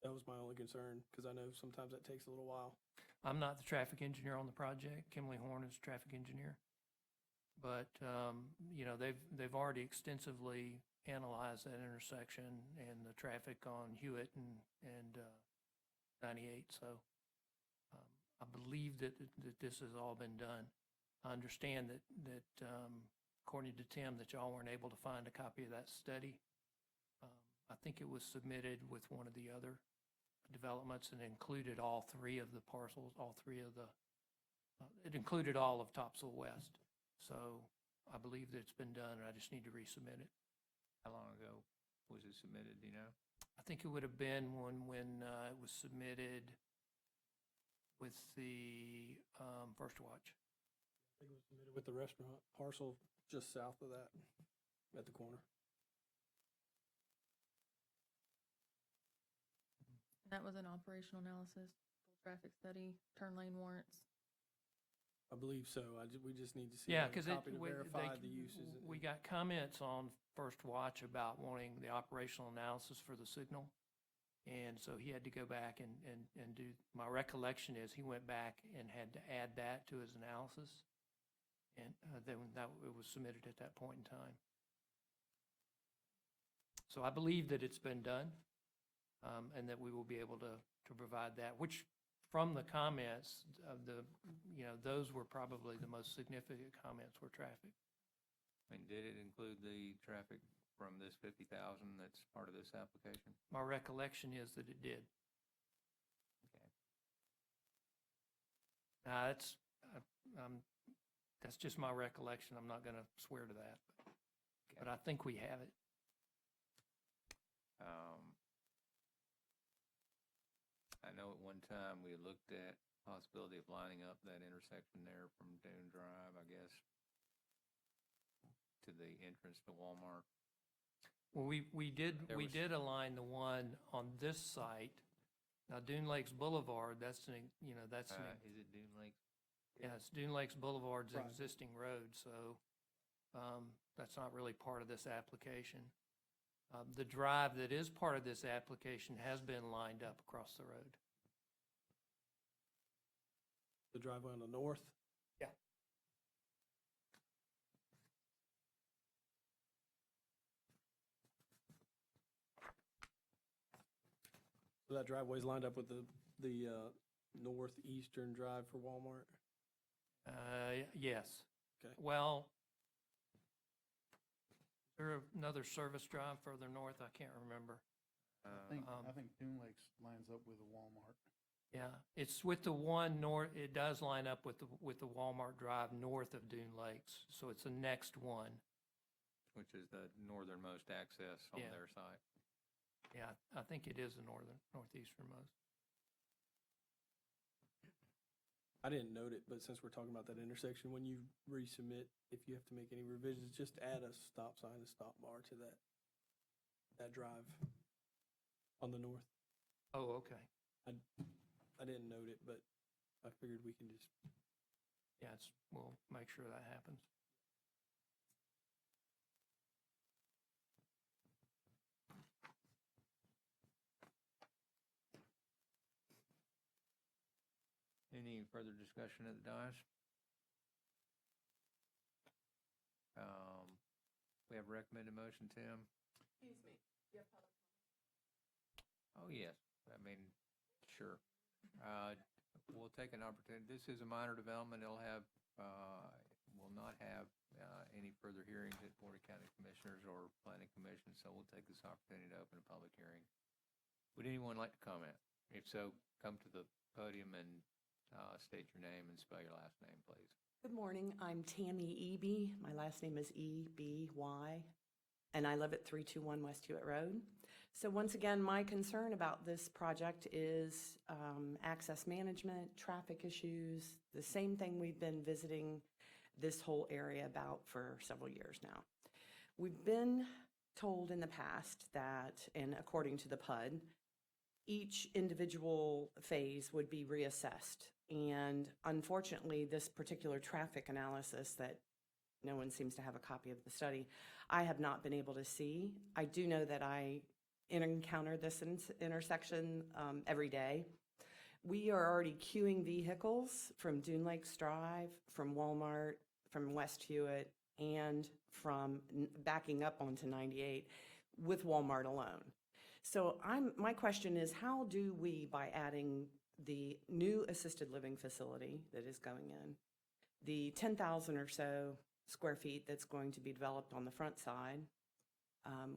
That was my only concern, because I know sometimes that takes a little while. I'm not the traffic engineer on the project. Kimberly Horn is the traffic engineer. But, you know, they've already extensively analyzed that intersection and the traffic on Hewitt and 98. So I believe that this has all been done. I understand that according to Tim, that y'all weren't able to find a copy of that study. I think it was submitted with one of the other developments and included all three of the parcels, it included all of Topsail West. So I believe that it's been done, and I just need to resubmit it. How long ago was it submitted, do you know? I think it would have been when it was submitted with the First Watch. I think it was submitted with the restaurant parcel just south of that, at the corner. That was an operational analysis, full traffic study, turn lane warrants. I believe so. We just need to see Yeah, a because copy to verify the uses. we got comments on First Watch about wanting the operational analysis for the signal. And so he had to go back and do, my recollection is he went back and had to add that to his analysis. And then it was submitted at that point in time. So I believe that it's been done, and that we will be able to provide that, which from the comments of those were probably the most significant comments were traffic. I mean, did it include the traffic from this 50,000 that's part of this application? My recollection is that it did. Okay. Now, that's just my recollection. I'm not going to swear to that. But I think we have it. I know at one time we had looked at possibility of lining up that intersection there from Dune Drive, I guess, to the entrance to Walmart. Well, we did align the one on this site. Now, Dune Lakes Boulevard, is it Dune Lakes? Yeah, it's Dune Lakes Boulevard's Right. existing road, so that's not really part of this application. The drive that is part of this application has been lined up across the road. The driveway on the north? Yeah. So that driveway's lined up with the northeastern drive for Walmart? Yes. Okay. Well, is there another service drive further north? I can't remember. I think Dune Lakes lines up with a Walmart. Yeah, it's with the one north, it does line up with the Walmart Drive north of Dune Lakes, so it's the next one. Which is the northernmost access on Yeah. their side. Yeah, I think it is the northeasternmost. I didn't note it, but since we're talking about that intersection, when you resubmit, if you have to make any revisions, just add a stop sign and stop bar to that drive on the north. Oh, okay. I didn't note it, but I figured we can just. Yeah, we'll make sure that happens. Any further discussion at the dais? We have recommended motion, Tim? Excuse me, you have public Oh, yes. I mean, sure. We'll take an opportunity. This is a minor development. It'll have, will not have any further hearings at Board of County Commissioners or Planning Commission, so we'll take this opportunity to open a public hearing. Would anyone like to comment? If so, come to the podium and state your name and spell your last name, please. Good morning. I'm Tammy Eby. My last name is E-B-Y, and I live at 321 West Hewitt Road. So once again, my concern about this project is access management, traffic issues, the same thing we've been visiting this whole area about for several years now. We've been told in the past that, and according to the PUD, each individual phase would be reassessed. And unfortunately, this particular traffic analysis that no one seems to have a copy of the study, I have not been able to see. I do know that I encounter this intersection every day. We are already queuing vehicles from Dune Lakes Drive, from Walmart, from West Hewitt, and from backing up onto 98 with Walmart alone. So my question is, how do we, by adding the new assisted living facility that is going in, the 10,000 or so square feet that's going to be developed on the front side,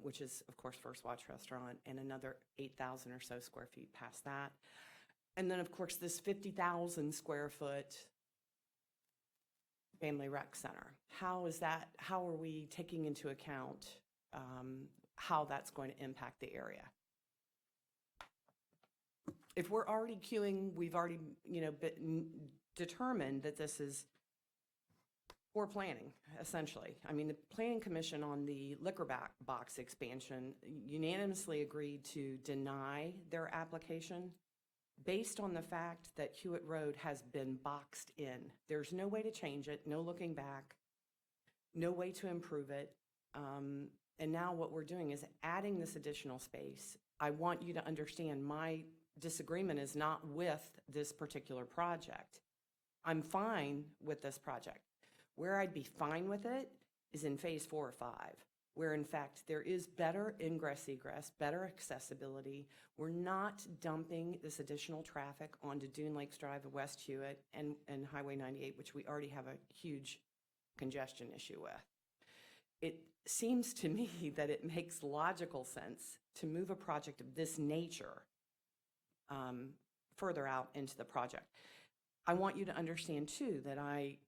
which is, of course, First Watch Restaurant, and another 8,000 or so square feet past that. And then, of course, this 50,000 square foot family rec center. How are we taking into account how that's going to impact the area? If we're already queuing, we've already, determined that this is poor planning, essentially. I mean, the Planning Commission on the liquor box expansion unanimously agreed to deny their application based on the fact that Hewitt Road has been boxed in. There's no way to change it, no looking back, no way to improve it. And now what we're doing is adding this additional space. I want you to understand my disagreement is not with this particular project. I'm fine with this project. Where I'd be fine with it is in phase 4 or 5, where in fact there is better ingress egress, better accessibility. We're not dumping this additional traffic onto Dune Lakes Drive of West Hewitt and Highway 98, which we already have a huge congestion issue with. It seems to me that it makes logical sense to move a project of this nature further out into the project. I want you to understand too that I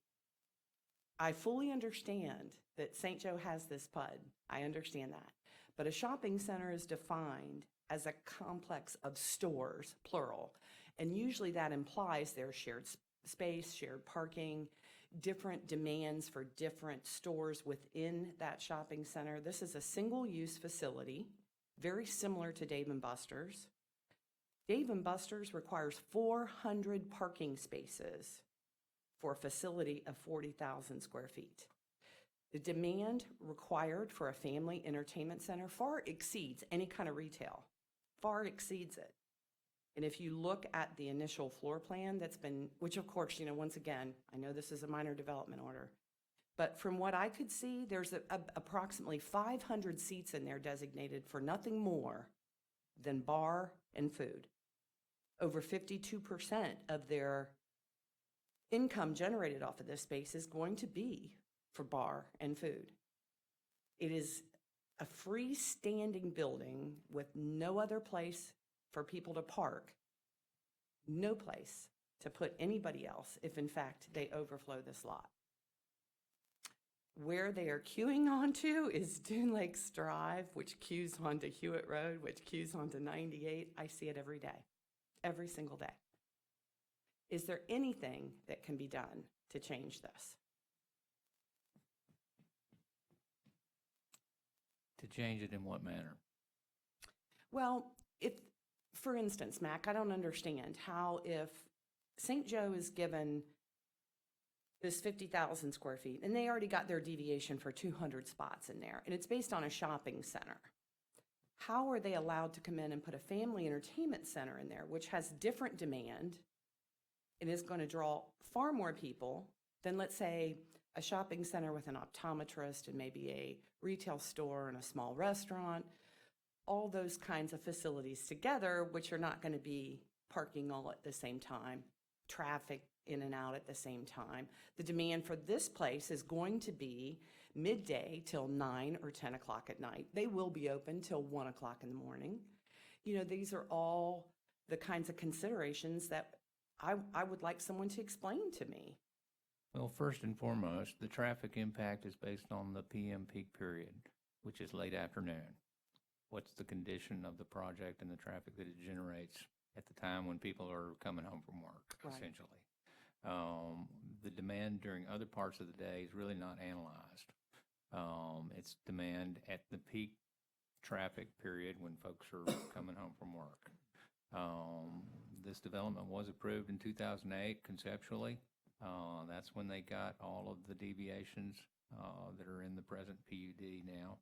fully understand that St. Joe has this PUD. I understand that. But a shopping center is defined as a complex of stores, plural. And usually that implies there's shared space, shared parking, different demands for different stores within that shopping center. This is a single-use facility, very similar to Dave & Buster's. Dave & Buster's requires 400 parking spaces for a facility of 40,000 square feet. The demand required for a family entertainment center far exceeds any kind of retail, far exceeds it. And if you look at the initial floor plan that's been, which of course, once again, I know this is a minor development order, but from what I could see, there's approximately 500 seats in there designated for nothing more than bar and food. Over 52% of their income generated off of this space is going to be for bar and food. It is a freestanding building with no other place for people to park, no place to put anybody else if in fact they overflow this lot. Where they are queuing onto is Dune Lakes Drive, which queues onto Hewitt Road, which queues onto 98. I see it every day, every single day. Is there anything that can be done to change this? To change it in what manner? Well, if, for instance, Mac, I don't understand how if St. Joe is given this 50,000 square feet, and they already got their deviation for 200 spots in there, and it's based on a shopping center. How are they allowed to come in and put a family entertainment center in there, which has different demand and is going to draw far more people than, let's say, a shopping center with an optometrist and maybe a retail store and a small restaurant, all those kinds of facilities together, which are not going to be parking all at the same time, traffic in and out at the same time. The demand for this place is going to be midday till 9 or 10 o'clock at night. They will be open till 1 o'clock in the morning. You know, these are all the kinds of considerations that I would like someone to explain to me. Well, first and foremost, the traffic impact is based on the PM peak period, which is late afternoon. What's the condition of the project and the traffic that it generates at the time when people are coming home from work, Right. essentially? The demand during other parts of the day is really not analyzed. It's demand at the peak traffic period when folks are coming home from work. This development was approved in 2008 conceptually. That's when they got all of the deviations that are in the present PUD now.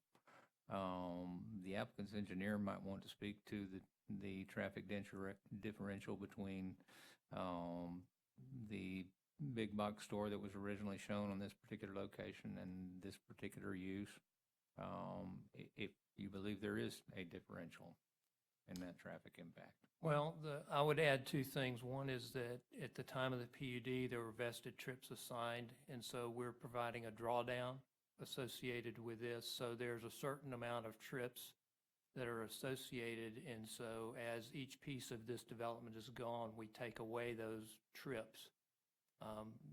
The applicant's engineer might want to speak to the traffic differential between the big box store that was originally shown on this particular location and this particular use, if you believe there is a differential in that traffic impact. Well, I would add two things. One is that at the time of the PUD, there were vested trips assigned, and so we're providing a drawdown associated with this. So there's a certain amount of trips that are associated, and so as each piece of this development is gone, we take away those trips.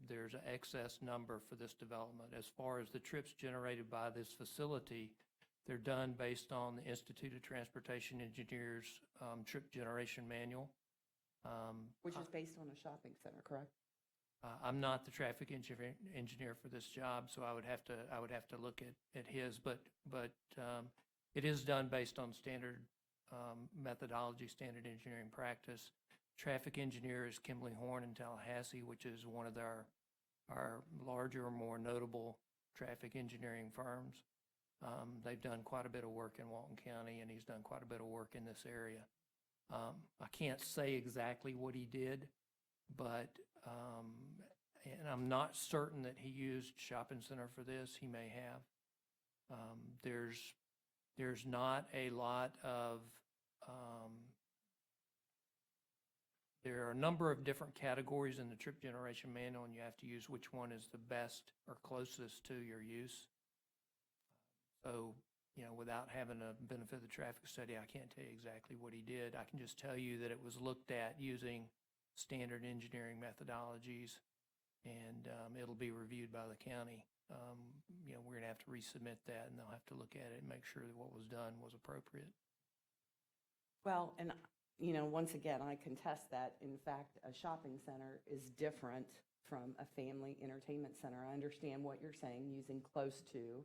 There's an excess number for this development. As far as the trips generated by this facility, they're done based on the Institute of Transportation Engineers trip generation manual. Which is based on a shopping center, correct? I'm not the traffic engineer for this job, so I would have to look at his, but it is done based on standard methodology, standard engineering practice. Traffic engineer is Kimberly Horn in Tallahassee, which is one of our larger, more notable traffic engineering firms. They've done quite a bit of work in Walton County, and he's done quite a bit of work in this area. I can't say exactly what he did, but, and I'm not certain that he used shopping center for this. He may have. There's not a lot of, there are a number of different categories in the trip generation manual, and you have to use which one is the best or closest to your use. So, you know, without having a benefit of the traffic study, I can't tell you exactly what he did. I can just tell you that it was looked at using standard engineering methodologies, and it'll be reviewed by the county. You know, we're going to have to resubmit that, and they'll have to look at it and make sure that what was done was appropriate. Well, and, you know, once again, I contest that. In fact, a shopping center is different from a family entertainment center. I understand what you're saying, using close to.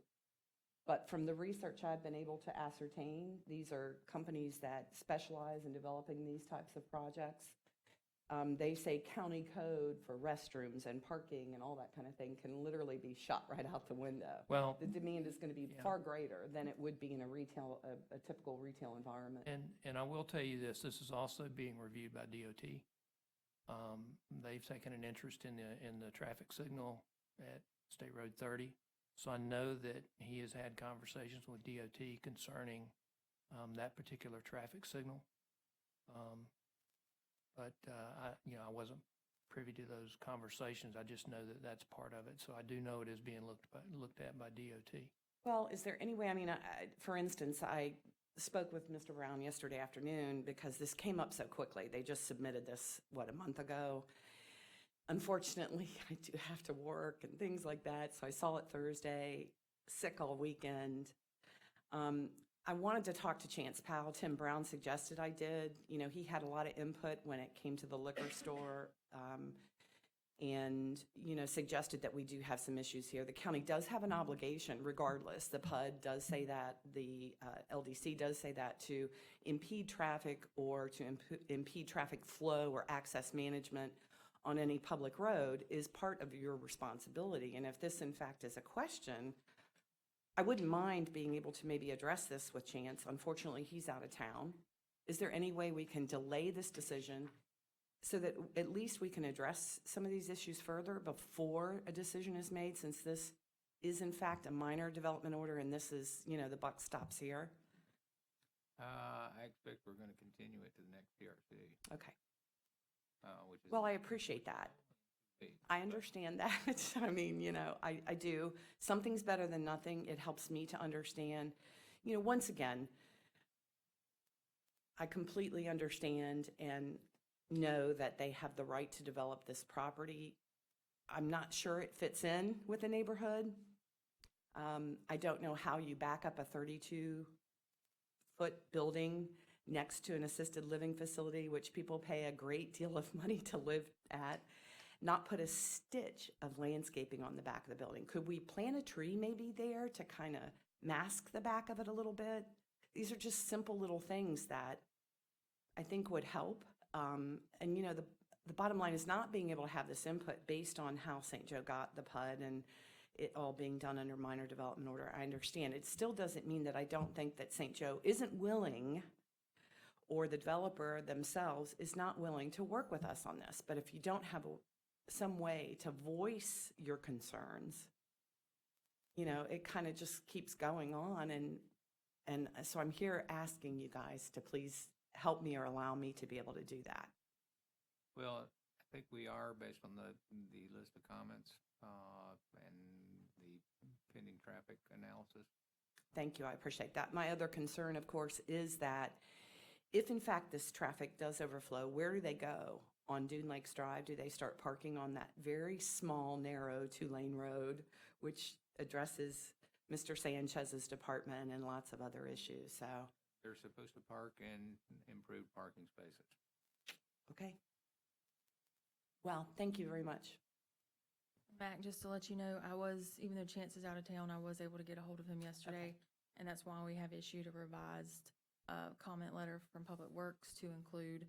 But from the research I've been able to ascertain, these are companies that specialize in developing these types of projects. They say county code for restrooms and parking and all that kind of thing can literally be shot right out the window. Well, the demand is going to be far greater than it would be in a typical retail environment. And I will tell you this is also being reviewed by DOT. They've taken an interest in the traffic signal at State Road 30. So I know that he has had conversations with DOT concerning that particular traffic signal. But I wasn't privy to those conversations. I just know that that's part of it. So I do know it is being looked at by DOT. Well, is there any way, I mean, for instance, I spoke with Mr. Brown yesterday afternoon because this came up so quickly. They just submitted this, what, a month ago? Unfortunately, I do have to work and things like that, so I saw it Thursday, sick all weekend. I wanted to talk to Chance Powell. Tim Brown suggested I did. You know, he had a lot of input when it came to the liquor store, and, you know, suggested that we do have some issues here. The county does have an obligation regardless. The PUD does say that, the LDC does say that, to impede traffic or to impede traffic flow or access management on any public road is part of your responsibility. And if this in fact is a question, I wouldn't mind being able to maybe address this with Chance. Unfortunately, he's out of town. Is there any way we can delay this decision so that at least we can address some of these issues further before a decision is made, since this is in fact a minor development order and this is, you know, the buck stops here? I expect we're going to continue it to the next TRC. Okay. Which is Well, I appreciate that. I understand that. I mean, you know, I do. Something's better than nothing. It helps me to understand. You know, once again, I completely understand and know that they have the right to develop this property. I'm not sure it fits in with the neighborhood. I don't know how you back up a 32-foot building next to an assisted living facility, which people pay a great deal of money to live at, not put a stitch of landscaping on the back of the building. Could we plant a tree maybe there to kind of mask the back of it a little bit? These are just simple little things that I think would help. And, you know, the bottom line is not being able to have this input based on how St. Joe got the PUD and it all being done under minor development order. I understand. It still doesn't mean that I don't think that St. Joe isn't willing, or the developer themselves is not willing to work with us on this. But if you don't have some way to voice your concerns, you know, it kind of just keeps going on. And so I'm here asking you guys to please help me or allow me to be able to do that. Well, I think we are, based on the list of comments and the pending traffic analysis. Thank you, I appreciate that. My other concern, of course, is that if in fact this traffic does overflow, where do they go? On Dune Lakes Drive, do they start parking on that very small, narrow 2-lane road, which addresses Mr. Sanchez's department and lots of other issues? So they're supposed to park in improved parking spaces. okay. Well, thank you very much. Mac, just to let you know, even though Chance is out of town, I was able to get a hold of him yesterday, and that's why we have issued a revised comment letter from Public Works to include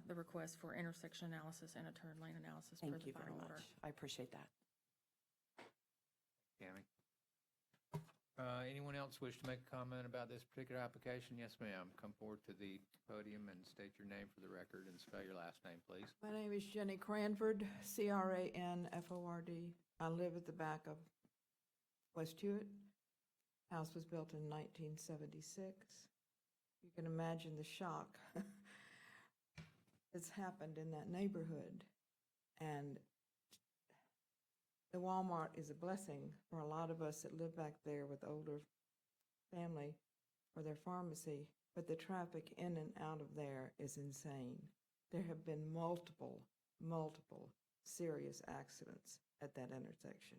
the request for intersection analysis and a turn lane analysis for Thank the you very final order. much. I appreciate that. Tammy? Anyone else wish to make a comment about this particular application? Yes, ma'am. Come forward to the podium and state your name for the record and spell your last name, please. My name is Jenny Cranford, Cranford. I live at the back of West Hewitt. House was built in 1976. You can imagine the shock that's happened in that neighborhood. And the Walmart is a blessing for a lot of us that live back there with older family for their pharmacy, but the traffic in and out of there is insane. There have been multiple serious accidents at that intersection.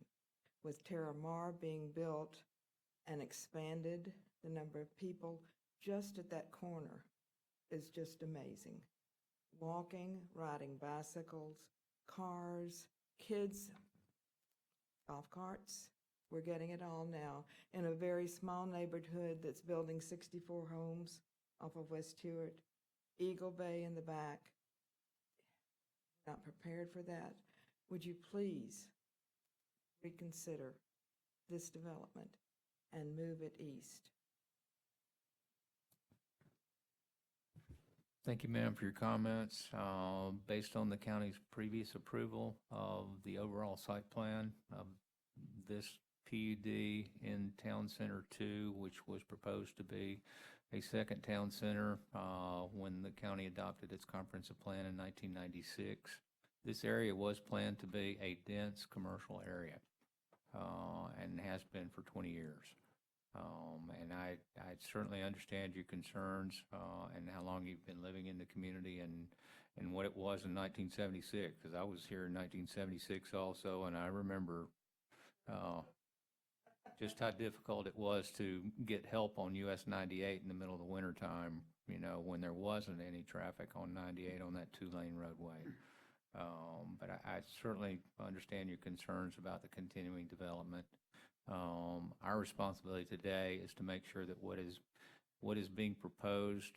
With Terramar being built and expanded, the number of people just at that corner is just amazing. Walking, riding bicycles, cars, kids, golf carts. We're getting it all now in a very small neighborhood that's building 64 homes off of West Hewitt, Eagle Bay in the back. Not prepared for that. Would you please reconsider this development and move it east? Thank you, ma'am, for your comments. Based on the county's previous approval of the overall site plan of this PUD in Town Center 2, which was proposed to be a second town center when the county adopted its comprehensive plan in 1996, this area was planned to be a dense commercial area and has been for 20 years. And I certainly understand your concerns and how long you've been living in the community and what it was in 1976, because I was here in 1976 also, and I remember just how difficult it was to get help on US 98 in the middle of the winter time, when there wasn't any traffic on 98 on that two-lane roadway. But I certainly understand your concerns about the continuing development. Our responsibility today is to make sure that what is being proposed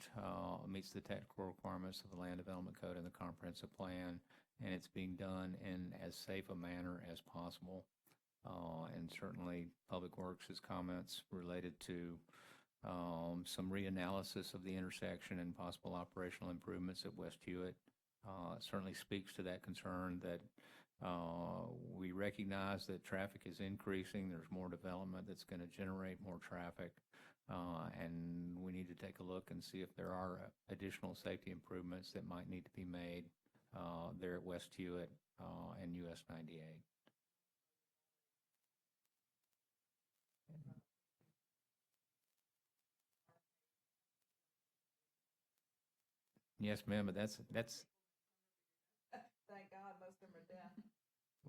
meets the technical requirements of the Land Development Code and the Comprehensive Plan, and it's being done in as safe a manner as possible. And certainly Public Works' comments related to some reanalysis of the intersection and possible operational improvements at West Hewitt certainly speaks to that concern that we recognize that traffic is increasing. There's more development that's going to generate more traffic, and we need to take a look and see if there are additional safety improvements that might need to be made there at West Hewitt and US 98. Yes, ma'am, but that's Thank God most of them are deaf.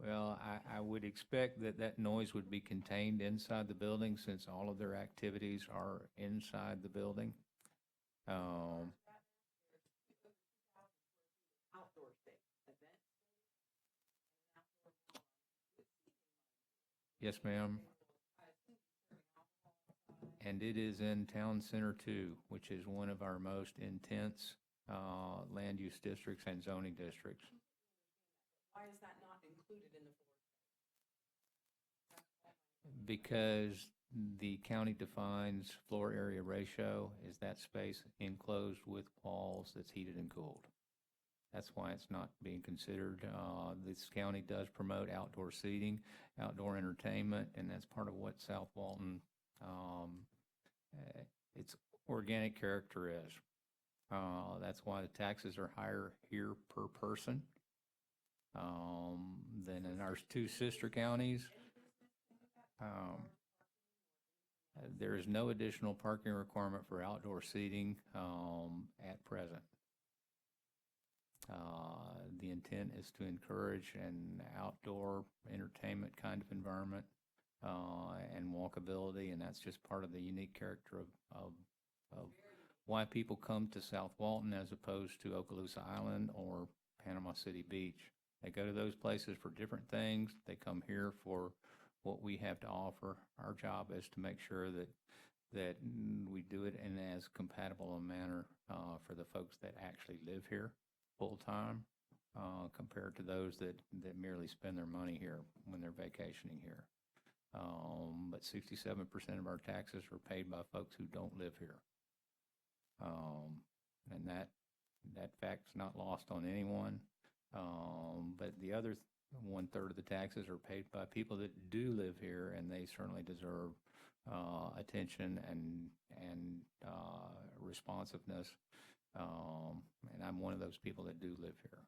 well, I would expect that noise would be contained inside the building since all of their activities are inside the building. Outdoor space, event Yes, ma'am. And it is in Town Center 2, which is one of our most intense land use districts and zoning districts. Why is that not included in the floor space? Because the county defines floor area ratio as that space enclosed with walls that's heated and cooled. That's why it's not being considered. This county does promote outdoor seating, outdoor entertainment, and that's part of what South Walton, its organic character is. That's why the taxes are higher here per person than in our two sister counties. There is no additional parking requirement for outdoor seating at present. The intent is to encourage an outdoor entertainment kind of environment and walkability, and that's just part of the unique character of why people come to South Walton as opposed to Okaloosa Island or Panama City Beach. They go to those places for different things. They come here for what we have to offer. Our job is to make sure that we do it in as compatible a manner for the folks that actually live here full time compared to those that merely spend their money here when they're vacationing here. But 67% of our taxes are paid by folks who don't live here. And that fact's not lost on anyone. But the other 1/3 of the taxes are paid by people that do live here, and they certainly deserve attention and responsiveness. And I'm one of those people that do live here.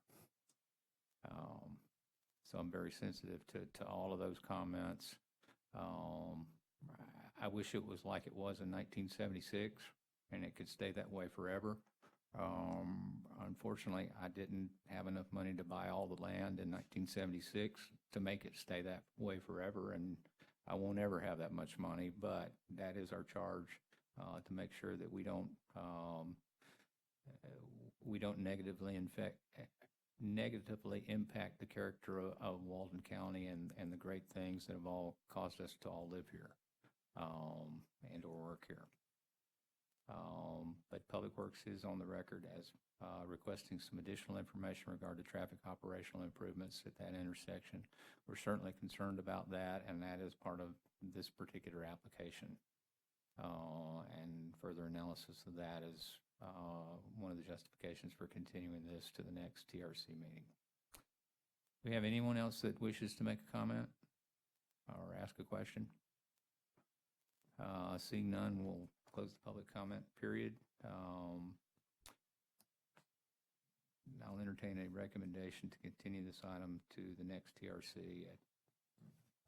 So I'm very sensitive to all of those comments. I wish it was like it was in 1976, and it could stay that way forever. Unfortunately, I didn't have enough money to buy all the land in 1976 to make it stay that way forever, and I won't ever have that much money, but that is our charge to make sure that we don't negatively impact the character of Walton County and the great things that have all caused us to all live here and or work here. But Public Works is on the record as requesting some additional information regarding traffic operational improvements at that intersection. We're certainly concerned about that, and that is part of this particular application. And further analysis of that is one of the justifications for continuing this to the next TRC meeting. Do we have anyone else that wishes to make a comment or ask a question? Seeing none, we'll close the public comment period. I'll entertain a recommendation to continue this item to the next TRC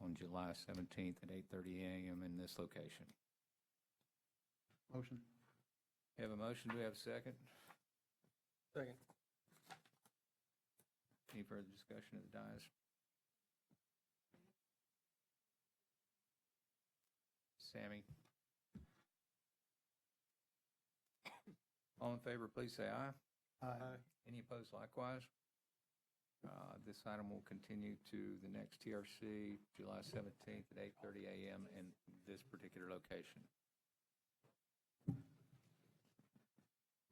on July 17th at 8:30 a.m. in this location. Motion. We have a motion, do we have a second? Second. Any further discussion of the dais? Sammy? All in favor, please say aye. Aye. Any opposed likewise? This item will continue to the next TRC, July 17th at 8:30 a.m. in this particular location.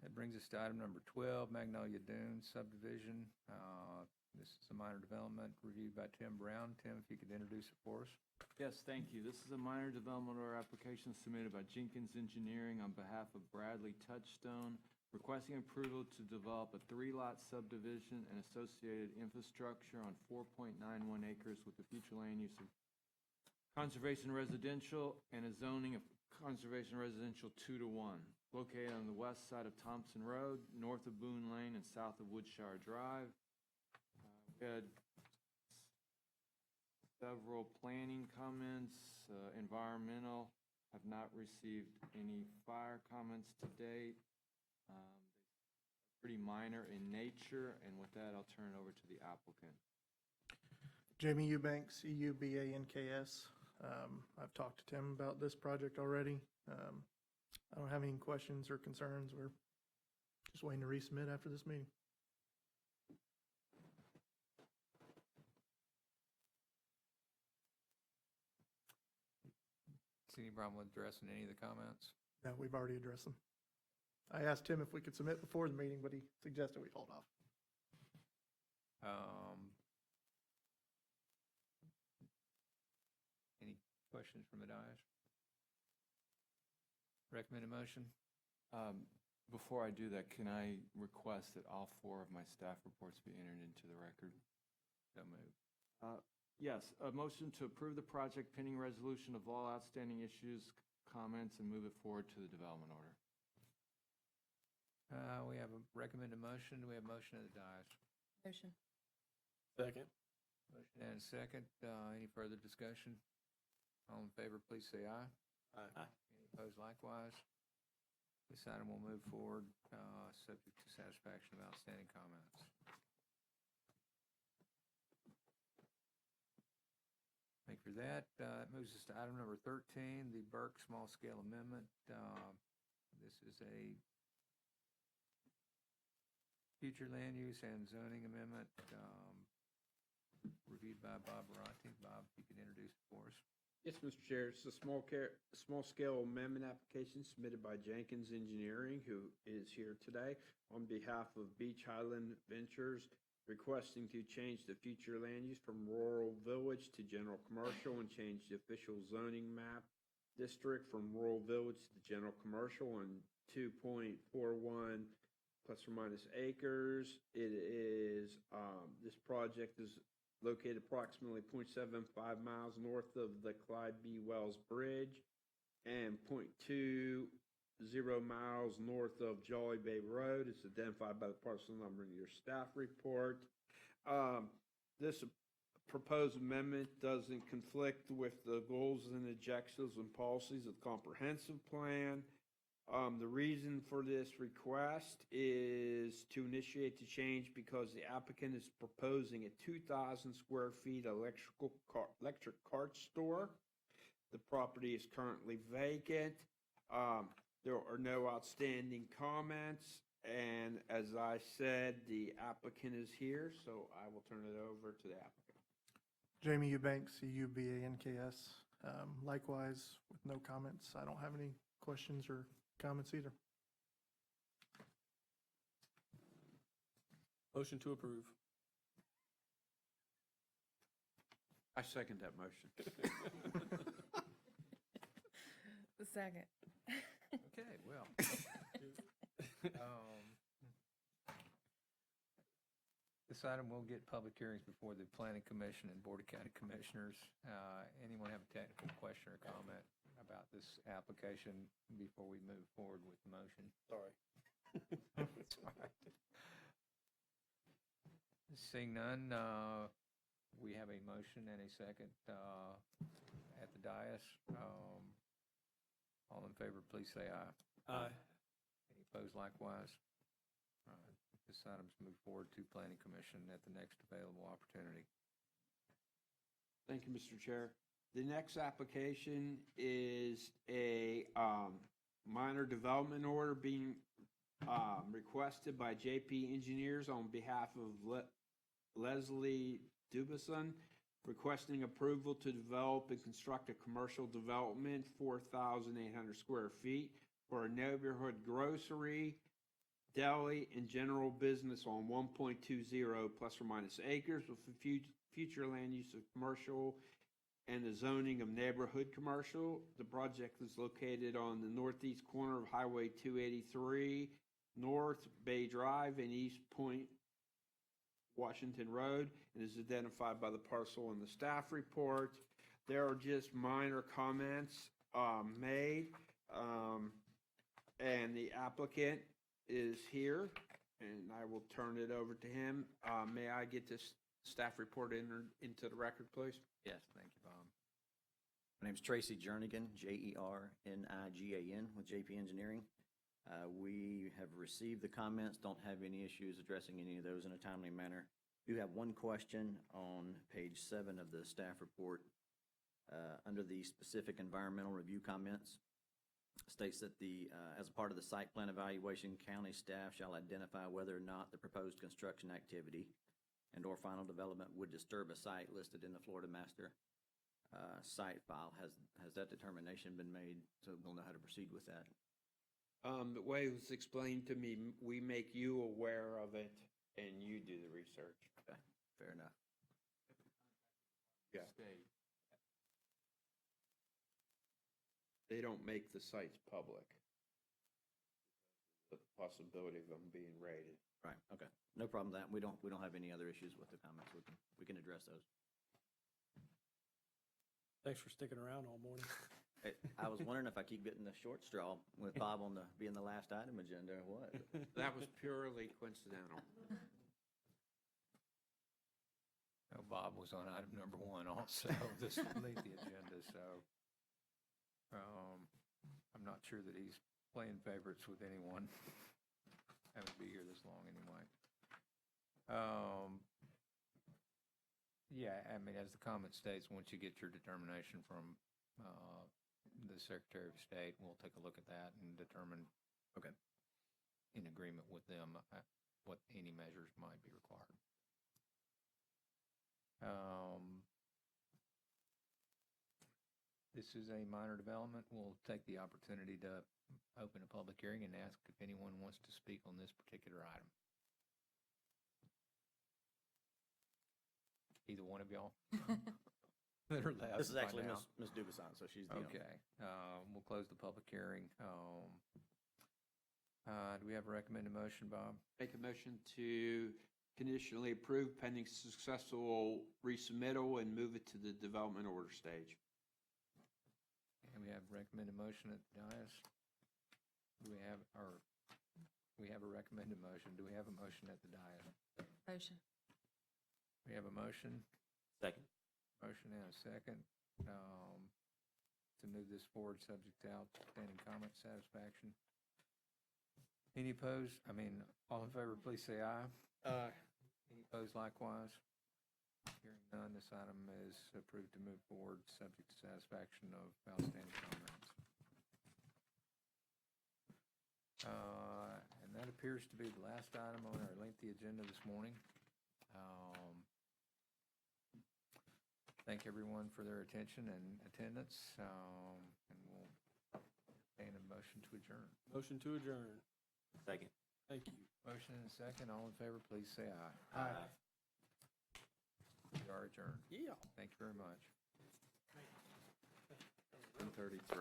That brings us to item number 12, Magnolia Dunes subdivision. This is a minor development reviewed by Tim Brown. Tim, if you could introduce it for us. Yes, thank you. This is a minor development order application submitted by Jenkins Engineering on behalf of Bradley Touchstone, requesting approval to develop a 3-lot subdivision and associated infrastructure on 4.91 acres with the future land use of conservation residential and a zoning of conservation residential 2-to-1, located on the west side of Thompson Road, north of Boone Lane and south of Woodshire Drive. We had several planning comments, environmental, have not received any fire comments to date. Pretty minor in nature, and with that, I'll turn it over to the applicant. Jamie Eubanks, EUBANKS. I've talked to Tim about this project already. I don't have any questions or concerns. We're just waiting to resubmit after this meeting. See any problem with addressing any of the comments? No, we've already addressed them. I asked Tim if we could submit before the meeting, but he suggested we hold off. Any questions from the dais? Recommend a motion? Before I do that, can I request that all 4 of my staff reports be entered into the record? So moved. Yes, a motion to approve the project pending resolution of all outstanding issues, comments, and move it forward to the development order. We have a recommended motion. Do we have a motion of the dais? Motion. Second. Motion and a second. Any further discussion? All in favor, please say aye. Aye. Any opposed likewise? This item will move forward, subject to satisfaction of outstanding comments. Thank you for that. That moves us to item number 13, the Burke Small Scale Amendment. This is a future land use and zoning amendment reviewed by Bob Baronti. Bob, if you could introduce it for us. Yes, Mr. Chair, it's a small-scale amendment application submitted by Jenkins Engineering, who is here today, on behalf of Beach Highland Ventures, requesting to change the future land use from rural village to general commercial and change the official zoning map district from rural village to general commercial on 2.41 plus or minus acres. It is, this project is located approximately 0.75 miles north of the Clyde B. Wells Bridge and 0.20 miles north of Jolly Bay Road. It's identified by the parcel number in your staff report. This proposed amendment doesn't conflict with the goals and objectives and policies of the comprehensive plan. The reason for this request is to initiate the change because the applicant is proposing a 2,000 square feet electric cart store. The property is currently vacant. There are no outstanding comments. And as I said, the applicant is here, so I will turn it over to the applicant. Jamie Eubanks, EUBANKS. Likewise, with no comments. I don't have any questions or comments either. Motion to approve. I second that motion. The second. Okay, well. This item will get public hearings before the Planning Commission and Board of County Commissioners. Anyone have a technical question or comment about this application before we move forward with the motion? Sorry. That's all right. Seeing none, we have a motion and a second at the dais. All in favor, please say aye. Aye. Any opposed likewise? All right, this item's moved forward to Planning Commission at the next available opportunity. Thank you, Mr. Chair. The next application is a minor development order being requested by JP Engineers on behalf of Leslie Dubison, requesting approval to develop and construct a commercial development, 4,800 square feet, for a neighborhood grocery, deli, and general business on 1.20 plus or minus acres with future land use of commercial and the zoning of neighborhood commercial. The project is located on the northeast corner of Highway 283, North Bay Drive and East Point Washington Road, and is identified by the parcel in the staff report. There are just minor comments made, and the applicant is here, and I will turn it over to him. May I get this staff report entered into the record, please? Yes, thank you, Bob. My name's Tracy Jernigan, Jernigan with JP Engineering. We have received the comments, don't have any issues addressing any of those in a timely manner. Do have one question on page 7 of the staff report. Under the specific environmental review comments, states that as a part of the site plan evaluation, county staff shall identify whether or not the proposed construction activity and/or final development would disturb a site listed in the Florida Master site file. Has that determination been made, so we'll know how to proceed with that? The way it was explained to me, we make you aware of it and you do the research. Okay, fair enough. Yeah. They don't make the sites public. The possibility of them being rated. Right, okay. No problem with that. We don't have any other issues with the comments. We can address those. Thanks for sticking around all morning. Hey, I was wondering if I keep getting the short straw with Bob being the last item agenda or what? That was purely coincidental. No, Bob was on item number 1 also, this lengthy agenda, so I'm not sure that he's playing favorites with anyone. Having to be here this long anyway. Yeah, I mean, as the comment states, once you get your determination from the Secretary of State, we'll take a look at that and determine, okay, in agreement with them, what any measures might be required. This is a minor development. We'll take the opportunity to open a public hearing and ask if anyone wants to speak on this particular item. Either one of y'all? That are left This is by actually now. Ms. Dubison, so she's the Okay, we'll close the public hearing. Do we have a recommended motion, Bob? Make a motion to conditionally approve pending successful resubmittal and move it to the development order stage. And we have recommended motion at the dais. Do we have a recommended motion? Do we have a motion at the dais? Motion. We have a motion? Second. Motion and a second. To move this forward, subject to outstanding comment satisfaction. Any opposed? All in favor, please say aye. Aye. Any opposed likewise? Hearing none, this item is approved to move forward, subject to satisfaction of outstanding comments. And that appears to be the last item on our lengthy agenda this morning. Thank everyone for their attention and attendance, and we'll entertain a motion to adjourn. Motion to adjourn. Second. Thank you. Motion and a second. All in favor, please say aye. Aye. We are adjourned. Yeah. Thank you very much. 10:33.